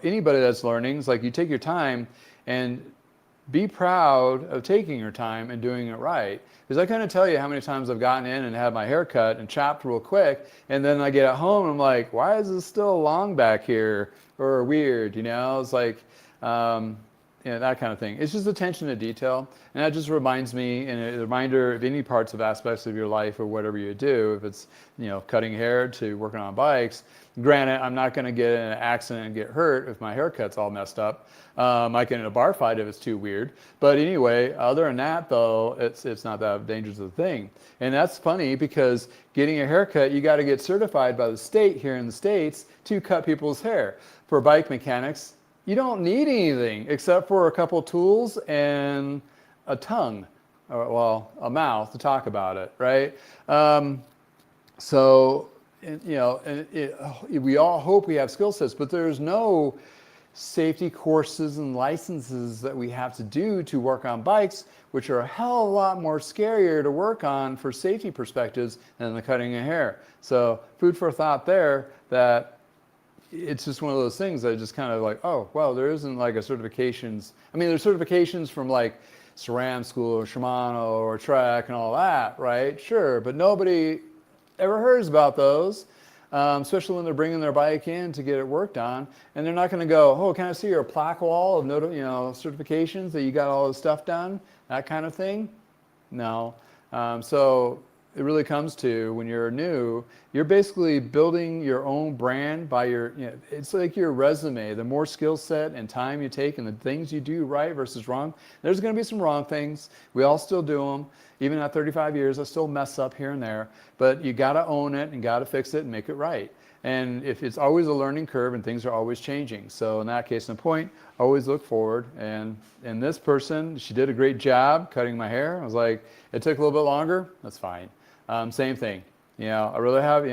anybody that's learning is like you take your time and be proud of taking your time and doing it right. Because I couldn't tell you how many times I've gotten in and had my hair cut and chopped real quick, and then I get at home and I'm like, why is this still long back here or weird? It's like that kind of thing. It's just attention to detail, and that just reminds me, and a reminder of any parts of aspects of your life or whatever you do, if it's cutting hair to working on bikes. Granted, I'm not going to get in an accident and get hurt if my haircut's all messed up. I might get in a bar fight if it's too weird. But anyway, other than that, though, it's not that dangerous of a thing. And that's funny because getting a haircut, you got to get certified by the state here in the States to cut people's hair. For bike mechanics, you don't need anything except for a couple tools and a tongue, or, well, a mouth to talk about it, right? We all hope we have skill sets, but there's no safety courses and licenses that we have to do to work on bikes, which are a hell of a lot more scarier to work on for safety perspectives than the cutting of hair. So food for thought there, that it's just one of those things that just kind of like, oh, well, there isn't like a certifications. I mean, there's certifications from like SRAM school or Shimano or Trek and all that, right? Sure, but nobody ever hears about those, especially when they're bringing their bike in to get it worked on, and they're not going to go, oh, can I see your plaque wall of certifications that you got all this stuff done, that kind of thing? No. So it really comes to when you're new, you're basically building your own brand by it's like your resume. The more skill set and time you take and the things you do right versus wrong, there's going to be some wrong things. We all still do them. Even at 35 years, I still mess up here and there, but you got to own it and got to fix it and make it right. And if it's always a learning curve and things are always changing. So in that case in point, always look forward. And this person, she did a great job cutting my hair. I was like, it took a little bit longer. That's fine. Same thing. I really have,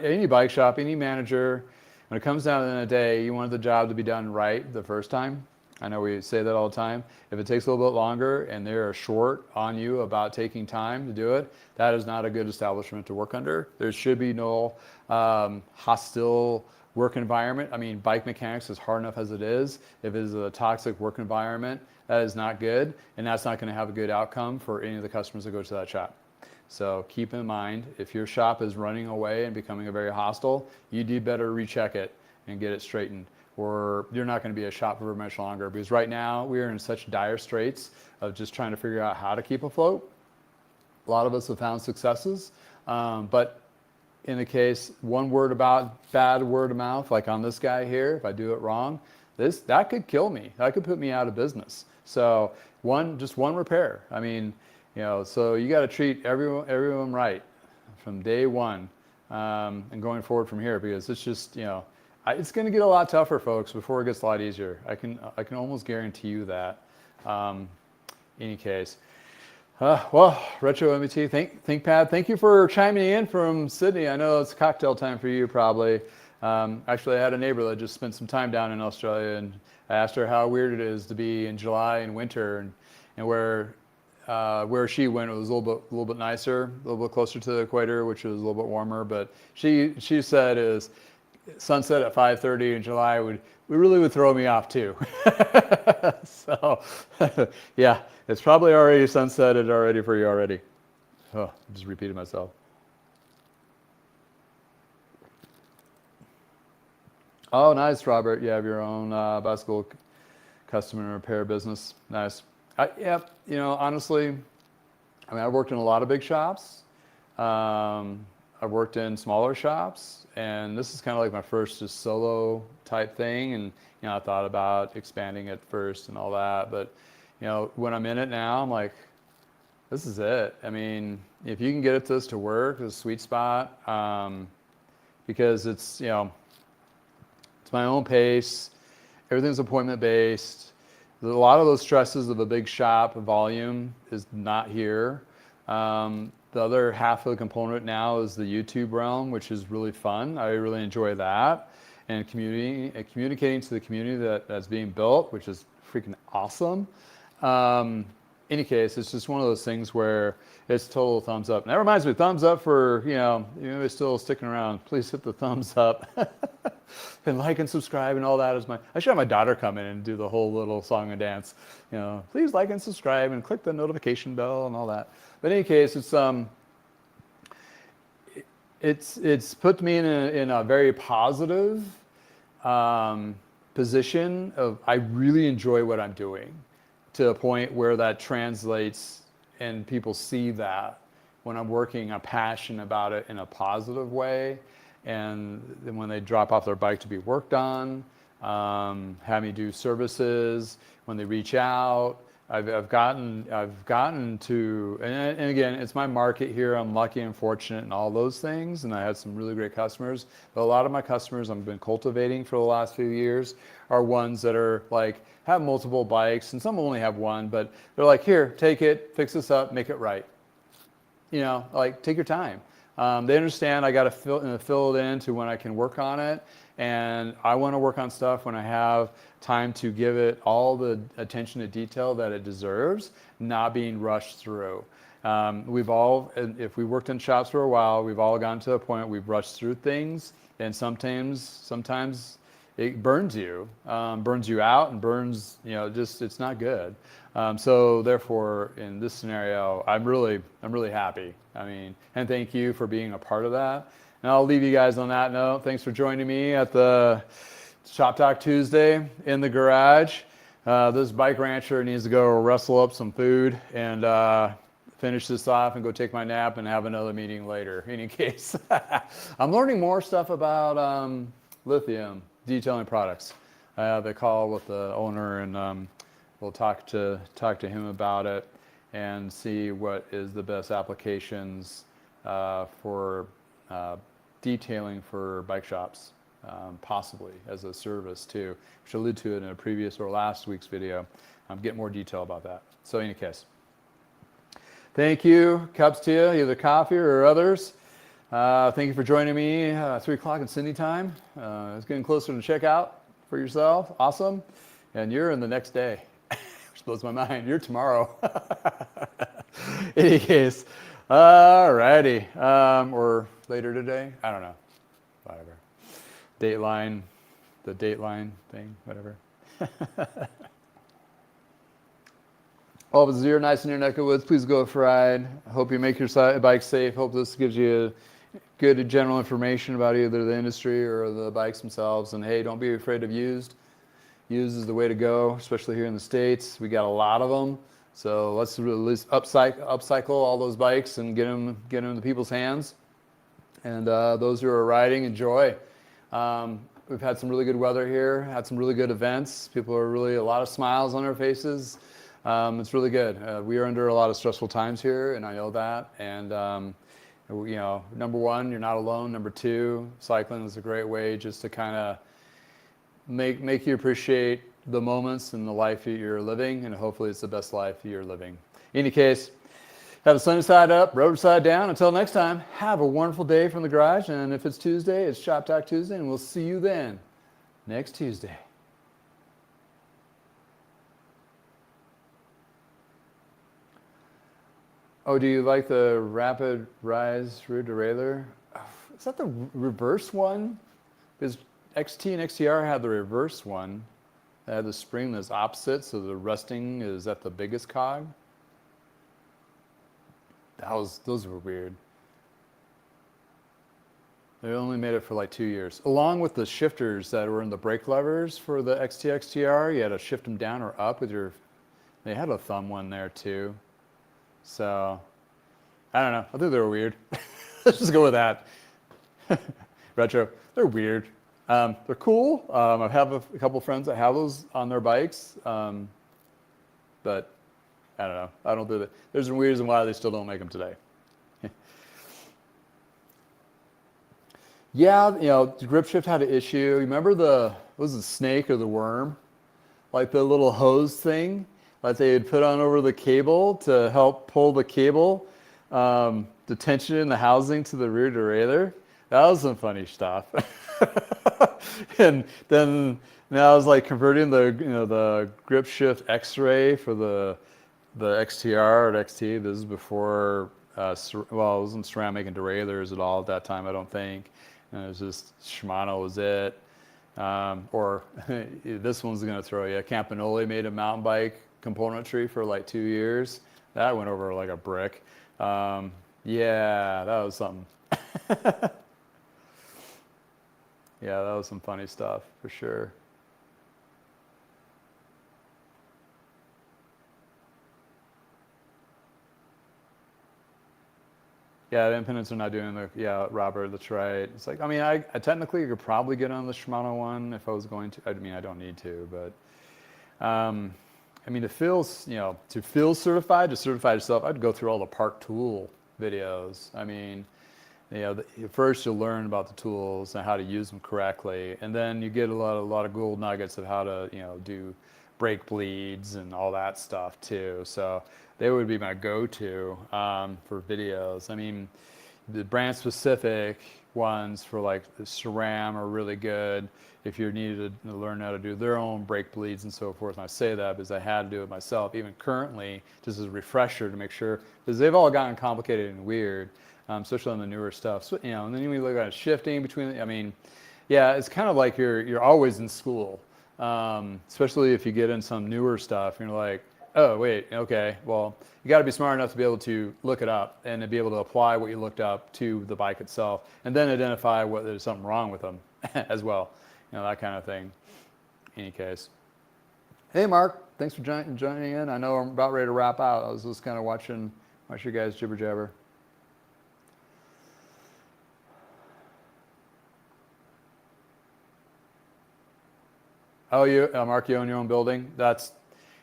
any bike shop, any manager, when it comes down to the end of the day, you want the job to be done right the first time. I know we say that all the time. If it takes a little bit longer and they're short on you about taking time to do it, that is not a good establishment to work under. There should be no hostile work environment. I mean, bike mechanics is hard enough as it is. If it is a toxic work environment, that is not good, and that's not going to have a good outcome for any of the customers that go to that shop. So keep in mind, if your shop is running away and becoming a very hostile, you do better recheck it and get it straightened, or you're not going to be a shop for very much longer. Because right now we are in such dire straits of just trying to figure out how to keep afloat. A lot of us have found successes, but in the case, bad word of mouth, like on this guy here, if I do it wrong, that could kill me. That could put me out of business. So just one repair. I mean, so you got to treat everyone right from day one, and going forward from here, because it's just, it's going to get a lot tougher, folks, before it gets a lot easier. I can almost guarantee you that. Any case, well, Retro MBT, ThinkPad, thank you for chiming in from Sydney. I know it's cocktail time for you, probably. Actually, I had a neighbor that just spent some time down in Australia, and I asked her how weird it is to be in July and winter, and where where she went, it was a little bit nicer, a little bit closer to the equator, which was a little bit warmer. But she said is sunset at 5:30 in July would really would throw me off too. So yeah, it's probably already sunsetted already for you already. Oh, I just repeated myself. Oh, nice, Robert. You have your own bicycle custom and repair business. Nice. Yeah, you know, honestly, I mean, I've worked in a lot of big shops. I've worked in smaller shops, and this is kind of like my first just solo type thing. And, you know, I thought about expanding it first and all that. But, you know, when I'm in it now, I'm like, this is it. I mean, if you can get this to work, it's a sweet spot, because it's, you know, it's my own pace. Everything's appointment based. A lot of those stresses of a big shop volume is not here. The other half of the component now is the YouTube realm, which is really fun. I really enjoy that. And communicating to the community that's being built, which is freaking awesome. Any case, it's just one of those things where it's total thumbs up. And that reminds me, thumbs up for, you know still sticking around. Please hit the thumbs up. And like and subscribe and all that is I should have my daughter come in and do the whole little song and dance. You know, please like and subscribe and click the notification bell and all that. But in any case, it's put me in a very positive position of I really enjoy what I'm doing, to a point where that translates and people see that when I'm working, I'm passionate about it in a positive way. And then when they drop off their bike to be worked on, have me do services, when they reach out, I've gotten to, and again, it's my market here. I'm lucky and fortunate and all those things. And I had some really great customers, but a lot of my customers I've been cultivating for the last few years are ones that are like, have multiple bikes, and some only have one, but they're like, here, take it, fix this up, make it right. You know, like, take your time. They understand I got to fill it in to when I can work on it. And I want to work on stuff when I have time to give it all the attention to detail that it deserves, not being rushed through. We've all, if we worked in shops for a while, we've all gotten to a point we've rushed through things, and sometimes it burns you out and burns, you know, just, it's not good. So therefore, in this scenario, I'm really happy. I mean, and thank you for being a part of that. And I'll leave you guys on that note. Thanks for joining me at the Shop Talk Tuesday in the garage. This bike rancher needs to go wrestle up some food and finish this off and go take my nap and have another meeting later. In any case, I'm learning more stuff about lithium detailing products. I have a call with the owner, and we'll talk to him about it and see what is the best applications for detailing for bike shops, possibly as a service too, which I alluded to in a previous or last week's video. Get more detail about that. So in any case, thank you. Cups to you, either coffee or others. Thank you for joining me. 3 o'clock in Sydney time. It's getting closer to checkout for yourself. Awesome. And you're in the next day. Which blows my mind. You're tomorrow. In any case, alrighty. Or later today. I don't know. Whatever. Dateline. The Dateline thing. Whatever. All of us here nice in your neck of woods. Please go for a ride. I hope you make your bike safe. Hope this gives you good general information about either the industry or the bikes themselves. And hey, don't be afraid of used. Used is the way to go, especially here in the States. We got a lot of them. So let's really upcycle all those bikes and get them into people's hands. And those who are riding, enjoy. We've had some really good weather here, had some really good events. People are really, a lot of smiles on their faces. It's really good. We are under a lot of stressful times here, and I know that. And you know, number one, you're not alone. Number two, cycling is a great way just to kind of make you appreciate the moments in the life that you're living, and hopefully it's the best life you're living. In any case, have the sunny side up, road side down. Until next time, have a wonderful day from the garage. And if it's Tuesday, it's Shop Talk Tuesday, and we'll see you then next Tuesday. Oh, do you like the rapid rise rear derailleur? Is that the reverse one? Because XT and XTR had the reverse one. They had the spring that's opposite, so the resting is at the biggest cog. Those were weird. They only made it for like 2 years. Along with the shifters that were in the brake levers for the XT, XTR, you had to shift them down or up with your, they had a thumb one there too. So, I don't know. I think they were weird. Let's just go with that. Retro, they're weird. They're cool. I have a couple friends that have those on their bikes, but I don't know. I don't do that. There's a reason why they still don't make them today. Yeah, the grip shift had an issue. Remember what was the snake or the worm? Like the little hose thing that they had put on over the cable to help pull the cable, the tension in the housing to the rear derailleur. That was some funny stuff. And then now I was like converting the grip shift X-ray for the XTR or XT. This is before, it wasn't ceramic and derailleurs at all at that time, I don't think. And it was just Shimano was it. Or this one's going to throw you. Campanoli made a mountain bike componentry for like 2 years. That went over like a brick. Yeah, that was something. Yeah, that was some funny stuff for sure. Yeah, the independents are not doing yeah, Robert, that's right. It's like, I mean, I technically could probably get on the Shimano one if I was going to. I mean, I don't need to, but I mean, to feel certified, to certify yourself, I'd go through all the Park Tool videos. I mean, first you'll learn about the tools and how to use them correctly, and then you get a lot of gold nuggets of how to do brake bleeds and all that stuff too. So they would be my go-to for videos. I mean, the brand specific ones for like the SRAM are really good if you needed to learn how to do their own brake bleeds and so forth. And I say that because I had to do it myself, even currently, just as a refresher to make sure, because they've all gotten complicated and weird. Especially on the newer stuff. So, and then when you look at shifting between, I mean, yeah, it's kind of like you're always in school, especially if you get in some newer stuff. And you're like, oh, wait, okay, well, you got to be smart enough to be able to look it up and to be able to apply what you looked up to the bike itself, and then identify whether there's something wrong with them as well. That kind of thing. In any case. Hey, Mark, thanks for joining in. I know I'm about ready to wrap out. I was just kind of watching you guys jibber jabber. Oh, Mark, you own your own building? That's,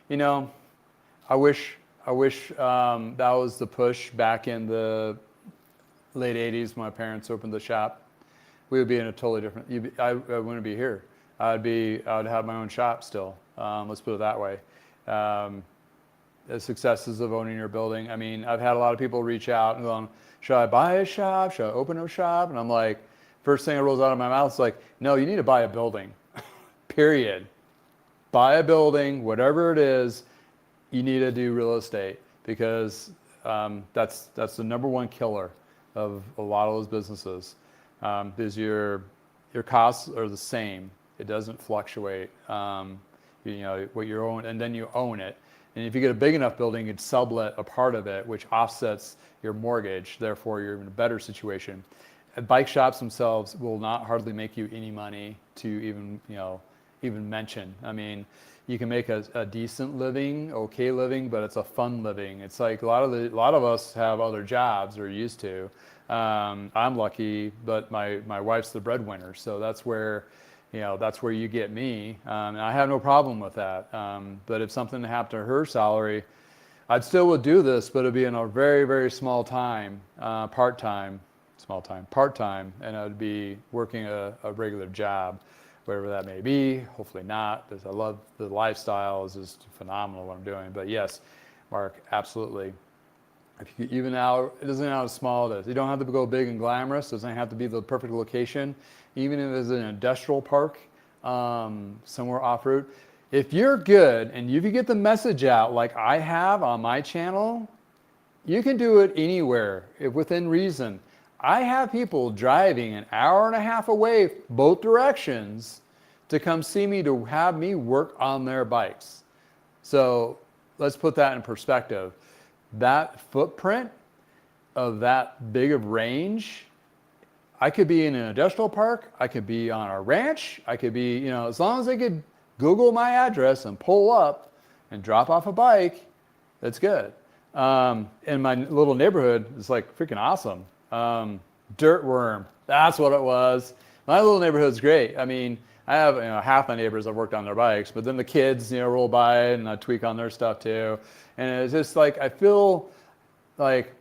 I wish that was the push back in the late 80s when my parents opened the shop. We would be in a totally different, I wouldn't be here. I would have my own shop still. Let's put it that way. The successes of owning your building. I mean, I've had a lot of people reach out and going, should I buy a shop? Should I open a shop? And I'm like, first thing that rolls out of my mouth is like, no, you need to buy a building. Period. Buy a building, whatever it is, you need to do real estate, because that's the number one killer of a lot of those businesses. Because your costs are the same. It doesn't fluctuate. What you own, and then you own it. And if you get a big enough building, you can sublet a part of it, which offsets your mortgage. Therefore, you're in a better situation. Bike shops themselves will not hardly make you any money to even mention. I mean, you can make a decent living, okay living, but it's a fun living. It's like a lot of us have other jobs or used to. I'm lucky, but my wife's the breadwinner, so that's where you get me. And I have no problem with that. But if something happened to her salary, I'd still would do this, but it'd be in a very, very small time, part-time, and I'd be working a regular job, whatever that may be. Hopefully not, because I love the lifestyle. Is just phenomenal what I'm doing. But yes, Mark, absolutely. If you even out, it doesn't matter how small it is. You don't have to go big and glamorous. It doesn't have to be the perfect location. Even if it's an industrial park, somewhere off-road. If you're good and if you get the message out like I have on my channel, You can do it anywhere within reason. I have people driving an hour and a half away both directions to come see me to have me work on their bikes. So let's put that in perspective. That footprint of that big of range, I could be in an industrial park, I could be on a ranch, I could be, as long as they could Google my address and pull up and drop off a bike, that's good. In my little neighborhood, it's like freaking awesome. Dirt worm, that's what it was. My little neighborhood's great. I mean, I have half my neighbors I've worked on their bikes, but then the kids roll by and I tweak on their stuff too. And it's just like I feel like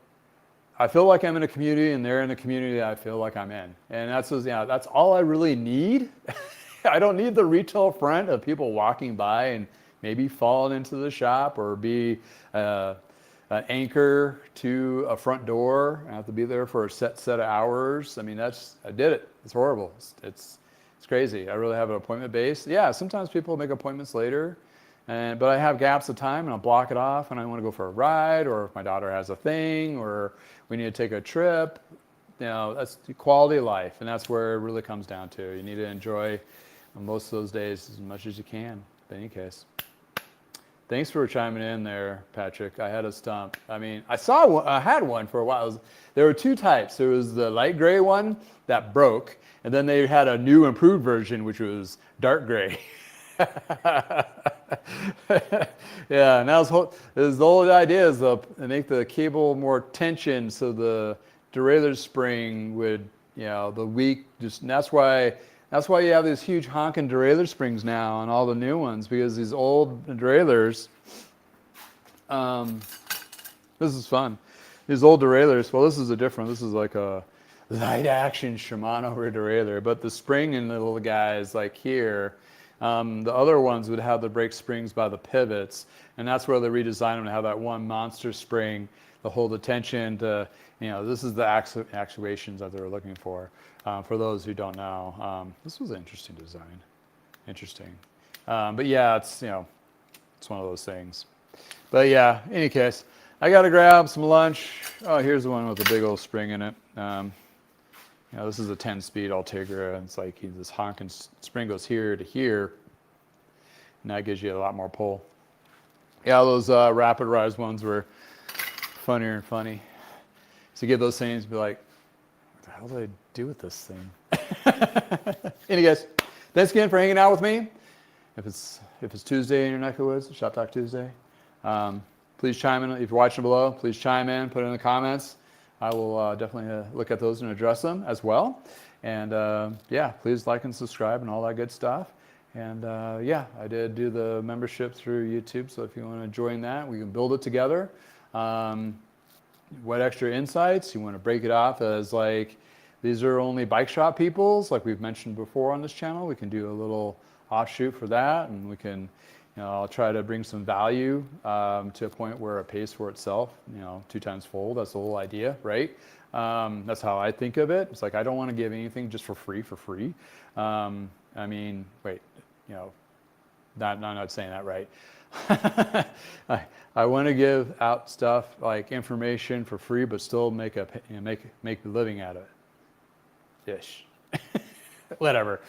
I'm in a community and they're in a community that I feel like I'm in. And that's all I really need. I don't need the retail front of people walking by and maybe falling into the shop or be an anchor to a front door. I have to be there for a set of hours. I mean, I did it. It's horrible. It's crazy. I really have an appointment base. Yeah, sometimes people make appointments later, but I have gaps of time and I'll block it off and I want to go for a ride, or if my daughter has a thing, or we need to take a trip. That's the quality of life, and that's where it really comes down to. You need to enjoy most of those days as much as you can. In any case, thanks for chiming in there, Patrick. I had a stump. I mean, I had one for a while. There were two types. There was the light gray one that broke, and then they had a new improved version, which was dark gray. Yeah, and the whole idea is to make the cable more tension, so the derailleur spring would, the weak, and that's why you have these huge honking derailleur springs now on all the new ones, because these old derailleurs, this is fun. These old derailleurs, well, this is like a light action Shimano rear derailleur, but the spring in the little guys like here, the other ones would have the brake springs by the pivots, and that's where they redesigned them to have that one monster spring to hold the tension to, this is the actuations that they were looking for those who don't know. This was an interesting design. Interesting. But yeah, it's one of those things. But yeah, in any case, I got to grab some lunch. Oh, here's the one with the big old spring in it. This is a 10-speed Ultegra, and it's like this honking spring goes here to here, and that gives you a lot more pull. Yeah, those rapid rise ones were funnier and funny. So you get those things, be like, what the hell did I do with this thing? Anyways, thanks again for hanging out with me. If it's Tuesday in your neck of the woods, Shop Talk Tuesday, please chime in. If you're watching below, please chime in, put it in the comments. I will definitely look at those and address them as well. And yeah, please like and subscribe and all that good stuff. And yeah, I did do the membership through YouTube, so if you want to join that, we can build it together. What extra insights? You want to break it off as like, these are only bike shop people's, like we've mentioned before on this channel. We can do a little offshoot for that, and we can, I'll try to bring some value to a point where it pays for itself, 2 times fold. That's the whole idea, right? That's how I think of it. It's like, I don't want to give anything just for free. I mean, wait, I'm not saying that right. I want to give out stuff like information for free, but still make a living out of it. Ish. Whatever.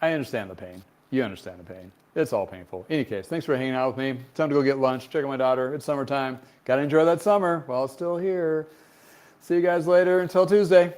I understand the pain. You understand the pain. It's all painful. In any case, thanks for hanging out with me. Time to go get lunch. Check on my daughter. It's summertime. Got to enjoy that summer while it's still here. See you guys later. Until Tuesday.